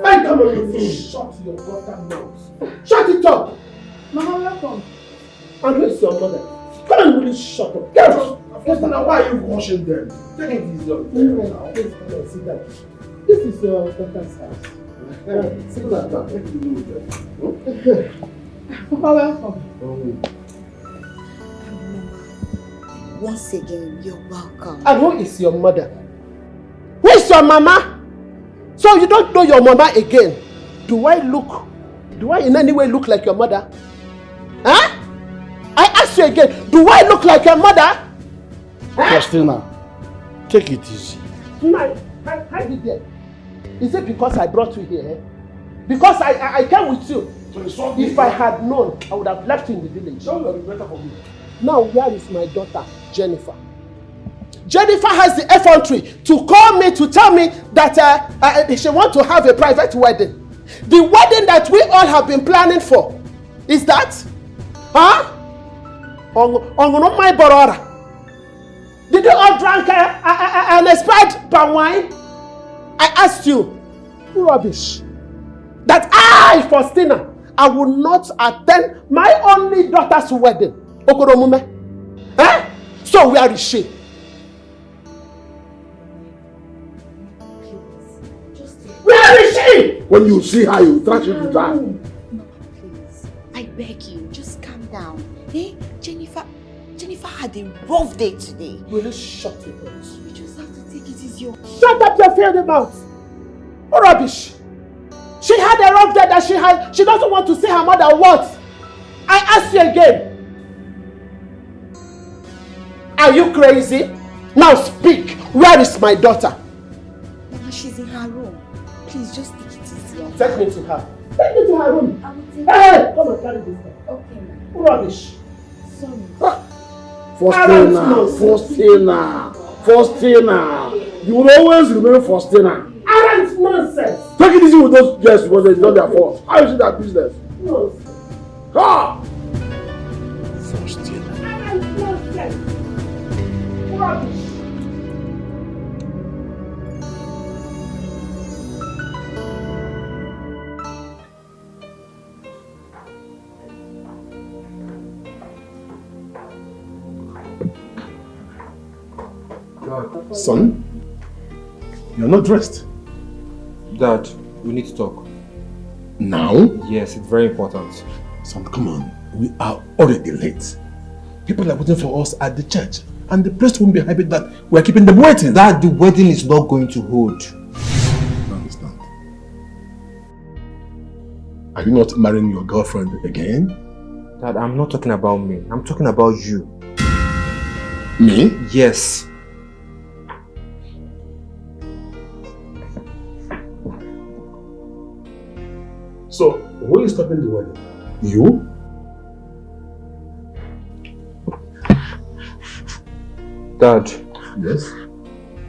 I come on, you shut your goddamn mouth. Shut it up. Mama, welcome. And where's your mother? Come on, will you shut up? Get up. Why are you washing them? Take it easy on them now. Please, come on, sit down. This is your daughter's house. Sit down. Take it easy with them. Mama, welcome. Once again, you're welcome. And who is your mother? Who is your mama? So you don't know your mama again. Do I in any way look like your mother? Huh? I ask you again, do I look like your mother? Christina, take it easy. No, hide it there. Is it because I brought you here? Because I came with you. If I had known, I would have left you in the village. That would have been better for me. Now, where is my daughter, Jennifer? Jennifer has the effrontery to call me to tell me that she wants to have a private wedding. The wedding that we all have been planning for. Is that? Huh? On my borora. Did you all drink an expired palm wine? I asked you. Rubbish. That I, Faustina, I will not attend my only daughter's wedding. Okoromume. Eh? So where is she? Where is she? When you see her, you touch it to that. Mama, please. I beg you, just calm down. Jennifer had a rough day today. Will you shut your mouth? You just have to take it easy. Shut up your filthy mouth. Oh, rubbish. She had a rough day that she doesn't want to see her mother. What? I ask you again. Are you crazy? Now speak. Where is my daughter? Mama, she's in her room. Please just take it easy. Take me to her. Take me to her room. Hey, come and carry this thing. Okay, ma'am. Rubbish. Sorry. Faustina. You will always remain Faustina. Arrant nonsense. Take it easy with those guests because it's not their fault. How is it that business? Nonsense. Ah! Faustina. Arrant nonsense. Rubbish. Dad. Son, you're not dressed. Dad, we need to talk. Now? Yes, it's very important. Son, come on. We are already late. People are waiting for us at the church. And the priest won't be happy that we're keeping them waiting. Dad, the wedding is not going to hold. I don't understand. Are you not marrying your girlfriend again? Dad, I'm not talking about me. I'm talking about you. Me? Yes. So, who is stopping the wedding? You? Dad. Yes?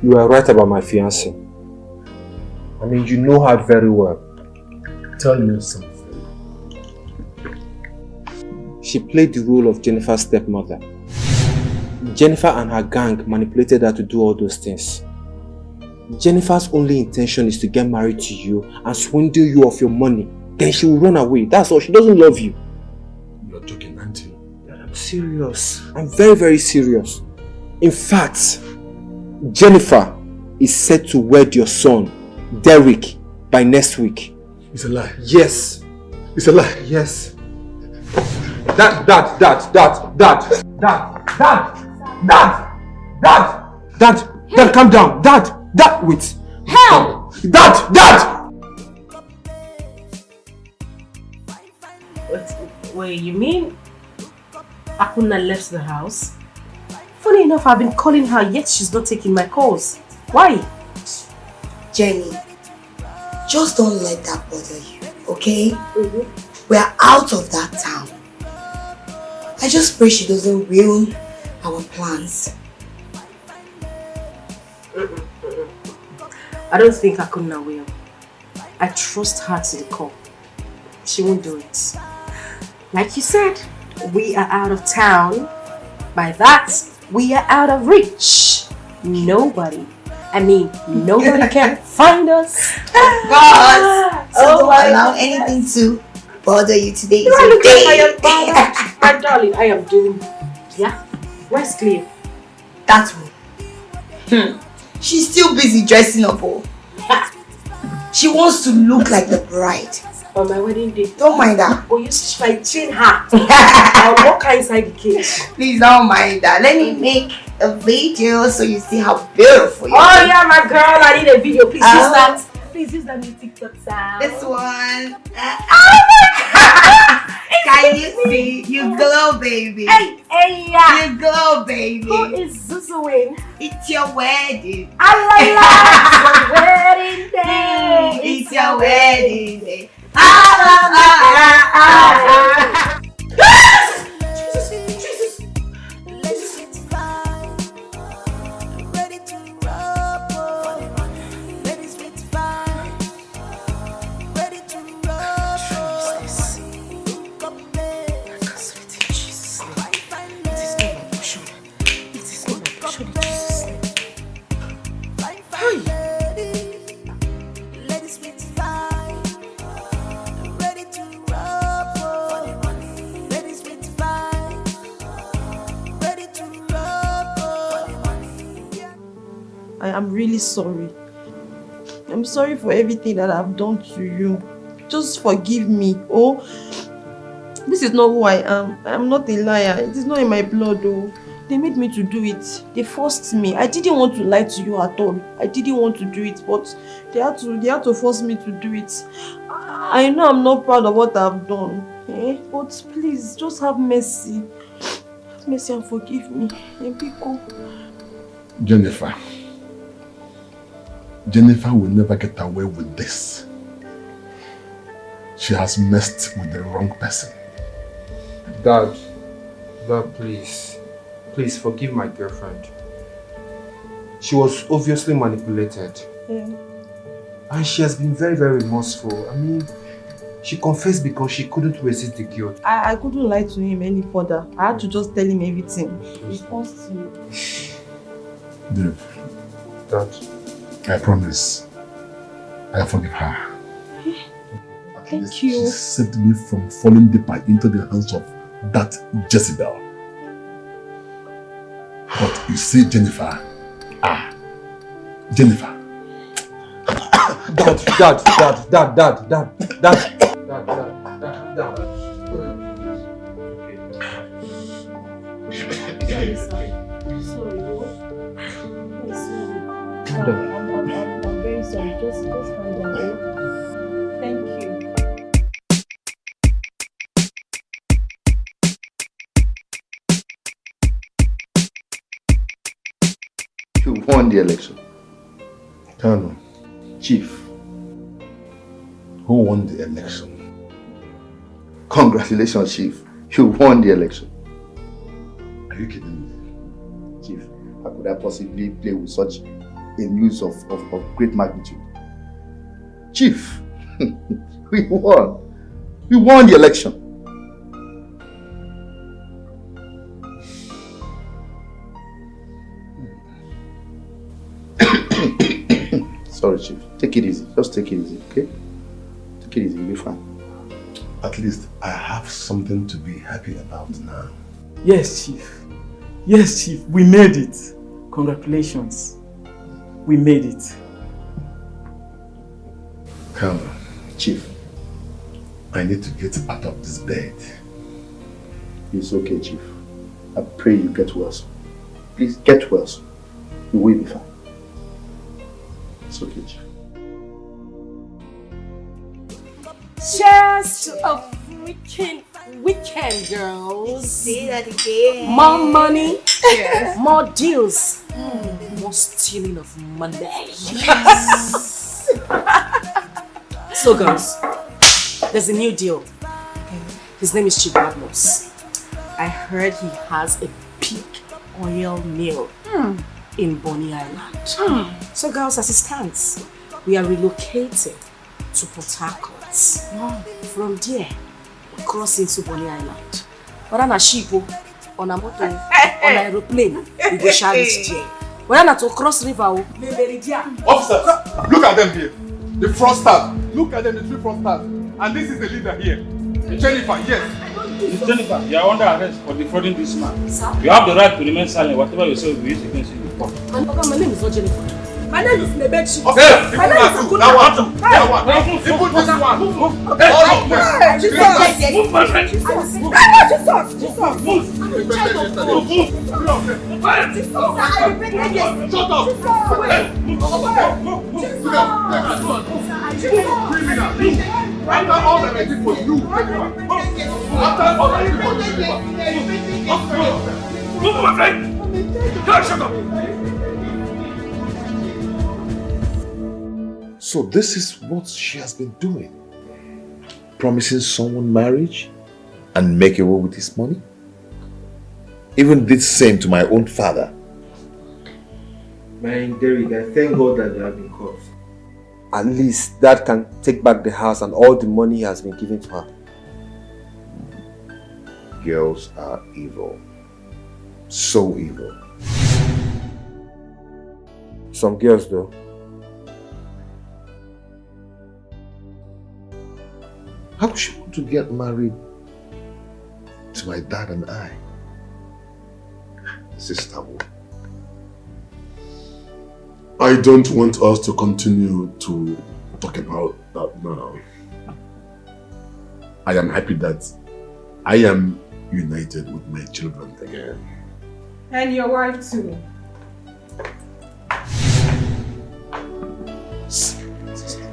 You are right about my fiancée. I mean, you know her very well. Tell me something. She played the role of Jennifer's stepmother. Jennifer and her gang manipulated her to do all those things. Jennifer's only intention is to get married to you and swindle you of your money. Then she will run away. That's all. She doesn't love you. You're joking, aren't you? I'm serious. I'm very, very serious. In fact, Jennifer is set to wed your son, Derek, by next week. It's a lie. Yes. It's a lie. Yes. Dad, calm down. Dad, wait. Help! Dad! Wait, you mean Akuna left the house? Funny enough, I've been calling her, yet she's not taking my calls. Why? Jenny, just don't let that bother you, okay? We're out of that town. I just pray she doesn't ruin our plans. I don't think Akuna will. I trust her to the core. She won't do it. Like you said, we are out of town. By that, we are out of reach. Nobody can find us. Boss, so don't allow anything to bother you today. You are looking for your my darling, I am doing. Yeah? Where's Cleo? That one. She's still busy dressing up. She wants to look like the bride. On my wedding day. Don't mind her. Oh, you should train her. I'll walk her inside the cage. Pleplease don't mind that. Let me make a video so you see how beautiful you are. Oh yeah, my girl, I need a video. Please use that. Please use that new TikTok sound. This one. Oh my God! Can you see? You glow, baby. Hey, yeah. You glow, baby. Who is Zuzuin? It's your wedding. It's your wedding day. It's your wedding day. I'm really sorry. I'm sorry for everything that I've done to you. Just forgive me. Oh, this is not who I am. I'm not a liar. It is not in my blood. Oh, they made me to do it. They forced me. I didn't want to lie to you at all. I didn't want to do it, but they had to force me to do it. I know I'm not proud of what I've done. But please, just have mercy. Have mercy and forgive me. Jennifer will never get away with this. She has messed with the wrong person. Dad, please forgive my girlfriend. She was obviously manipulated. Yeah. And she has been very, very remorseful. I mean, she confessed because she couldn't resist the guilt. I couldn't lie to him any further. I had to just tell him everything. He forced me. Dave. Dad. I promise. I forgive her. Thank you. She saved me from falling deeper into the hands of that Jezebel. But you see, Jennifer, Jennifer. Dad. I'm very sorry. Just calm down. Thank you. You won the election. Colonel. Chief. Who won the election? Congratulations, Chief. You won the election. Are you kidding me? Chief, how could I possibly play with such a news of great magnitude? Chief, we won. We won the election. Sorry, Chief. Take it easy. Just take it easy, okay? Take it easy. You'll be fine. At least I have something to be happy about now. Yes, Chief. Yes, Chief. We made it. Congratulations. We made it. Colonel. Chief. I need to get out of this bed. It's okay, Chief. I pray you get well soon. Please get well soon. You will be fine. It's okay, Chief. Cheers to a freaking weekend, girls. Say that again. More money, Yes. more deals, more stealing of money. Yes. So, girls, there's a new deal. His name is Chief Badmus. I heard he has a big oil mill in Bonny Island. So, girls, as it stands, we are relocating to Port Harcourt. From there, we cross into Bonny Island. Whether on a ship, on a motor, on an aeroplane, we go share it there. Whether not to cross river, Officers, look at them here. The fraudsters. Look at them, the three fraudsters. And this is the leader here. Jennifer, yes. Miss Jennifer, you are under arrest for defrauding this man. Sir? You have the right to remain silent. Whatever you say will be used against you in court. My name is not Jennifer. My name is Nebechi. Hey, My name is Akuna. That one. Even this one. All of them. Jesus. Move, my friend. Jesus. Shut up. After all that I did for you, after all that I did for you, move, my friend. God, shut up. So this is what she has been doing. Promising someone marriage and make away with his money. Even did same to my own father. Man, Derek, I thank God that you have been caught. At least Dad can take back the house and all the money he has been given to her. Girls are evil. So evil. Some girls though. How could she want to get married to my dad and I? Sister, I don't want us to continue to talk about that now. I am happy that I am united with my children again. And your wife too.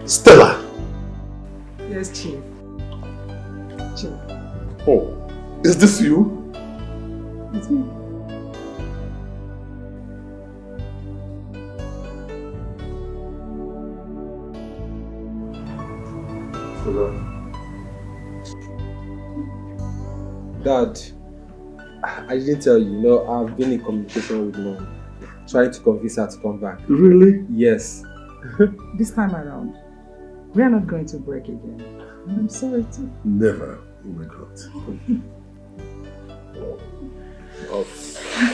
Stella! Yes, Chief. Chief. Oh, is this you? It's me. Dad, I didn't tell you, I've been in communication with Mom, trying to convince her to come back. Really? Yes. This time around, we are not going to break again. And I'm sorry too. Never. Oh my God. Oh,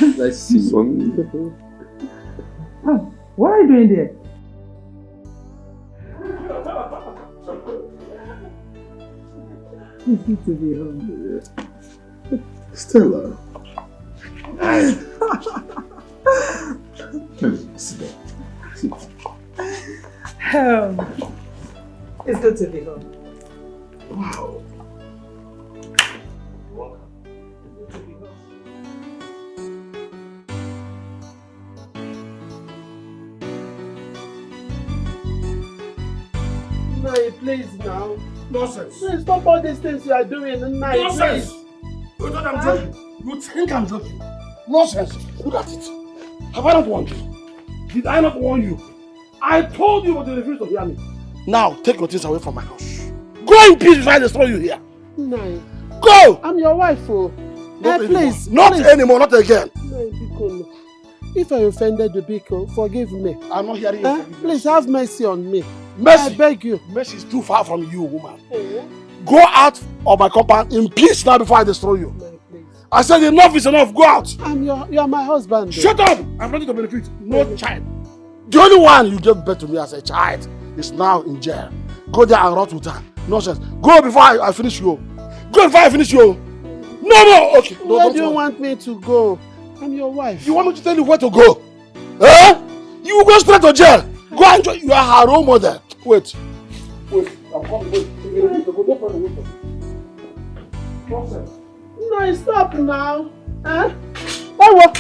nice to see you. Oh, what are you doing there? It's good to be home. Stella. Sit down. It's good to be home. Wow. Nai, please now. Nonsense. Please stop all these things you are doing. Nai, Nonsense. please. You thought I'm joking? You think I'm joking? Nonsense. Look at it. Have I not warned you? Did I not warn you? I told you, but you refused to hear me. Now, take your things away from my house. Go in peace before I destroy you here. Nai. Go! I'm your wife, oh. Not anymore. Please. Not please. anymore, not again. Nai, Biko, no. If I offended you, Biko, forgive me. I'm not hearing you. Please have mercy on me. Mercy? I beg you. Mercy is too far from you, woman. Go out of my compound in peace now before I destroy you. I said enough is enough. Go out. You are my husband. Shut up. I'm ready to benefit. No child. The only one you gave birth to me as a child is now in jail. Go there and rot with her. Nonsense. Go before I finish you. Go before I finish you. No more. Okay. No, Where do you want me to go? I'm your wife. You want me to tell you where to go? Eh? You will go straight to jail. Go and enjoy. You are her role model. Wait. I'm coming. Wait. Nonsense. No, stop now. Huh? I will.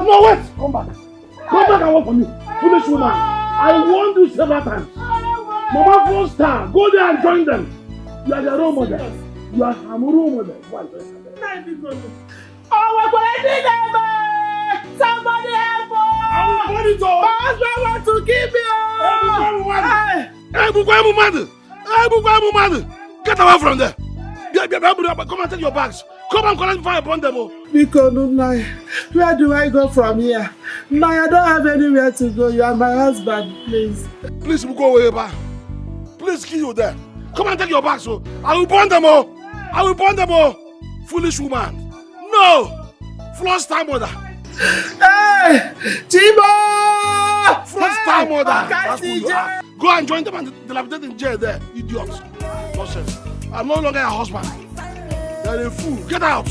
No, wait. Come back. Come back and work for me. Foolish woman. I warned you several times. Mama first star. Go there and join them. You are the role model. You are her role model. Why? Oh, what did I do? Somebody help me! I will find it all. My husband wants to kill me! Get away from there. Come and take your bags. Come and collect before I burn them all. Biko, no, Nai. Where do I go from here? Nai, I don't have anywhere to go. You are my husband, please. Please, go away, Eba. Please kill you there. Come and take your bags, so I will burn them all. I will burn them all. Foolish woman. No! Flush time mother. Hey! Chibo! Flush time mother. That's who you are. Go and join them and dilapidate in jail there, idiots. Nonsense. I'm no longer your husband. You're a fool. Get out!